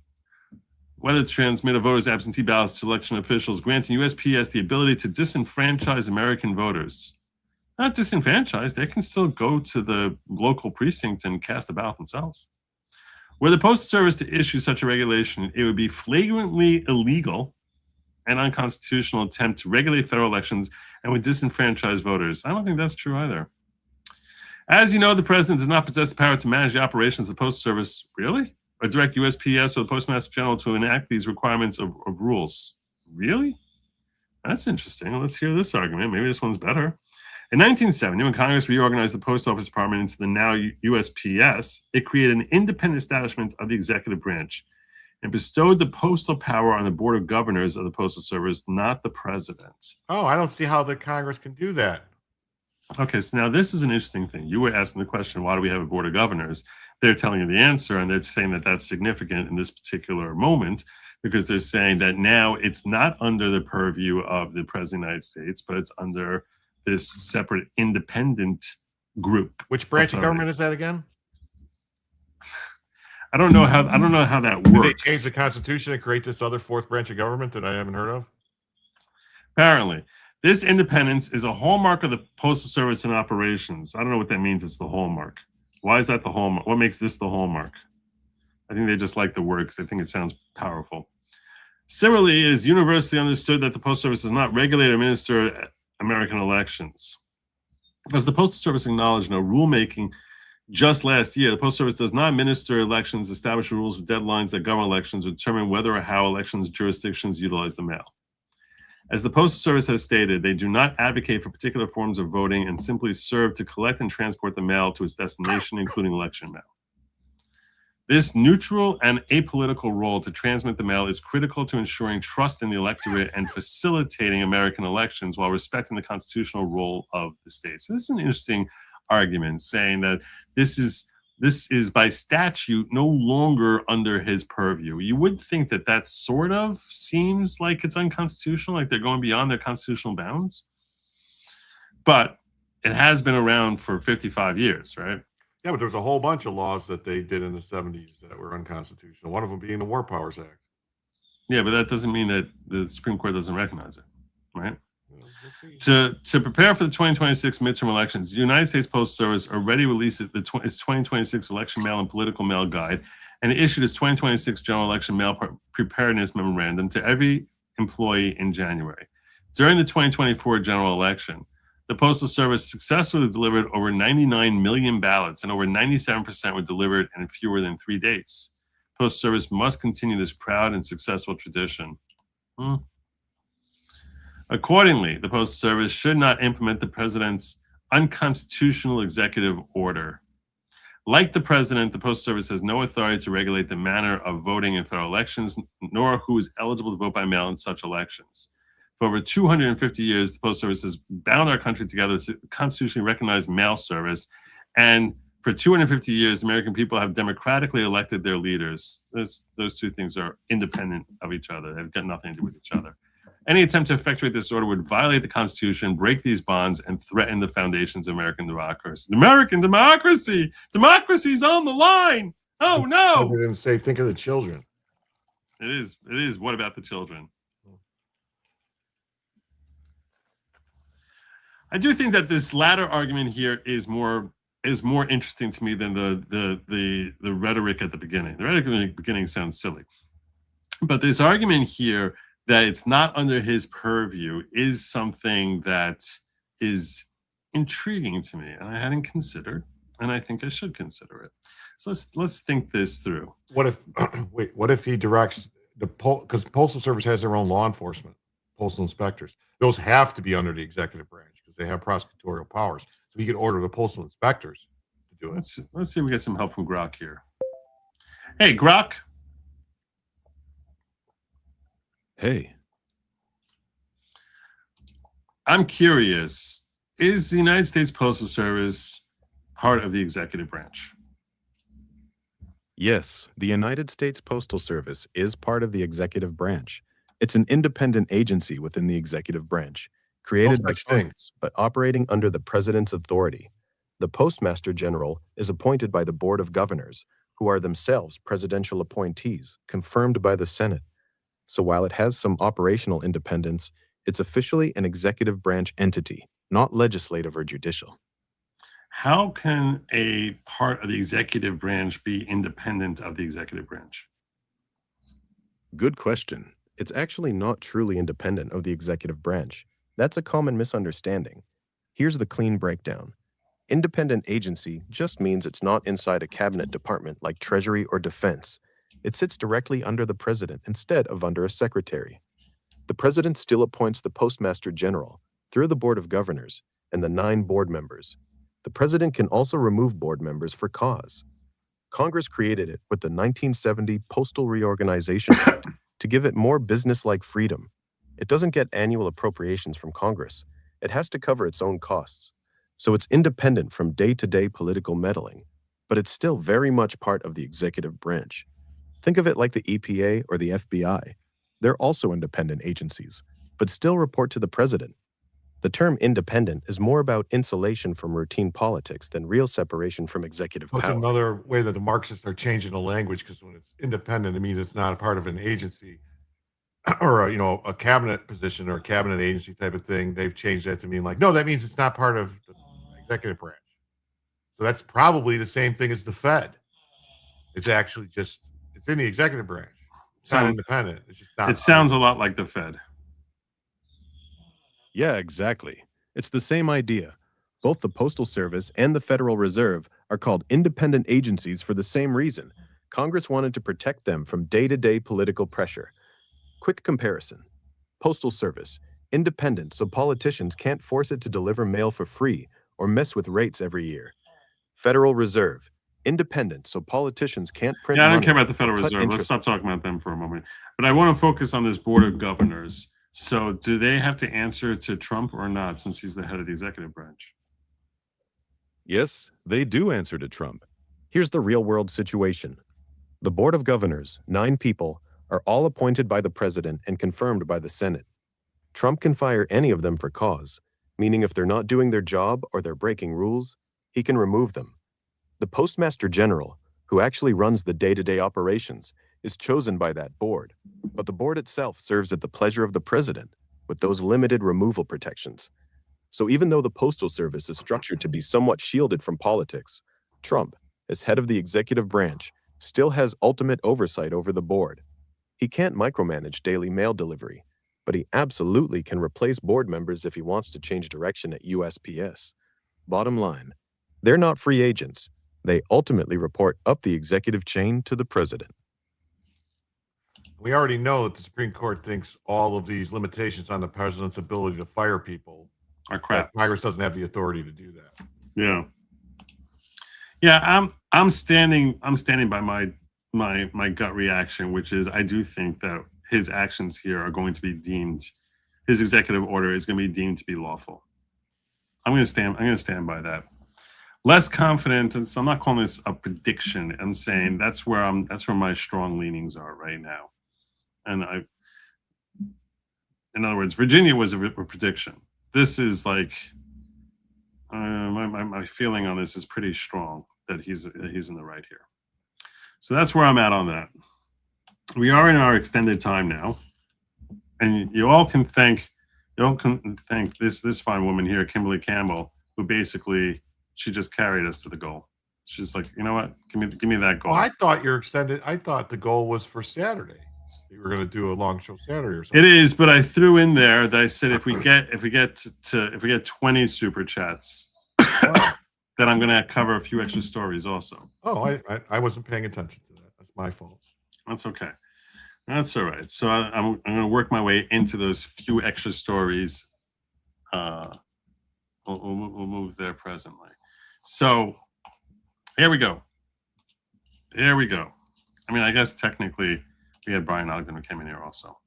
Whether to transmit a voter's absentee ballots to election officials, granting USPS the ability to disenfranchise American voters. Not disenfranchised, they can still go to the local precinct and cast a ballot themselves. Were the Postal Service to issue such a regulation, it would be flagrantly illegal and unconstitutional attempt to regulate federal elections and would disenfranchise voters. I don't think that's true either. As you know, the president does not possess the power to manage the operations of the Postal Service. Really? Or direct USPS or the Postmaster General to enact these requirements of rules. Really? That's interesting. Let's hear this argument. Maybe this one's better. In 1970, when Congress reorganized the Post Office Department into the now USPS, it created an independent establishment of the executive branch and bestowed the postal power on the Board of Governors of the Postal Service, not the president. Oh, I don't see how the Congress can do that. Okay, so now this is an interesting thing. You were asking the question, why do we have a Board of Governors? They're telling you the answer, and they're saying that that's significant in this particular moment because they're saying that now it's not under the purview of the President of the United States, but it's under this separate independent group. Which branch of government is that again? I don't know how that works. Did they change the Constitution and create this other fourth branch of government that I haven't heard of? Apparently. This independence is a hallmark of the Postal Service and operations. I don't know what that means. It's the hallmark. Why is that the hallmark? What makes this the hallmark? I think they just like the word because they think it sounds powerful. Similarly, it is universally understood that the Postal Service does not regulate or administer American elections. As the Postal Service acknowledged in a rulemaking just last year, the Postal Service does not administer elections, establish rules or deadlines that govern elections, or determine whether or how elections jurisdictions utilize the mail. As the Postal Service has stated, they do not advocate for particular forms of voting and simply serve to collect and transport the mail to its destination, including election mail. This neutral and apolitical role to transmit the mail is critical to ensuring trust in the electorate and facilitating American elections while respecting the constitutional role of the states. So this is an interesting argument, saying that this is by statute no longer under his purview. You would think that that sort of seems like it's unconstitutional, like they're going beyond their constitutional bounds. But it has been around for 55 years, right? Yeah, but there was a whole bunch of laws that they did in the 70s that were unconstitutional, one of them being the War Powers Act. Yeah, but that doesn't mean that the Supreme Court doesn't recognize it, right? To prepare for the 2026 midterm elections, the United States Postal Service already released its 2026 election mail and political mail guide and issued its 2026 general election mail preparedness memorandum to every employee in January. During the 2024 general election, the Postal Service successfully delivered over 99 million ballots, and over 97% were delivered in fewer than 3 days. Postal Service must continue this proud and successful tradition. Accordingly, the Postal Service should not implement the president's unconstitutional executive order. Like the president, the Postal Service has no authority to regulate the manner of voting in federal elections, nor who is eligible to vote by mail in such elections. For over 250 years, the Postal Service has bound our country together to constitutionally recognize mail service. And for 250 years, American people have democratically elected their leaders. Those two things are independent of each other. They've got nothing to do with each other. Any attempt to effectuate this order would violate the Constitution, break these bonds, and threaten the foundations of American democracy. American democracy! Democracy's on the line! Oh, no! I didn't say, think of the children. It is. What about the children? I do think that this latter argument here is more interesting to me than the rhetoric at the beginning. The rhetoric at the beginning sounds silly. But this argument here that it's not under his purview is something that is intriguing to me, and I hadn't considered, and I think I should consider it. So let's think this through. What if what if he directs because Postal Service has their own law enforcement, postal inspectors. Those have to be under the executive branch because they have prosecutorial powers. So he could order the postal inspectors to do it. Let's see if we get some help from Grok here. Hey, Grok. Hey. I'm curious, is the United States Postal Service part of the executive branch? Yes, the United States Postal Service is part of the executive branch. It's an independent agency within the executive branch, created by such thing. Congress, but operating under the president's authority. The Postmaster General is appointed by the Board of Governors, who are themselves presidential appointees, confirmed by the Senate. So while it has some operational independence, it's officially an executive branch entity, not legislative or judicial. How can a part of the executive branch be independent of the executive branch? Good question. It's actually not truly independent of the executive branch. That's a common misunderstanding. Here's the clean breakdown. Independent agency just means it's not inside a cabinet department like Treasury or Defense. It sits directly under the president instead of under a secretary. The president still appoints the Postmaster General through the Board of Governors and the 9 board members. The president can also remove board members for cause. Congress created it with the 1970 Postal Reorganization Act to give it more business-like freedom. It doesn't get annual appropriations from Congress. It has to cover its own costs. So it's independent from day-to-day political meddling, but it's still very much part of the executive branch. Think of it like the EPA or the FBI. They're also independent agencies, but still report to the president. The term independent is more about insulation from routine politics than real separation from executive That's power. another way that the Marxists are changing the language, because when it's independent, it means it's not a part of an agency or a cabinet position or a cabinet agency type of thing. They've changed that to mean like, no, that means it's not part of the executive branch. So that's probably the same thing as the Fed. It's actually just, it's in the executive branch. It's not independent. It's just not. It sounds a lot like the Fed. Yeah, exactly. It's the same idea. Both the Postal Service and the Federal Reserve are called independent agencies for the same reason. Congress wanted to protect them from day-to-day political pressure. Quick comparison. Postal Service, independent so politicians can't force it to deliver mail for free or mess with rates every year. Federal Reserve, independent so politicians can't print money. Yeah, I don't care about the Federal or cut Reserve. Let's interest. stop talking about them for a moment. But I want to focus on this Board of Governors. So do they have to answer to Trump or not, since he's the head of the executive branch? Yes, they do answer to Trump. Here's the real-world situation. The Board of Governors, 9 people, are all appointed by the president and confirmed by the Senate. Trump can fire any of them for cause, meaning if they're not doing their job or they're breaking rules, he can remove them. The Postmaster General, who actually runs the day-to-day operations, is chosen by that board, but the board itself serves at the pleasure of the president, with those limited removal protections. So even though the Postal Service is structured to be somewhat shielded from politics, Trump, as head of the executive branch, still has ultimate oversight over the board. He can't micromanage daily mail delivery, but he absolutely can replace board members if he wants to change direction at USPS. Bottom line, they're not free agents. They ultimately report up the executive chain to the president. We already know that the Supreme Court thinks all of these limitations on the president's ability to fire people are crap. Congress doesn't have the authority to do that. Yeah, I'm standing by my gut reaction, which is I do think that his actions here are going to be deemed, his executive order is going to be deemed to be lawful. I'm going to stand by that. Less confident, and so I'm not calling this a prediction. I'm saying that's where my strong leanings are right now. And in other words, Virginia was a prediction. This is like my feeling on this is pretty strong that he's in the right here. So that's where I'm at on that. We are in our extended time now, and you all can thank this fine woman here, Kimberly Campbell, who basically she just carried us to the goal. She's like, you know what? Give me that goal. Well, I thought the goal was for Saturday. You were going to do a long show Saturday or something. It is, but I threw in there that I said if we get 20 super chats, then I'm going to cover a few extra stories also. Oh, I wasn't paying attention to that. That's my fault. That's okay. That's all right. So I'm going to work my way into those few extra stories. We'll move there presently. So here we go. I mean, I guess technically we had Brian Ogden who came in here also,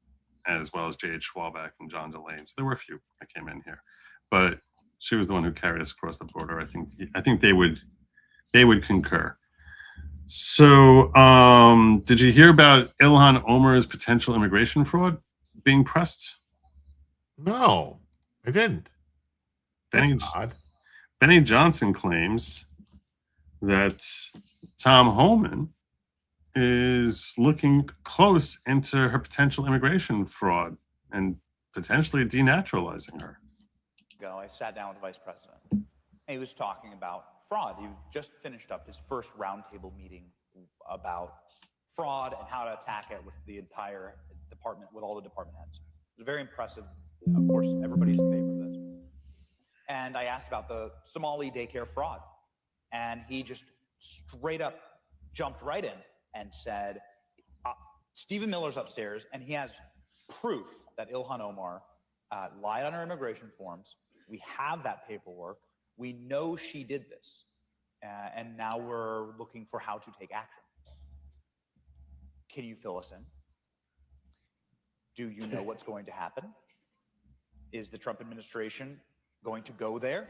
as well as J.H. Schwalbach and John Delane. So there were a few that came in here, but she was the one who carried us across the border. I think they would concur. So, did you hear about Ilan Omar's potential immigration fraud being pressed? No, I didn't. That's odd. Benny Johnson claims that Tom Homan is looking close into her potential immigration fraud and potentially denaturalizing her. I sat down with the vice president, and he was talking about fraud. He just finished up his first roundtable meeting about fraud and how to attack it with the entire department, with all the department heads. It was very impressive. Of course, everybody's in favor of this. And I asked about the Somali daycare fraud, and he just straight up jumped right in and said, Stephen Miller's upstairs, and he has proof that Ilan Omar lied on her immigration forms. We have that paperwork. We know she did this. And now we're looking for how to take action. Can you fill us in? Do you know what's going to happen? Is the Trump administration going to go there?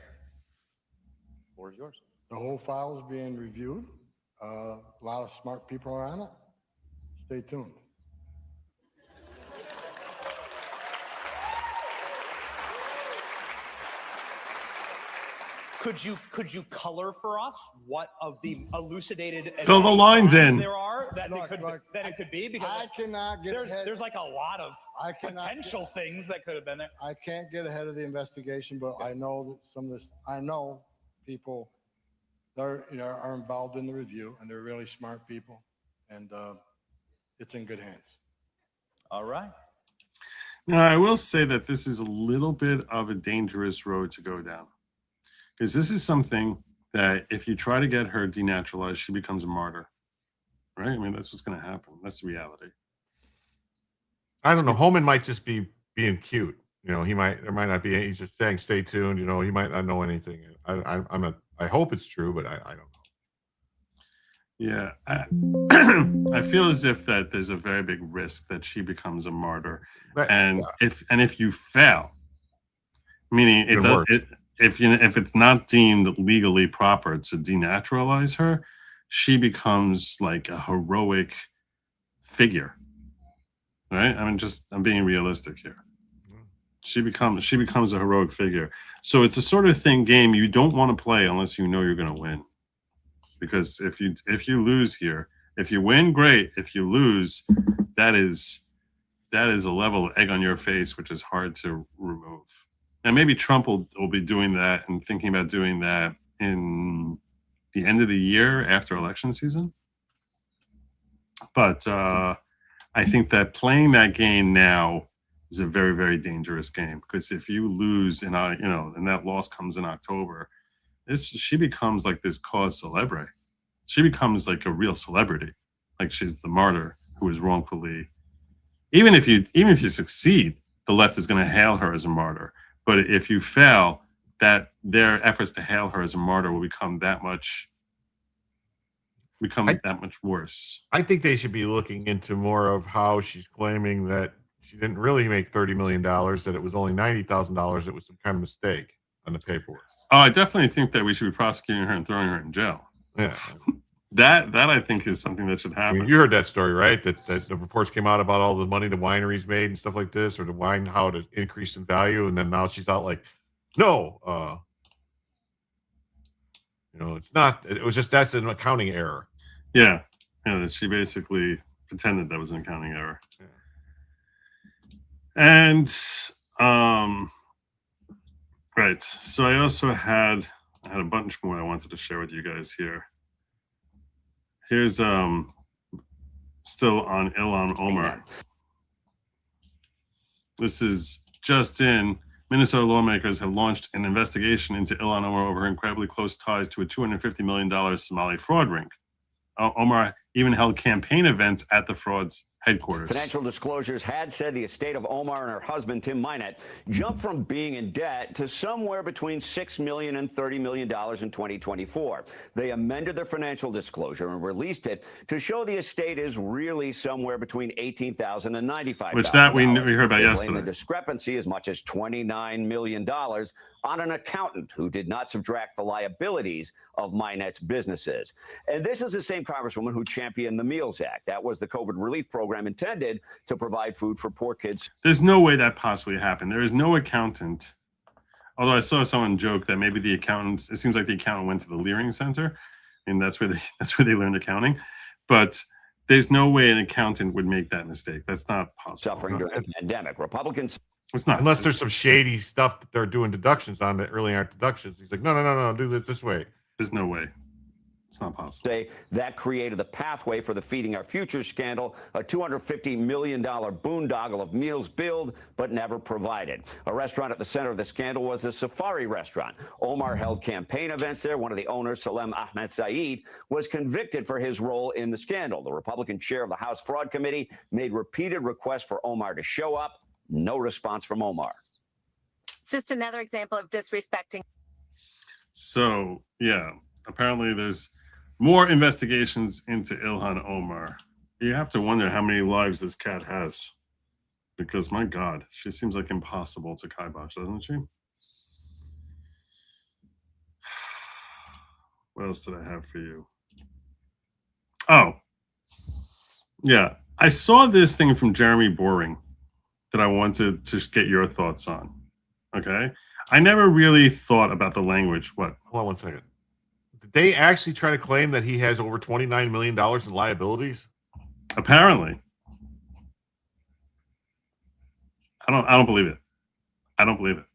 The floor is yours. The whole file is being reviewed. A lot of smart people are on it. Stay tuned. Could you color for us what of the elucidated fill the lines in there are that it could be? Because I cannot get ahead. There's like a lot of potential things that could have been there. I can't get ahead of the investigation, but I know that some of this. I know people that are involved in the review, and they're really smart people, and it's in good hands. All right. Now, I will say that this is a little bit of a dangerous road to go down. Because this is something that if you try to get her denaturalized, she becomes a martyr, right? I mean, that's what's going to happen. That's the reality. I don't know. Homan might just be being cute. There might not be. He's just saying, "Stay tuned." He might not know anything. I hope it's true, but I don't know. Yeah, I feel as if that there's a very big risk that she becomes a martyr, if you fail, meaning if it's not deemed legally proper to denaturalize her, she becomes like a heroic figure, right? I'm being realistic here. She becomes a heroic figure. So it's a sort of game you don't want to play unless you know you're going to win. Because if you lose here, if you win, great. If you lose, that is a level of egg on your face, which is hard to remove. And maybe Trump will be doing that and thinking about doing that in the end of the year after election season. But I think that playing that game now is a very, very dangerous game, because if you lose and that loss comes in October, she becomes like this cause célèbre. She becomes like a real celebrity, like she's the martyr who was wrongfully. Even if you succeed, the left is going to hail her as a martyr. But if you fail, that their efforts to hail her as a martyr will become that much worse. I think they should be looking into more of how she's claiming that she didn't really make $30 million, that it was only $90,000. It was some kind of mistake on the paperwork. Oh, I definitely think that we should be prosecuting her and throwing her in jail. Yeah. That I think is something that should happen. You heard that story, right? That the reports came out about all the money the wineries made and stuff like this, or the wine, how it increased in value. And then now she's out like, no, it's not. It was just, that's an accounting error. Yeah. She basically pretended that was an accounting error. Yeah. And, right. So I also had a bunch more I wanted to share with you guys here. Here's still on Ilan Omar. This is just in. Minnesota lawmakers have launched an investigation into Ilan Omar over her incredibly close ties to a $250 million Somali fraud ring. Omar even held campaign events at the fraud's headquarters. Financial disclosures had said the estate of Omar and her husband, Tim Minett, jumped from being in debt to somewhere between $6 million and $30 million in 2024. They amended their financial disclosure and released it to show the estate is really somewhere between $18,000 and $95,000. Which that we heard about yesterday. The discrepancy as much as $29 million on an accountant who did not subtract the liabilities of Minett's businesses. And this is the same congresswoman who championed the Meals Act. That was the COVID relief program intended to provide food for poor kids. There's no way that possibly happened. There is no accountant. Although I saw someone joke that maybe the accountants, it seems like the accountant went to the Leering Center, and that's where they learned accounting. But there's no way an accountant would make that mistake. That's not possible. Suffering during the pandemic. Republicans. It's not. Unless there's some shady stuff that they're doing deductions on that really aren't deductions. He's like, no, do this way. There's no way. It's not possible. Say that created the pathway for the Feeding Our Future scandal, a $250 million boondoggle of meals billed but never provided. A restaurant at the center of the scandal was a safari restaurant. Omar held campaign events there. One of the owners, Salem Ahmed Saeed, was convicted for his role in the scandal. The Republican chair of the House Fraud Committee made repeated requests for Omar to show up. No response from Omar. It's just another example of disrespecting. So, yeah, apparently there's more investigations into Ilan Omar. You have to wonder how many lives this cat has. Because, my God, she seems like impossible to kibosh, doesn't she? What else did I have for you? Oh, yeah. I saw this thing from Jeremy Boring that I wanted to get your thoughts on. Okay? I never really thought about the language. What? Hold on 1 second. Did they actually try to claim that he has over $29 million in liabilities? Apparently. I don't believe it. I don't believe it.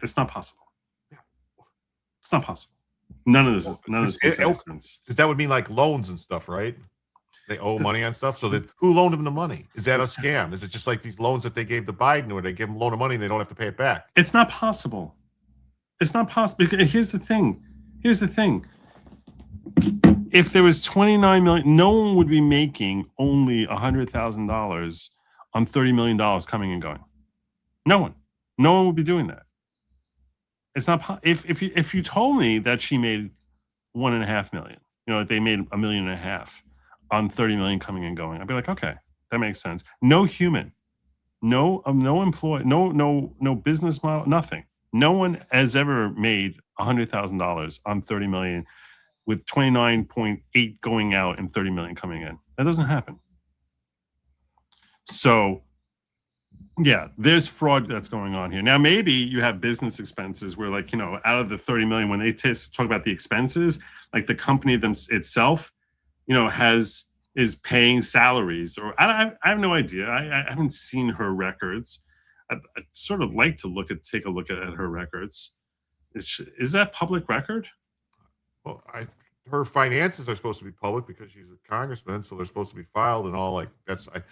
It's not possible. It's not possible. None of this makes any sense. That would mean like loans and stuff, right? They owe money on stuff. So that who loaned him the money? Is that a scam? Is it just like these loans that they gave to Biden, where they give him a loan of money and they don't have to pay it back? It's not possible. It's not possible. Here's the thing. If there was 29 million, no one would be making only $100,000 on $30 million coming and going. No one would be doing that. It's not. If you told me that she made $1.5 million, that they made $1.5 million on $30 million coming and going, I'd be like, okay, that makes sense. No human, no employee, no business model, nothing. No one has ever made $100,000 on $30 million with 29.8 going out and 30 million coming in. That doesn't happen. So, yeah, there's fraud that's going on here. Now, maybe you have business expenses where, like, out of the 30 million, when they talk about the expenses, like the company itself, is paying salaries, or I have no idea. I haven't seen her records. I'd sort of like to take a look at her records. Is that public record? Well, her finances are supposed to be public because she's a congressman, so they're supposed to be filed and all. Like that's, I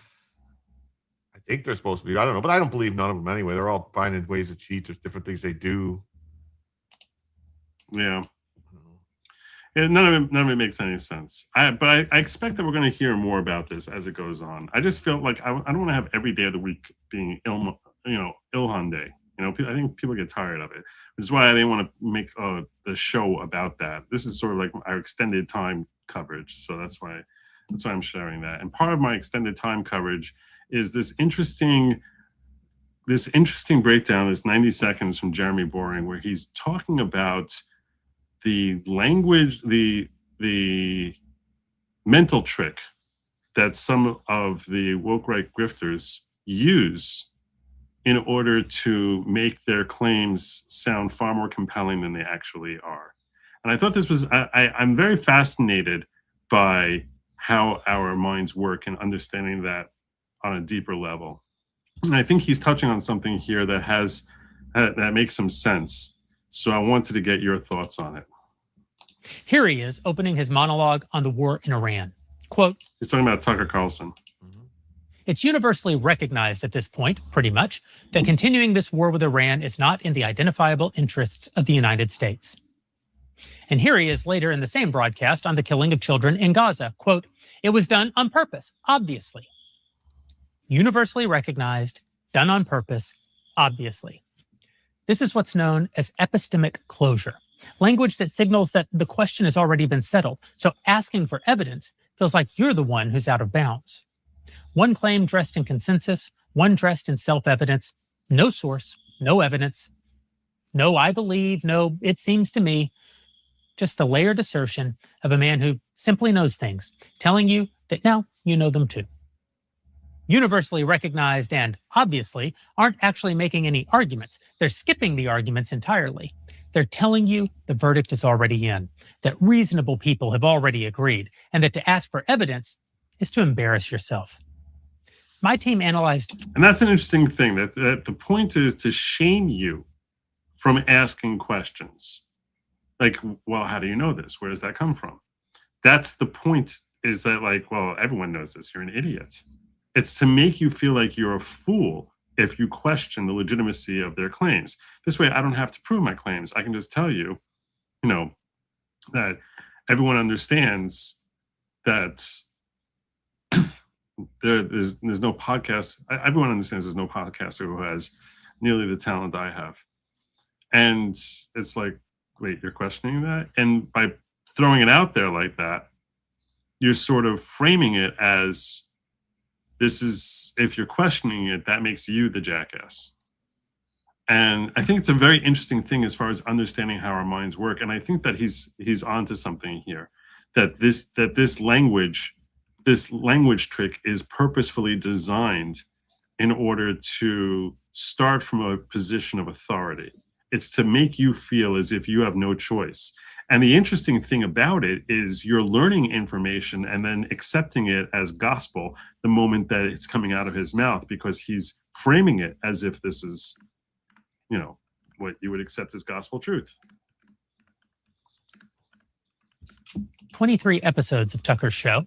think they're supposed to be. I don't know, but I don't believe none of them anyway. They're all finding ways to cheat. There's different things they do. Yeah. None of it makes any sense. But I expect that we're going to hear more about this as it goes on. I just feel like I don't want to have every day of the week being Ilhan Day. I think people get tired of it, which is why I didn't want to make the show about that. This is sort of like our extended time coverage, so that's why I'm sharing that. And part of my extended time coverage is this interesting breakdown, this 90 seconds from Jeremy Boring, where he's talking about the language, the mental trick that some of the woke right grifters use in order to make their claims sound far more compelling than they actually are. And I thought this was, I'm very fascinated by how our minds work and understanding that on a deeper level. And I think he's touching on something here that makes some sense. So I wanted to get your thoughts on it. Here he is opening his monologue on the war in Iran. Quote, he's talking about Tucker Carlson. It's universally recognized at this point, pretty much, that continuing this war with Iran is not in the identifiable interests of the United States. And here he is later in the same broadcast on the killing of children in Gaza. Quote, "It was done on purpose, obviously. Universally recognized, done on purpose, obviously." This is what's known as epistemic closure, language that signals that the question has already been settled. So asking for evidence feels like you're the one who's out of bounds. One claim dressed in consensus, one dressed in self-evidence, no source, no evidence, no I believe, no it seems to me, just the layered assertion of a man who simply knows things, telling you that now you know them too. Universally recognized and obviously aren't actually making any arguments. They're skipping the arguments entirely. They're telling you the verdict is already in, that reasonable people have already agreed, and that to ask for evidence is to embarrass yourself. My team analyzed. And that's an interesting thing, that the point is to shame you from asking questions. Like, well, how do you know this? Where does that come from? That's the point, is that like, well, everyone knows this, you're an idiot. It's to make you feel like you're a fool if you question the legitimacy of their claims. This way, I don't have to prove my claims. I can just tell you, that everyone understands that there's no podcast. Everyone understands there's no podcaster who has nearly the talent I have. And it's like, wait, you're questioning that? And by throwing it out there like that, you're sort of framing it as, this is, if you're questioning it, that makes you the jackass. And I think it's a very interesting thing as far as understanding how our minds work. And I think that he's onto something here, that this language trick is purposefully designed in order to start from a position of authority. It's to make you feel as if you have no choice. And the interesting thing about it is you're learning information and then accepting it as gospel the moment that it's coming out of his mouth, because he's framing it as if this is, what you would accept as gospel truth. 23 episodes of Tucker's show,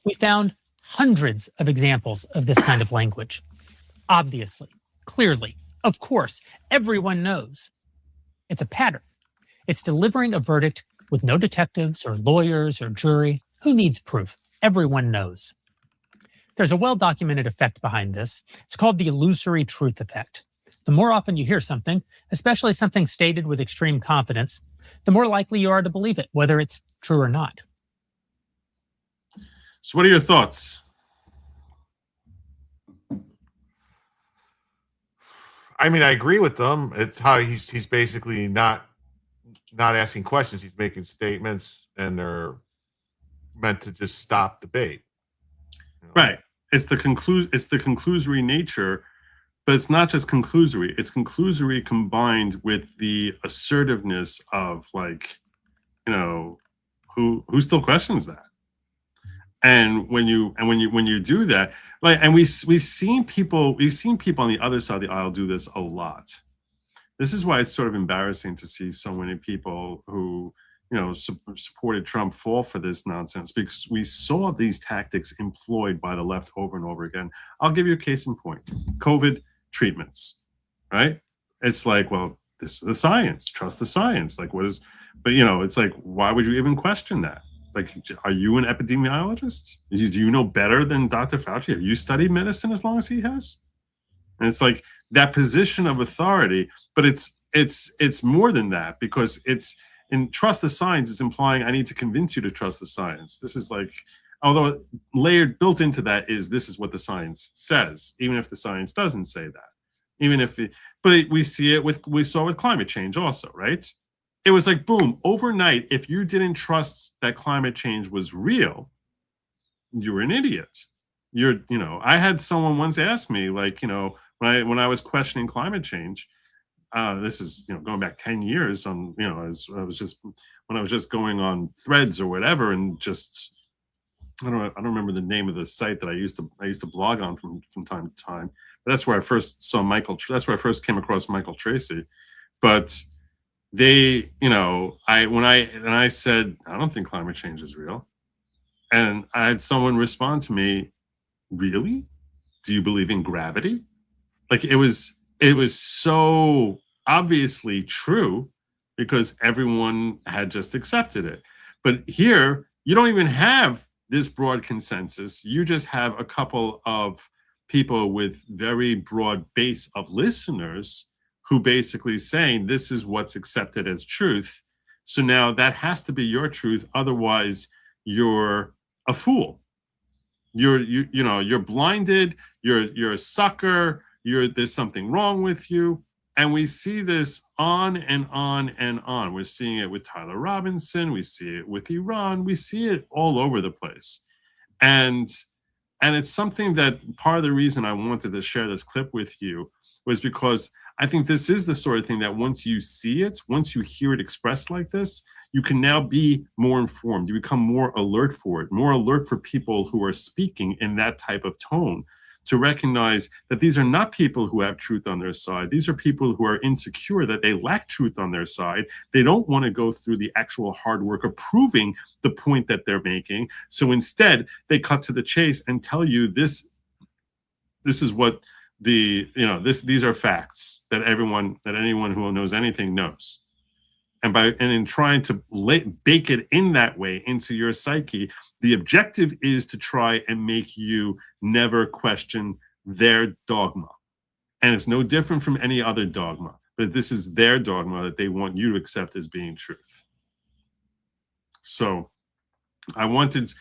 we found hundreds of examples of this kind of language. Obviously, clearly, of course, everyone knows. It's a pattern. It's delivering a verdict with no detectives or lawyers or jury. Who needs proof? Everyone knows. There's a well-documented effect behind this. It's called the illusory truth effect. The more often you hear something, especially something stated with extreme confidence, the more likely you are to believe it, whether it's true or not. So what are your thoughts? I mean, I agree with them. It's how he's basically not asking questions. He's making statements, and they're meant to just stop debate. Right. It's the conclusory nature, but it's not just conclusory. It's conclusory combined with the assertiveness of, like, who still questions that? And when you do that, like, and we've seen people on the other side of the aisle do this a lot. This is why it's sort of embarrassing to see so many people who, supported Trump fall for this nonsense, because we saw these tactics employed by the left over and over again. I'll give you a case in point. COVID treatments, right? It's like, well, this is the science. Trust the science. Like, what is, but it's like, why would you even question that? Like, are you an epidemiologist? Do you know better than Dr. Fauci? Have you studied medicine as long as he has? And it's like that position of authority, but it's more than that, because it's in trust the science is implying I need to convince you to trust the science. This is like, although built into that is, this is what the science says, even if the science doesn't say that. Even if but we saw with climate change also, right? It was like, boom, overnight, if you didn't trust that climate change was real, you were an idiot. I had someone once ask me, like, when I was questioning climate change, this is, going back 10 years on, as I was just going on Threads or whatever, and just, I don't remember the name of the site that I used to blog on from time to time. But that's where I first saw that's where I first came across Michael Tracy. But they, I said, I don't think climate change is real. And I had someone respond to me, really? Do you believe in gravity? Like, it was so obviously true because everyone had just accepted it. But here, you don't even have this broad consensus. You just have a couple of people with very broad base of listeners who basically saying this is what's accepted as truth. So now that has to be your truth. Otherwise, you're a fool. You're blinded. You're a sucker. There's something wrong with you. And we see this on and on and on. We're seeing it with Tyler Robinson. We see it with Iran. We see it all over the place. And it's something that part of the reason I wanted to share this clip with you was because I think this is the sort of thing that once you see it, once you hear it expressed like this, you can now be more informed. You become more alert for it, more alert for people who are speaking in that type of tone, to recognize that these are not people who have truth on their side. These are people who are insecure that they lack truth on their side. They don't want to go through the actual hard work of proving the point that they're making. So instead, they cut to the chase and tell you this is what these are facts that anyone who knows anything knows. And in trying to bake it in that way into your psyche, the objective is to try and make you never question their dogma. And it's no different from any other dogma, but this is their dogma that they want you to accept as being truth. So I wanted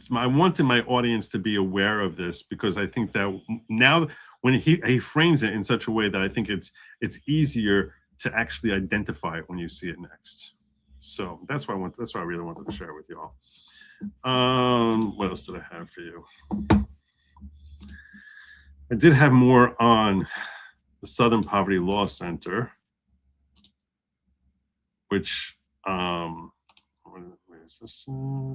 my audience to be aware of this, because I think that now when he frames it in such a way that I think it's easier to actually identify it when you see it next. So that's why I really wanted to share with y'all. What else did I have for you? I did have more on the Southern Poverty Law Center, which where is this?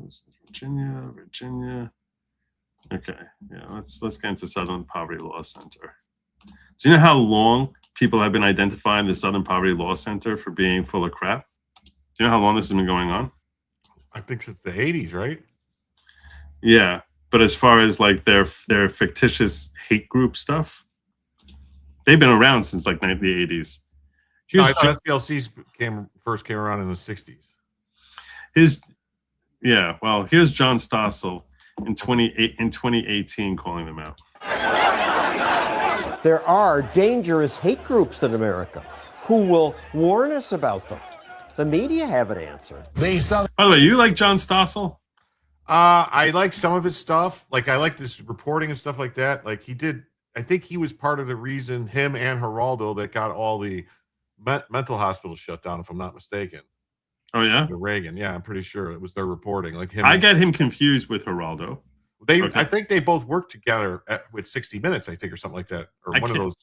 This is Virginia. Okay, yeah, let's get into Southern Poverty Law Center. Do you know how long people have been identifying the Southern Poverty Law Center for being full of crap? Do you know how long this has been going on? I think since the 80s, right? Yeah, but as far as like their fictitious hate group stuff, they've been around since like the 80s. I thought SPLC first came around in the 60s. Here's John Stossel in 2018 calling them out. There are dangerous hate groups in America who will warn us about them. The media haven't answered. By the way, you like John Stossel? I like some of his stuff. Like I like this reporting and stuff like that. Like I think he was part of the reason, him and Geraldo, that got all the mental hospitals shut down, if I'm not mistaken. Oh yeah? Reagan. Yeah, I'm pretty sure it was their reporting. Like him. I get him confused with Geraldo. I think they both worked together with 60 Minutes, I think, or something like that, or one of those.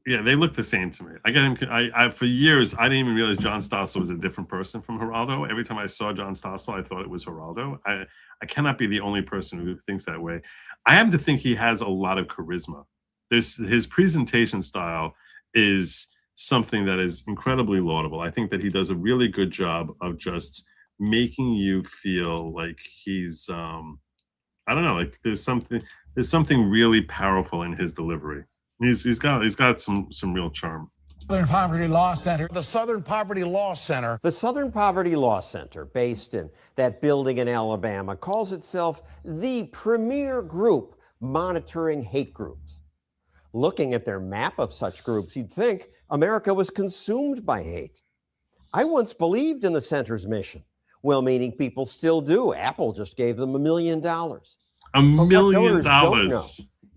Yeah, they look the same to me. I get him. I for years I didn't even realize John Stossel was a different person from Geraldo. Every time I saw John Stossel, I thought it was Geraldo. I cannot be the only person who thinks that way. I happen to think he has a lot of charisma. His presentation style is something that is incredibly laudable. I think that he does a really good job of just making you feel like he's I don't know, like there's something really powerful in his delivery. He's got some real charm. Southern Poverty Law Center. The Southern Poverty Law Center. The Southern Poverty Law Center, based in that building in Alabama, calls itself the premier group monitoring hate groups. Looking at their map of such groups, you'd think America was consumed by hate. I once believed in the center's mission. Well-meaning people still do. Apple just gave them $1 million. $1 million. Don't know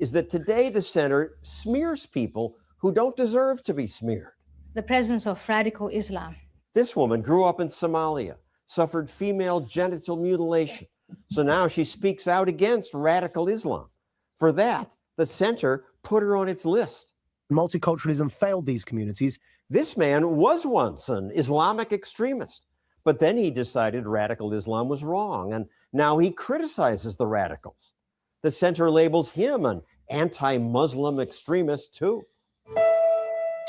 is that today the center smears people who don't deserve to be smeared. The presence of radical Islam. This woman grew up in Somalia, suffered female genital mutilation. So now she speaks out against radical Islam. For that, the center put her on its list. Multiculturalism failed these communities. This man was once an Islamic extremist, but then he decided radical Islam was wrong, and now he criticizes the radicals. The center labels him an anti-Muslim extremist, too.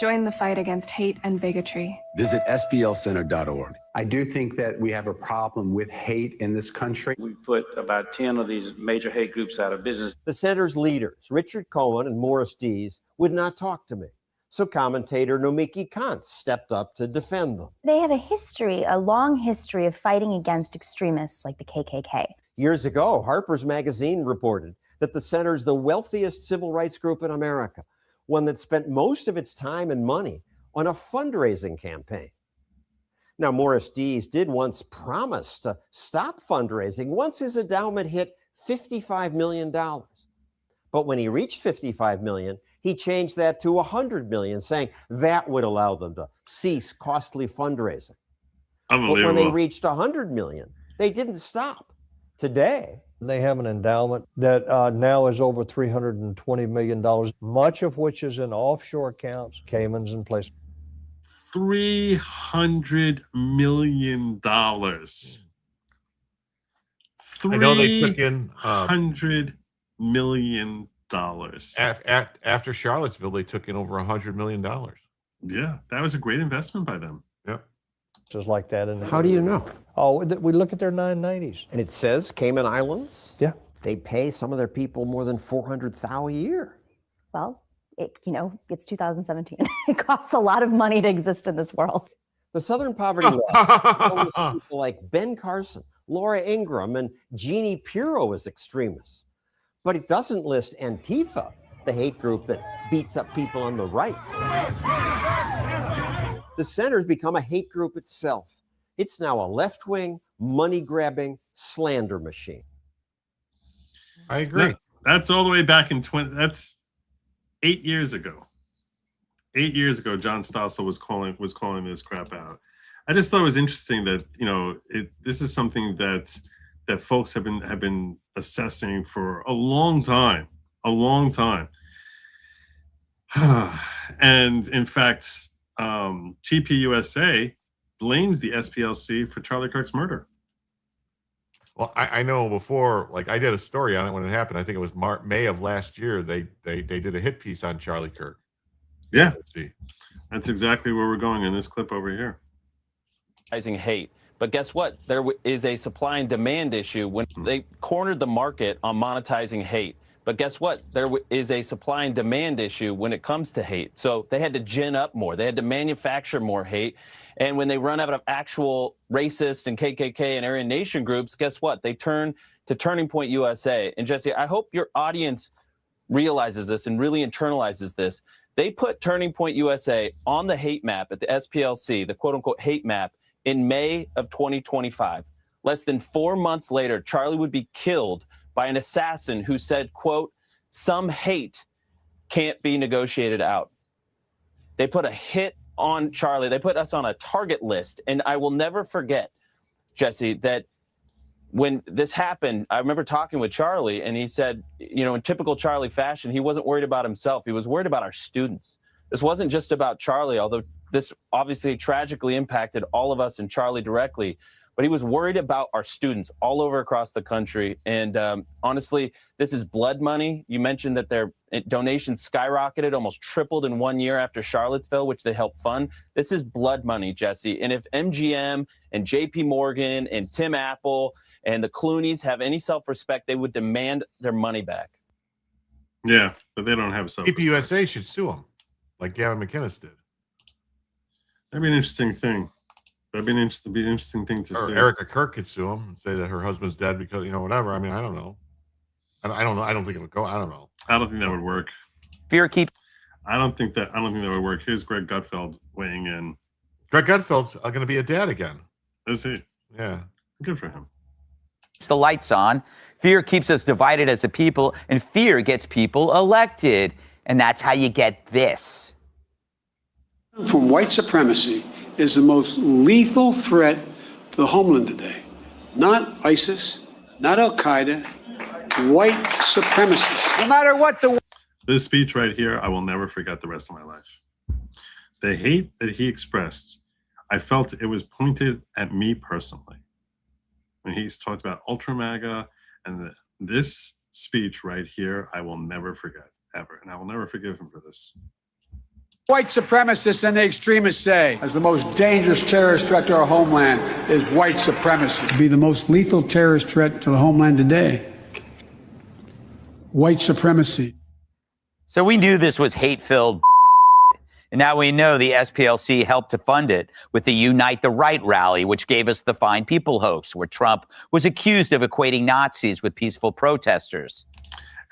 Join the fight against hate and bigotry. Visit SPLcenter.org. I do think that we have a problem with hate in this country. We put about 10 of these major hate groups out of business. The center's leaders, Richard Cohen and Morris Dees, would not talk to me. So commentator Nomiki Kant stepped up to defend them. They have a long history of fighting against extremists like the KKK. Years ago, Harper's Magazine reported that the Center is the wealthiest civil rights group in America, one that spent most of its time and money on a fundraising campaign. Now, Morris Dees did once promise to stop fundraising once his endowment hit $55 million. But when he reached $55 million, he changed that to $100 million, saying that would allow them to cease costly fundraising. But when they reached $100 million, they didn't stop. Today, they have an endowment that now is over $320 million, much of which is in offshore accounts, Caymans and places. $300 million. I know they took in $300 million. After Charlottesville, they took in over $100 million. Yeah, that was a great investment by them. Yep. Just like that. How do you know? Oh, we look at their 990s. And it says Cayman Islands? Yeah. They pay some of their people more than $400,000 a year. Well, it's 2017. It costs a lot of money to exist in this world. The Southern Poverty Law lists people like Ben Carson, Laura Ingraham, and Jeannie Pirro as extremists. But it doesn't list Antifa, the hate group that beats up people on the right. The Center's become a hate group itself. It's now a left-wing, money-grabbing slander machine. I agree. That's all the way back in that's 8 years ago. 8 years ago, John Stossel was calling this crap out. I just thought it was interesting that this is something that folks have been assessing for a long time, and in fact, TPUSA blames the SPLC for Charlie Kirk's murder. Well, I know before, like I did a story on it when it happened. I think it was May of last year. They did a hit piece on Charlie Kirk. Yeah, that's exactly where we're going in this clip over here. Hate. But guess what? There is a supply and demand issue when they cornered the market on monetizing hate. But guess what? There is a supply and demand issue when it comes to hate. So they had to gin up more. They had to manufacture more hate. And when they run out of actual racist and KKK and Aryan Nation groups, guess what? They turn to Turning Point USA. And Jesse, I hope your audience realizes this and really internalizes this. They put Turning Point USA on the hate map at the SPLC, the quote-unquote hate map, in May of 2025. Less than 4 months later, Charlie would be killed by an assassin who said, quote, "Some hate can't be negotiated out." They put a hit on Charlie. They put us on a target list. And I will never forget, Jesse, that when this happened, I remember talking with Charlie, and he said, in typical Charlie fashion, he wasn't worried about himself. He was worried about our students. This wasn't just about Charlie, although this obviously tragically impacted all of us and Charlie directly. But he was worried about our students all over across the country. And honestly, this is blood money. You mentioned that their donations skyrocketed, almost tripled in 1 year after Charlottesville, which they helped fund. This is blood money, Jesse. And if MGM and JP Morgan and Tim Apple and the Clooneys have any self-respect, they would demand their money back. Yeah, but they don't have self-respect. TPUSA should sue them, like Gavin McInnes did. That'd be an interesting thing. That'd be an interesting thing to or say. Erica Kirk could sue him and say that her husband's dead because, whatever. I mean, I don't know. I don't know. I don't think it would go. I don't know. I don't think that would work. Fear keeps. I don't think that would work. Here's Greg Gutfeld weighing in. Greg Gutfeld's going to be a dad again. Is he? Yeah. Good for him. Keeps the lights on. Fear keeps us divided as a people, and fear gets people elected. And that's how you get this. From white supremacy is the most lethal threat to the homeland today. Not ISIS, not Al-Qaeda, white supremacists. No matter what This speech right here, I will never forget the rest of my life. The hate that he expressed, I felt it was pointed at me personally. When he's talked about Ultra MAGA and this speech right here, I will never forget, ever. And I will never forgive him for this. white supremacists and the extremists say as the most dangerous terrorist threat to our homeland is white supremacy. To be the most lethal terrorist threat to the homeland today, white supremacy. So we knew this was hate-filled And now we know the SPLC helped to fund it with the Unite the Right rally, which gave us the Fine People hoax, where Trump was accused of equating Nazis with peaceful protesters.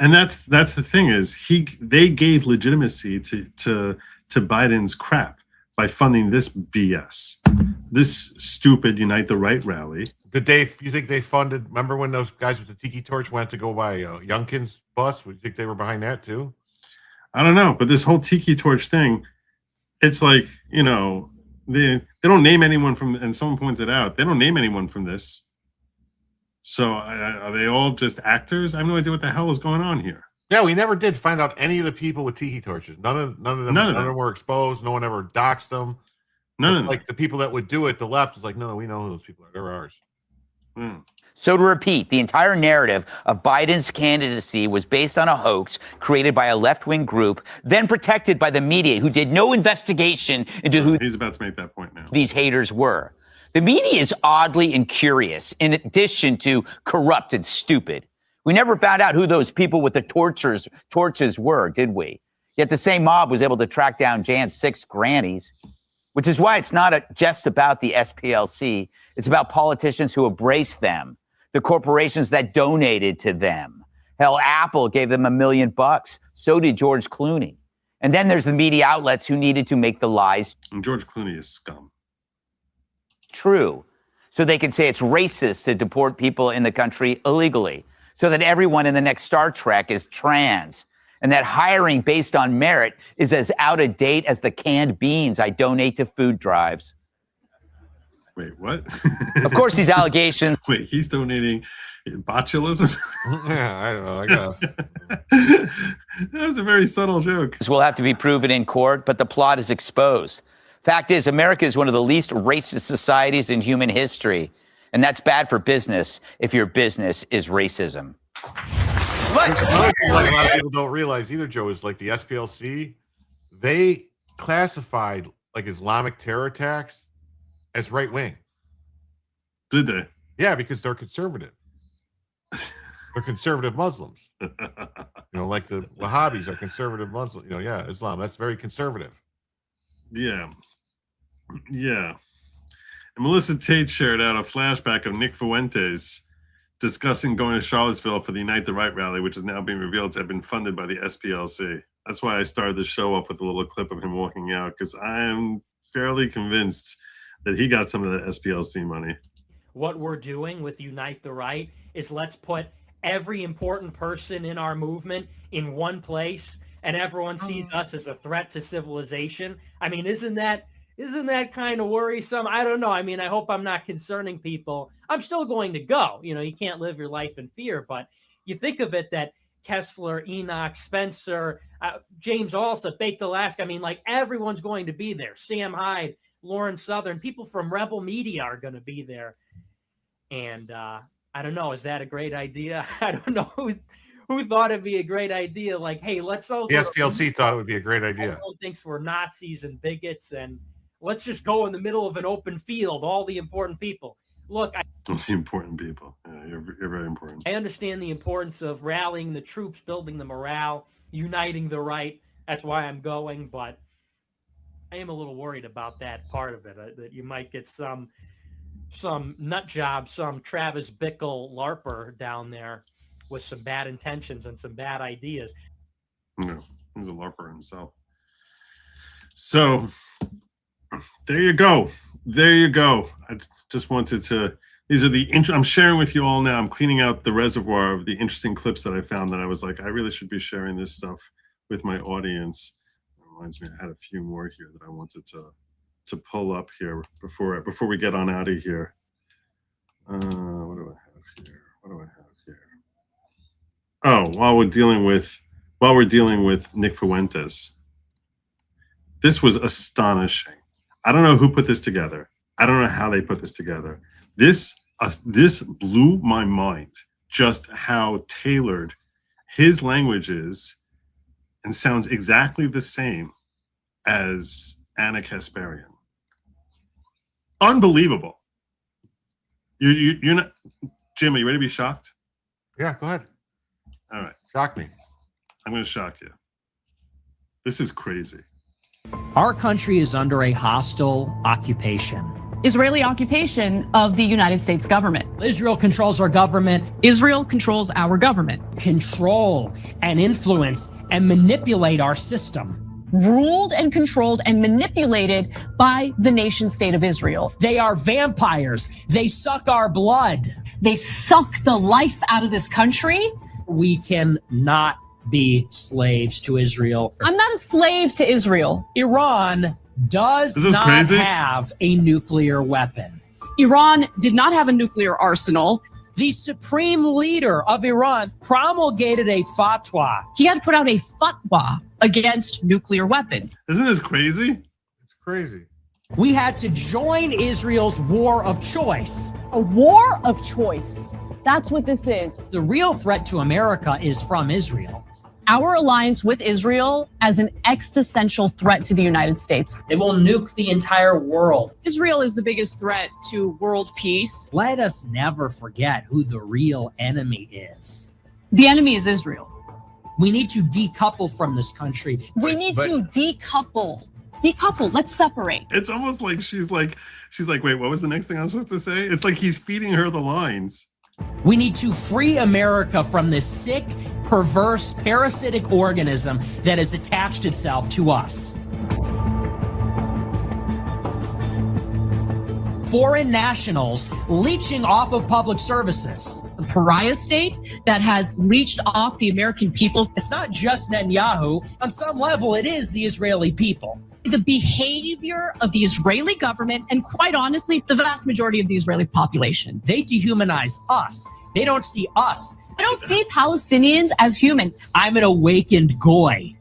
And that's the thing is they gave legitimacy to Biden's crap by funding this BS, this stupid Unite the Right rally. You think they funded? Remember when those guys with the tiki torch went to go by Youngkin's bus? Would you think they were behind that too? I don't know, but this whole tiki torch thing, it's like, you know, they don't name anyone from, and someone pointed out, they don't name anyone from this. So are they all just actors? I have no idea what the hell is going on here. Yeah, we never did find out any of the people with tiki torches. None of them were exposed. No one ever doxed them. None of them. Like the people that would do it, the left is like, no, we know who those people are. They're ours. So to repeat, the entire narrative of Biden's candidacy was based on a hoax created by a left-wing group, then protected by the media, who did no investigation into who he's about to make that point now. These haters were. The media is oddly incurious, in addition to corrupt and stupid. We never found out who those people with the torches were, did we? Yet the same mob was able to track down Jan's 6 grannies, which is why it's not just about the SPLC. It's about politicians who embrace them, the corporations that donated to them. Hell, Apple gave them $1 million. So did George Clooney. And then there's the media outlets who needed to make the lies. And George Clooney is scum. True. So they can say it's racist to deport people in the country illegally. So that everyone in the next Star Trek is trans. And that hiring based on merit is as out of date as the canned beans I donate to food drives. Wait, what? Of course, these allegations. Wait, he's donating botulism? Yeah, I don't know. I guess. That was a very subtle joke. Will have to be proven in court, but the plot is exposed. Fact is, America is one of the least racist societies in human history. And that's bad for business if your business is racism. Another thing a lot of people don't realize either, Joe, is like the SPLC, they classified like Islamic terror attacks as right wing. Did they? Yeah, because they're conservative. They're conservative Muslims. You know, like the Wahhabis are conservative Muslims. You know, yeah, Islam, that's very conservative. Yeah. Yeah. And Melissa Tate shared out a flashback of Nick Fuentes discussing going to Charlottesville for the Unite the Right rally, which is now being revealed to have been funded by the SPLC. That's why I started the show off with a little clip of him walking out, because I am fairly convinced that he got some of that SPLC money. What we're doing with Unite the Right is let's put every important person in our movement in one place, and everyone sees us as a threat to civilization. I mean, isn't that kind of worrisome? I don't know. I mean, I hope I'm not concerning people. I'm still going to go. You know, you can't live your life in fear, but you think of it that Kessler, Enoch, Spencer, James Alsop, Baked Alaska. I mean, like everyone's going to be there. Sam Hyde, Lauren Southern, people from Rebel Media are going to be there. And I don't know. Is that a great idea? I don't know who thought it'd be a great idea. Like, hey, let's all. The SPLC thought it would be a great idea. Everyone thinks we're Nazis and bigots, and let's just go in the middle of an open field, all the important people. Look, The important people. Yeah, you're very important. I understand the importance of rallying the troops, building the morale, uniting the right. That's why I'm going, but I am a little worried about that part of it, that you might get some nut job, some Travis Bickle LARPer down there with some bad intentions and some bad ideas. No, he's a LARPer himself. So there you go. There you go. I just wanted to, these are the, I'm sharing with you all now. I'm cleaning out the reservoir of the interesting clips that I found that I was like, I really should be sharing this stuff with my audience. It reminds me, I had a few more here that I wanted to pull up here before we get on out of here. What do I have here? What do I have here? Oh, while we're dealing with Nick Fuentes. This was astonishing. I don't know who put this together. I don't know how they put this together. This blew my mind, just how tailored his language is and sounds exactly the same as Anna Kasparian. Unbelievable. You're not, Jim, are you ready to be shocked? Yeah, go ahead. All right. Shock me. I'm going to shock you. This is crazy. Our country is under a hostile occupation. Israeli occupation of the United States government. Israel controls our government. Israel controls our government. Control and influence and manipulate our system. Ruled and controlled and manipulated by the nation state of Israel. They are vampires. They suck our blood. They suck the life out of this country. We cannot be slaves to Israel. I'm not a slave to Israel. Iran does not have a nuclear weapon. Iran did not have a nuclear arsenal. The supreme leader of Iran promulgated a fatwa. He had to put out a fatwa against nuclear weapons. Isn't this crazy? It's crazy. We had to join Israel's war of choice. A war of choice. That's what this is. The real threat to America is from Israel. Our alliance with Israel as an existential threat to the United States. They will nuke the entire world. Israel is the biggest threat to world peace. Let us never forget who the real enemy is. The enemy is Israel. We need to decouple from this country. We need to decouple. Decouple. Let's separate. It's almost like she's like, wait, what was the next thing I was supposed to say? It's like he's feeding her the lines. We need to free America from this sick, perverse, parasitic organism that has attached itself to us. Foreign nationals leeching off of public services. The pariah state that has leached off the American people. It's not just Netanyahu. On some level, it is the Israeli people. The behavior of the Israeli government and, quite honestly, the vast majority of the Israeli population. They dehumanize us. They don't see us. I don't see Palestinians as human. I'm an awakened Goy.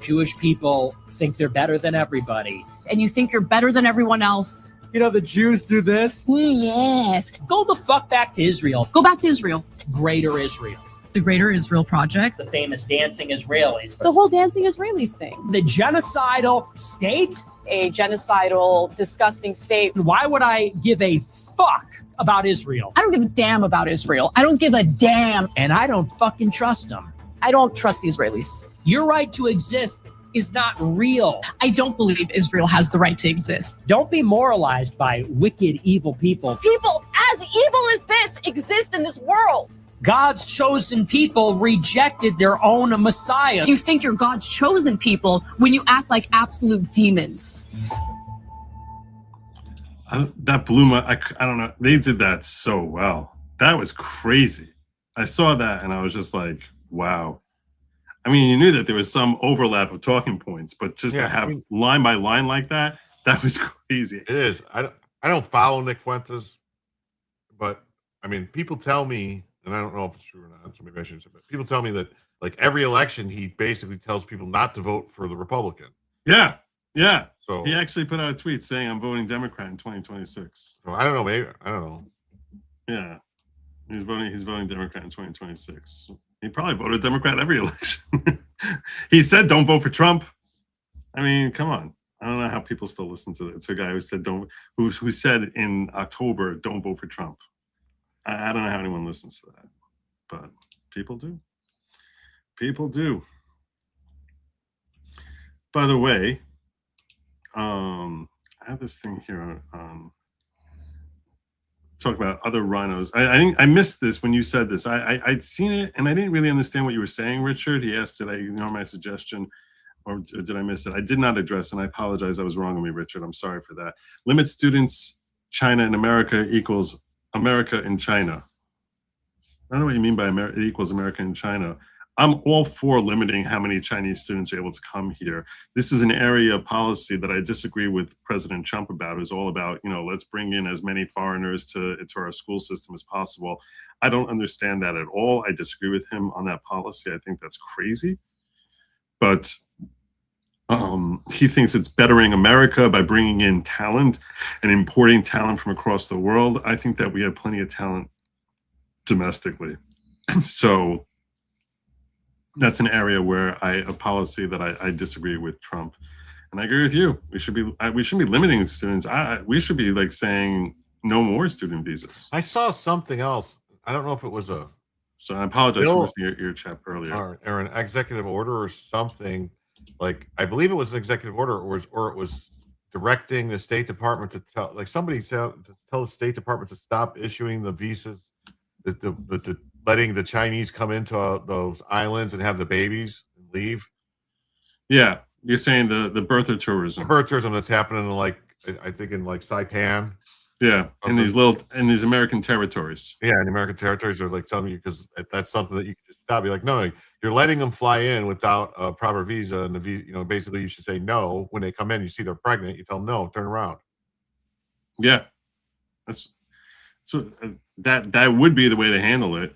Jewish people think they're better than everybody. And you think you're better than everyone else. You know, the Jews do this. Yes. Go the fuck back to Israel. Go back to Israel. Greater Israel. The Greater Israel Project. The famous dancing Israelis. The whole dancing Israelis thing. The genocidal state? A genocidal, disgusting state. Why would I give a fuck about Israel? I don't give a damn about Israel. I don't give a damn. And I don't fucking trust them. I don't trust the Israelis. Your right to exist is not real. I don't believe Israel has the right to exist. Don't be moralized by wicked, evil people. People as evil as this exist in this world. God's chosen people rejected their own Messiah. You think you're God's chosen people when you act like absolute demons. That blew my, I don't know. They did that so well. That was crazy. I saw that and I was just like, wow. I mean, you knew that there was some overlap of talking points, but just to have line by line like that, that was crazy. It is. I don't follow Nick Fuentes, but I mean, people tell me, and I don't know if it's true or not, so maybe I shouldn't say, but people tell me that like every election, he basically tells people not to vote for the Republican. Yeah. Yeah. So he actually put out a tweet saying, I'm voting Democrat in 2026. So I don't know. Maybe, I don't know. Yeah. He's voting Democrat in 2026. He probably voted Democrat every election. He said, don't vote for Trump. I mean, come on. I don't know how people still listen to a guy who said, who said in October, don't vote for Trump. I don't know how anyone listens to that, but people do. People do. By the way, I have this thing here on talk about other rhinos. I missed this when you said this. I'd seen it and I didn't really understand what you were saying, Richard. He asked, did I ignore my suggestion or did I miss it? I did not address, and I apologize. I was wrong on me, Richard. I'm sorry for that. Limit students, China and America equals America and China. I don't know what you mean by America equals America and China. I'm all for limiting how many Chinese students are able to come here. This is an area of policy that I disagree with President Trump about. It's all about, let's bring in as many foreigners to our school system as possible. I don't understand that at all. I disagree with him on that policy. I think that's crazy. But he thinks it's bettering America by bringing in talent and importing talent from across the world. I think that we have plenty of talent domestically. So that's an area where a policy that I disagree with Trump, and I agree with you. We shouldn't be limiting students. We should be like saying no more student visas. I saw something else. I don't know if it was a So I apologize Bill, for missing your chat earlier. Or an executive order or something, like I believe it was an executive order, or it was directing the State Department to tell, like somebody to tell the State Department to stop issuing the visas, the letting the Chinese come into those islands and have the babies and leave. Yeah, you're saying the birther tourism. The birth tourism that's happening in, like, I think in like Saipan. Yeah, in these American territories. Yeah, in American territories, are like telling you, because that's something that you can just stop. You're like, no, you're letting them fly in without a proper visa, and the visa, you know, basically you should say no when they come in. You see they're pregnant, you tell them no, turn around. Yeah, that's so that would be the way to handle it.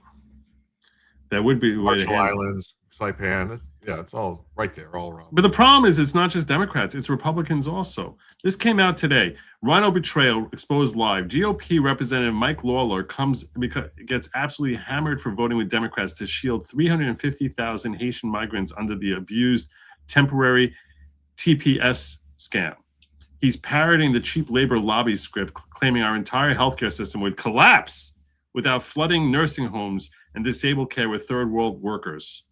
That would be the way to Marshall handle Islands, Saipan. Yeah, it's all right there, all around. But the problem is, it's not just Democrats; it's Republicans also. This came out today. Rhino betrayal exposed live. GOP Representative Mike Lawler gets absolutely hammered for voting with Democrats to shield 350,000 Haitian migrants under the abused temporary TPS scam. He's parroting the cheap labor lobby script, claiming our entire healthcare system would collapse without flooding nursing homes and disabled care with third world workers.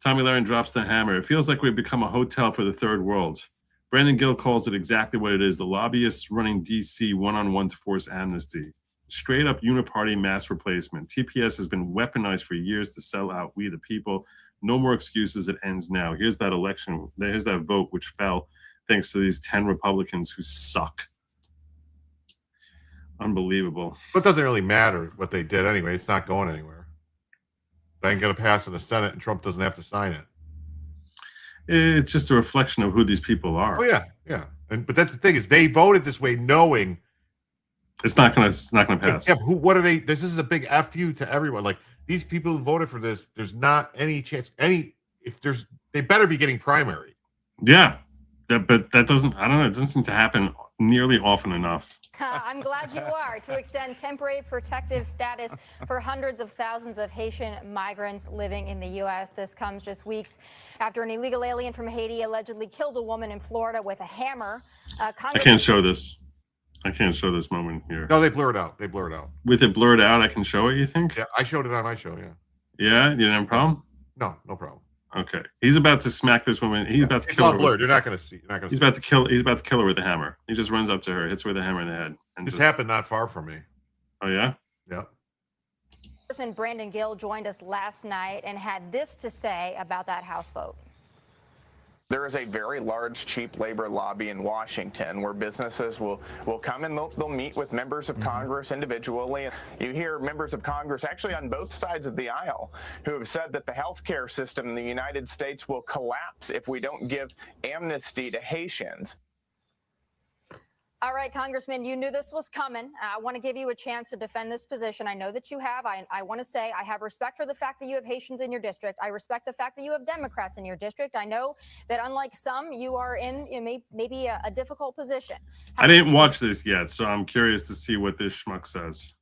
Tommy Lahren drops the hammer. It feels like we've become a hotel for the third world. Brandon Gill calls it exactly what it is. The lobbyists running DC one-on-one to force amnesty. Straight up uniparty mass replacement. TPS has been weaponized for years to sell out we the people. No more excuses. It ends now. Here's that election. Here's that vote which fell thanks to these 10 Republicans who suck. Unbelievable. But it doesn't really matter what they did anyway. It's not going anywhere. They ain't going to pass in the Senate, and Trump doesn't have to sign it. It's just a reflection of who these people are. Oh yeah, yeah. But that's the thing, is they voted this way knowing it's not gonna pass. Yeah, what are they? This is a big FU to everyone. Like, these people who voted for this, there's not any chance. They better be getting primary. Yeah, but that doesn't. I don't know. It doesn't seem to happen nearly often enough. I'm glad you are. To extend temporary protective status for hundreds of thousands of Haitian migrants living in the U.S. This comes just weeks after an illegal alien from Haiti allegedly killed a woman in Florida with a hammer. I can't show this. I can't show this moment here. No, they blur it out. They blur it out. With it blurred out, I can show it, you think? Yeah, I showed it on my show, yeah. Yeah? You didn't have a problem? No problem. Okay. He's about to smack this woman. He's about to kill her. It's all blurred. You're not going to see. He's about to kill her with a hammer. He just runs up to her, hits her with a hammer in the head. And this happened not far from me. Oh, yeah? Yeah. Congressman Brandon Gill joined us last night and had this to say about that House vote. There is a very large cheap labor lobby in Washington where businesses will come and they'll meet with members of Congress individually. You hear members of Congress actually on both sides of the aisle who have said that the healthcare system in the United States will collapse if we don't give amnesty to Haitians. All right, Congressman, you knew this was coming. I want to give you a chance to defend this position. I know that you have. I want to say I have respect for the fact that you have Haitians in your district. I respect the fact that you have Democrats in your district. I know that unlike some, you are in maybe a difficult position. I didn't watch this yet, so I'm curious to see what this schmuck says.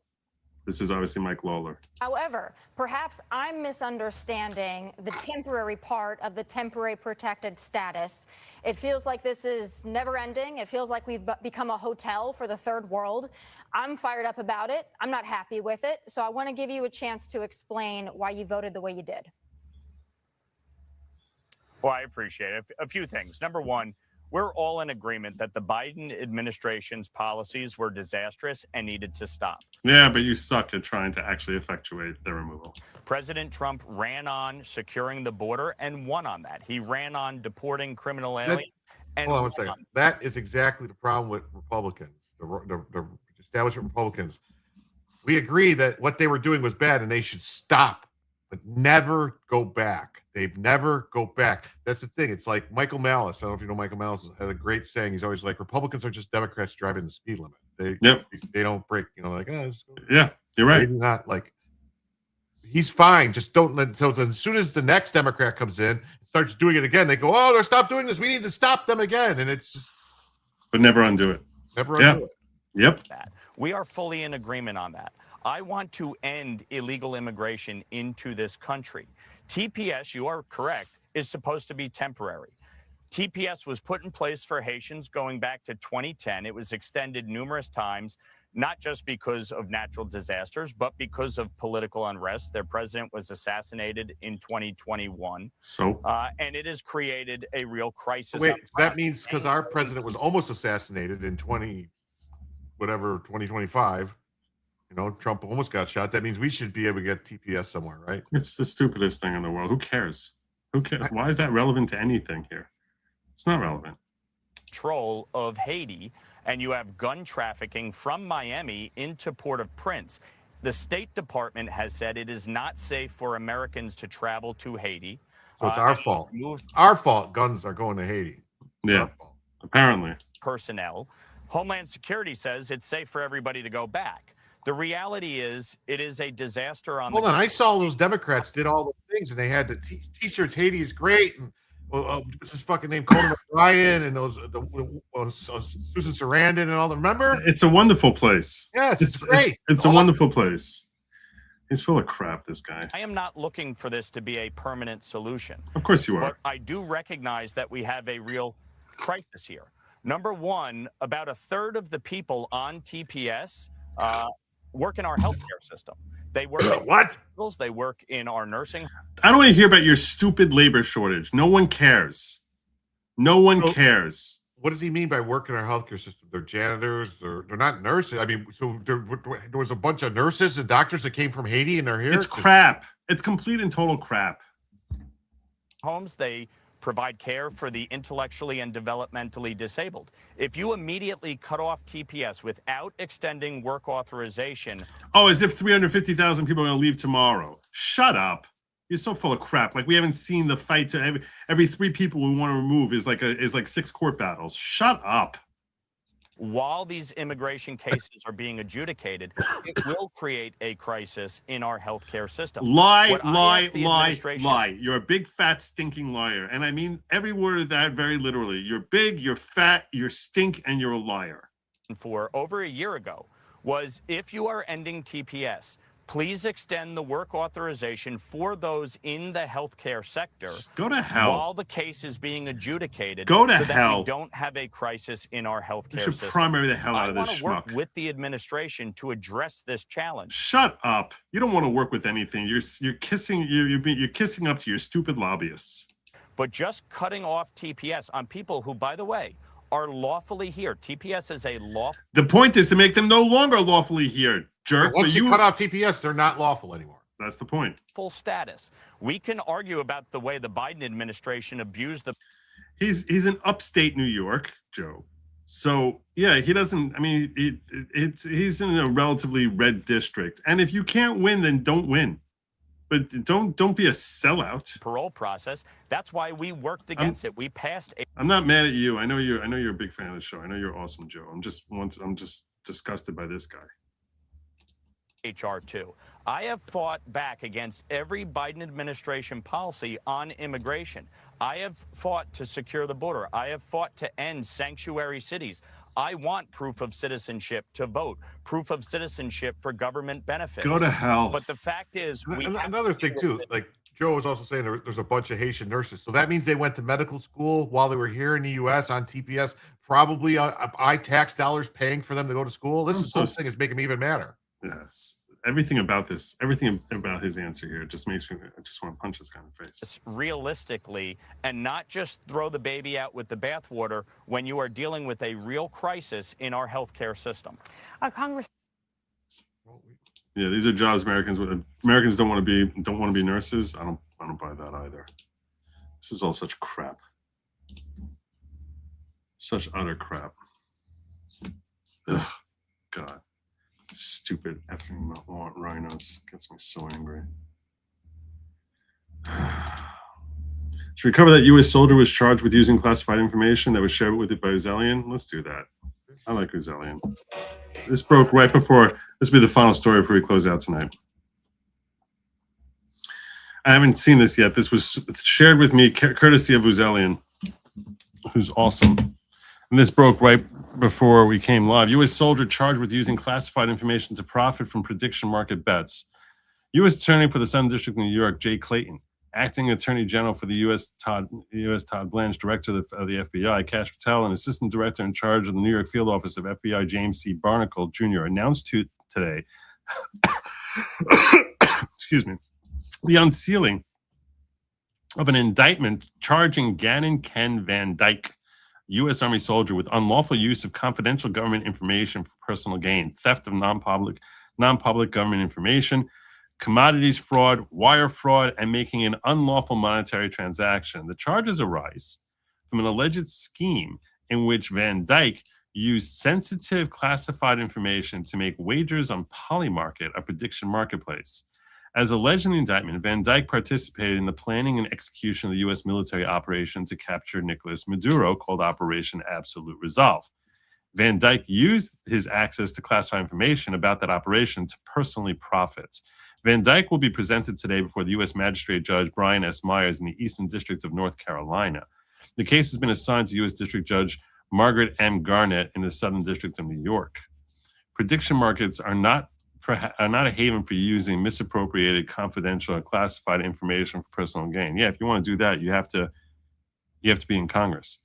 This is obviously Mike Lawler. However, perhaps I'm misunderstanding the temporary part of the temporary protected status. It feels like this is never ending. It feels like we've become a hotel for the third world. I'm fired up about it. I'm not happy with it. So I want to give you a chance to explain why you voted the way you did. Well, I appreciate it. A few things. Number one, we're all in agreement that the Biden administration's policies were disastrous and needed to stop. Yeah, but you suck at trying to actually effectuate their removal. President Trump ran on securing the border and won on that. He ran on deporting criminal aliens. Hold on one second. That is exactly the problem with Republicans, the establishment Republicans. We agree that what they were doing was bad and they should stop, but never go back. They've never go back. That's the thing. It's like Michael Malice. I don't know if you know Michael Malice had a great saying. He's always like, Republicans are just Democrats driving the speed limit. They don't break, like, just go. Yeah, you're right. They do not, like, he's fine. Just don't let, so as soon as the next Democrat comes in and starts doing it again, they go, oh, they're stop doing this. We need to stop them again. And it's just. But never undo it. Never undo it. Yep. We are fully in agreement on that. I want to end illegal immigration into this country. TPS, you are correct, is supposed to be temporary. TPS was put in place for Haitians going back to 2010. It was extended numerous times. not just because of natural disasters, but because of political unrest. Their president was assassinated in 2021. So, and it has created a real crisis. Wait, that means because our president was almost assassinated in 2025. You know, Trump almost got shot. That means we should be able to get TPS somewhere, right? it's the stupidest thing in the world. Who cares? Who cares? Why is that relevant to anything here? It's not relevant. Control of Haiti, and you have gun trafficking from Miami into Port-au-Prince. The State Department has said it is not safe for Americans to travel to Haiti. So it's our fault. Our fault. Guns are going to Haiti. It's Yeah, our fault. apparently. Personnel. Homeland Security says it's safe for everybody to go back. The reality is it is a disaster on Hold on. I saw those Democrats did all the things, and they had the T-shirts. Haiti is great, and what's his fucking name? Conan O'Brien, and those Susan Sarandon, and all them. Remember? It's a wonderful place. Yes, it's great. It's a wonderful place. He's full of crap, this guy. I am not looking for this to be a permanent solution. Of course you are. But I do recognize that we have a real crisis here. Number one, about a third of the people on TPS work in our healthcare system. They work in hospitals, they work in our nursing. I don't want to hear about your stupid labor shortage. No one cares. No one cares. What does he mean by work in our healthcare system? They're janitors. They're not nurses. I mean, so there was a bunch of nurses and doctors that came from Haiti, and they're here. It's crap. It's complete and total crap. Homes, they provide care for the intellectually and developmentally disabled. If you immediately cut off TPS without extending work authorization. Oh, as if 350,000 people are going to leave tomorrow. Shut up. You're so full of crap. Like we haven't seen the fight to every 3 people we want to remove is like 6 court battles. Shut up. While these immigration cases are being adjudicated, it will create a crisis in our healthcare system. Lie. You're a big, fat, stinking liar. And I mean every word of that very literally. You're big, you're fat, you're stink, and you're a liar. For over a year ago was if you are ending TPS, please extend the work authorization for those in the healthcare sector. Just go to hell. While the case is being adjudicated. Go to so hell. That we don't have a crisis in our healthcare You should system. primary the hell out of this I want to schmuck. work with the administration to address this challenge. Shut up. You don't want to work with anything. You're kissing up to your stupid lobbyists. But just cutting off TPS on people who, by the way, are lawfully here. TPS is a lawful. The point is to make them no longer lawfully here, jerk. Once you cut off TPS, they're not lawful anymore. That's the point. Full status. We can argue about the way the Biden administration abused the. He's in upstate New York, Joe. So yeah, he doesn't. I mean, he's in a relatively red district, and if you can't win, then don't win. But don't be a sellout. Parole process. That's why we worked against it. We passed. I'm not mad at you. I know you're a big fan of the show. I know you're awesome, Joe. I'm just disgusted by this guy. HR 2. I have fought back against every Biden administration policy on immigration. I have fought to secure the border. I have fought to end sanctuary cities. I want proof of citizenship to vote, proof of citizenship for government benefits. Go to hell. But the fact is, another thing too, like Joe was also saying, there's a bunch of Haitian nurses. So that means they went to medical school while they were here in the U.S. on TPS, probably I tax dollars paying for them to go to school. This whole thing is making me even madder. Yes. Everything about his answer here just makes me, I just want to punch this guy in the face. Realistically, and not just throw the baby out with the bathwater when you are dealing with a real crisis in our healthcare system. Yeah, these are jobs Americans don't want to be nurses. I don't buy that either. This is all such crap. Such utter crap. Ugh, God. Stupid effing rhinos. Gets me so angry. Should we cover that U.S. soldier was charged with using classified information that was shared with it by Uzelian? Let's do that. I like Uzelian. This broke right before. This will be the final story before we close out tonight. I haven't seen this yet. This was shared with me courtesy of Uzelian, who's awesome. And this broke right before we came live. U.S. soldier charged with using classified information to profit from prediction market bets. U.S. Attorney for the Southern District of New York, Jay Clayton, Acting Attorney General for the U.S. Todd Blanche, Director of the FBI, Kash Patel, and Assistant Director in charge of the New York Field Office of FBI, James C. Barnacle Jr., announced today excuse me, the unsealing of an indictment charging Gannon Ken Van Dyke, U.S. Army soldier, with unlawful use of confidential government information for personal gain, theft of non-public government information, commodities fraud, wire fraud, and making an unlawful monetary transaction. The charges arise from an alleged scheme in which Van Dyke used sensitive classified information to make wagers on Polymarket, a prediction marketplace. As alleged in the indictment, Van Dyke participated in the planning and execution of the U.S. military operation to capture Nicolas Maduro, called Operation Absolute Resolve. Van Dyke used his access to classified information about that operation to personally profit. Van Dyke will be presented today before the U.S. Magistrate Judge Brian S. Myers in the Eastern District of North Carolina. The case has been assigned to U.S. District Judge Margaret M. Garnett in the Southern District of New York. Prediction markets are not a haven for using misappropriated, confidential, or classified information for personal gain. Yeah, if you want to do that, you have to be in Congress.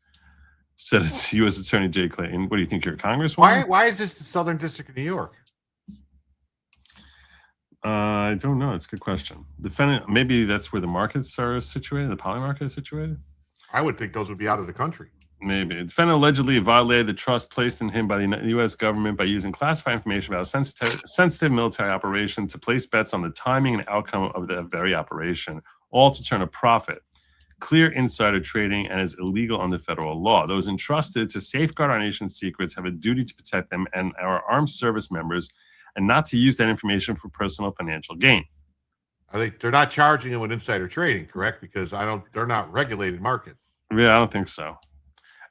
Said it's U.S. Attorney Jay Clayton. What do you think, you're a congresswoman? Why is this the Southern District of New York? I don't know. It's a good question. Defendant, maybe that's where the markets are situated, the poly market is situated? I would think those would be out of the country. Maybe. The defendant allegedly violated the trust placed in him by the U.S. government by using classified information about a sensitive military operation to place bets on the timing and outcome of that very operation, all to turn a profit. Clear insider trading and is illegal under federal law. Those entrusted to safeguard our nation's secrets have a duty to protect them and our armed service members, and not to use that information for personal financial gain. They're not charging them with insider trading, correct? Because they're not regulated markets. Yeah, I don't think so.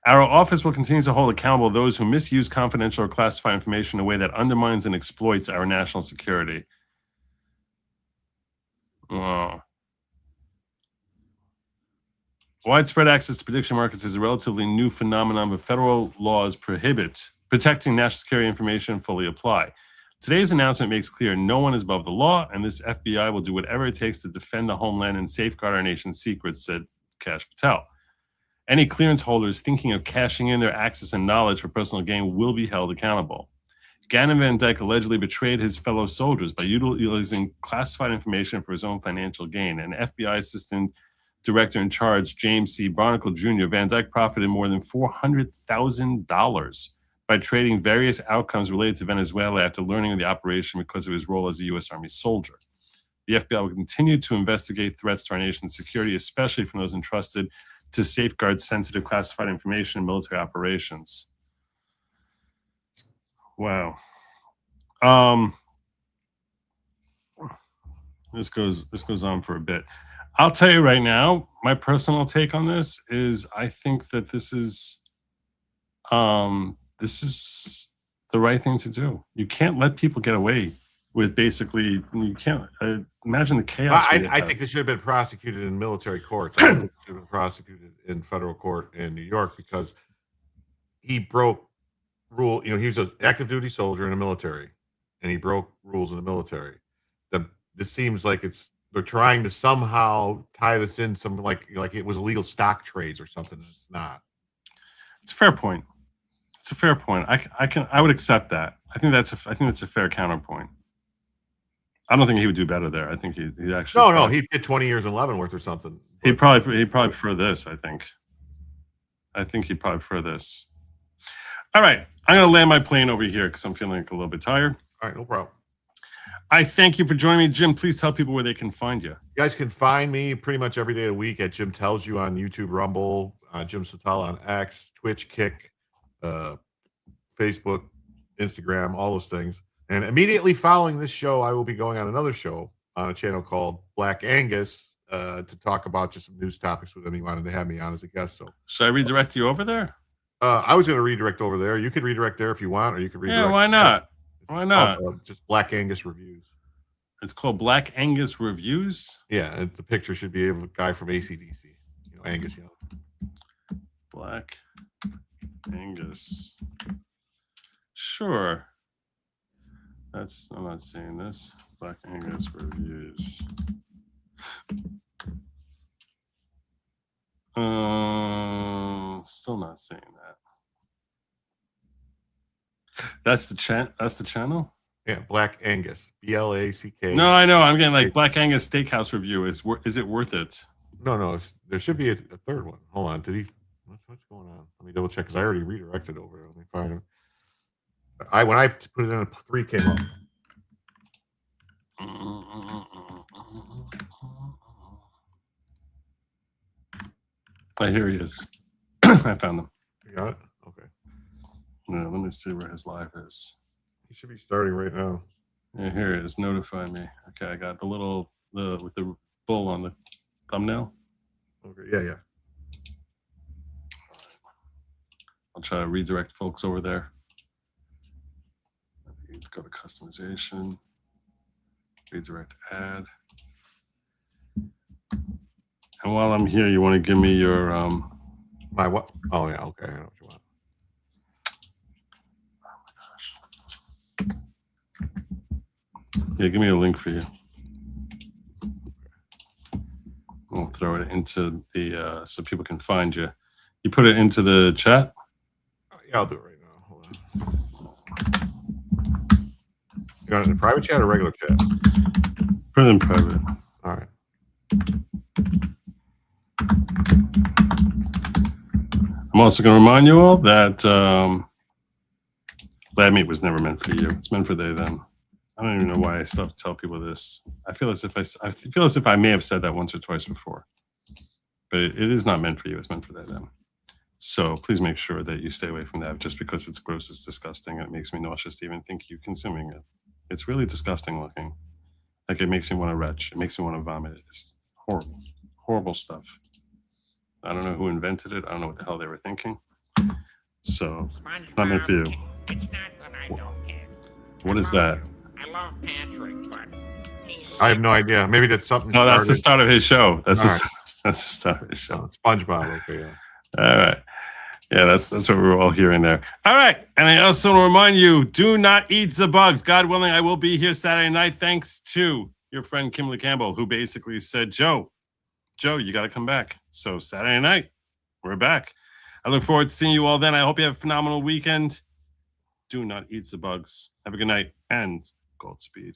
Our office will continue to hold accountable those who misuse confidential or classified information in a way that undermines and exploits our national security. Oh. Widespread access to prediction markets is a relatively new phenomenon, but federal laws prohibit protecting national security information fully apply. Today's announcement makes clear no one is above the law, and this FBI will do whatever it takes to defend the homeland and safeguard our nation's secrets, said Kash Patel. Any clearance holders thinking of cashing in their access and knowledge for personal gain will be held accountable. Gannon Van Dyke allegedly betrayed his fellow soldiers by utilizing classified information for his own financial gain. And FBI Assistant Director in Charge, James C. Barnacle Jr., Van Dyke profited more than $400,000 by trading various outcomes related to Venezuela after learning of the operation because of his role as a U.S. Army soldier. The FBI will continue to investigate threats to our nation's security, especially from those entrusted to safeguard sensitive classified information in military operations. Wow. This goes on for a bit. I'll tell you right now, my personal take on this is I think that this is the right thing to do. You can't let people get away with basically, you can't imagine the chaos. I think this should have been prosecuted in military courts. I don't think it should have been prosecuted in federal court in New York because he broke rule. You know, he was an active duty soldier in the military, and he broke rules in the military. This seems like they're trying to somehow tie this in some like it was illegal stock trades or something. And it's not. It's a fair point. It's a fair point. I would accept that. I think that's a fair counterpoint. I don't think he would do better there. I think he actually. No, he'd get 20 years in Leavenworth or something. He'd probably prefer this. I think he'd probably prefer this. All right, I'm gonna land my plane over here because I'm feeling like a little bit tired. All right, no problem. I thank you for joining me, Jim. Please tell people where they can find you. You guys can find me pretty much every day of the week at Jim Tells You on YouTube, Rumble, Jim Satala on X, Twitch, Kick, Facebook, Instagram, all those things. And immediately following this show, I will be going on another show on a channel called Black Angus to talk about just some news topics with them. He wanted to have me on as a guest. So should I redirect you over there? I was going to redirect over there. You could redirect there if you want, or you could redirect. Yeah, why not? Why not? Just Black Angus Reviews. It's called Black Angus Reviews? Yeah, and the picture should be of a guy from AC/DC. You know, Angus Young. Black Angus. Sure. I'm not seeing this. Black Angus Reviews. Still not saying that. That's the channel. Yeah, Black Angus, BLACK. No, I know. I'm getting like Black Angus Steakhouse review. Is it worth it? No. There should be a third one. Hold on. Did he? What's going on? Let me double check because I already redirected over. Let me find him. When I put it in, 3 came up. Here he is. I found him. You got it? Okay. Yeah, let me see where his live is. He should be starting right now. Yeah, here it is. Notify me. Okay, I got the with the bull on the thumbnail. Okay, yeah. I'll try to redirect folks over there. Let's go to customization. Redirect ad. And while I'm here, you want to give me your my what? Oh yeah, okay. I know what you want. Yeah, give me a link for you. I'll throw it into the so people can find you. You put it into the chat? Yeah, I'll do it right now. Hold on. You want it in private chat or regular chat? Put it in private. All right. I'm also going to remind you all that lab meat was never meant for you. It's meant for they, them. I don't even know why I still have to tell people this. I feel as if I may have said that once or twice before, but it is not meant for you. It's meant for they, them. So please make sure that you stay away from that just because it's gross, it's disgusting, and it makes me nauseous to even think you consuming it. It's really disgusting looking. Like it makes me want to retch. It makes me want to vomit. It's horrible, horrible stuff. I don't know who invented it. I don't know what the hell they were thinking. So it's not meant for you. It's not that I don't care. What is that? I love Patrick, but I have no idea. Maybe that's something. No, that's the start of his show. That's the Right. start of his show. SpongeBob. Okay, yeah. All right. Yeah, that's what we're all hearing there. All right. And I also want to remind you, do not eat the bugs. God willing, I will be here Saturday night. Thanks to your friend Kimberly Campbell, who basically said, Joe, you got to come back. So Saturday night, we're back. I look forward to seeing you all then. I hope you have a phenomenal weekend. Do not eat the bugs. Have a good night and Godspeed.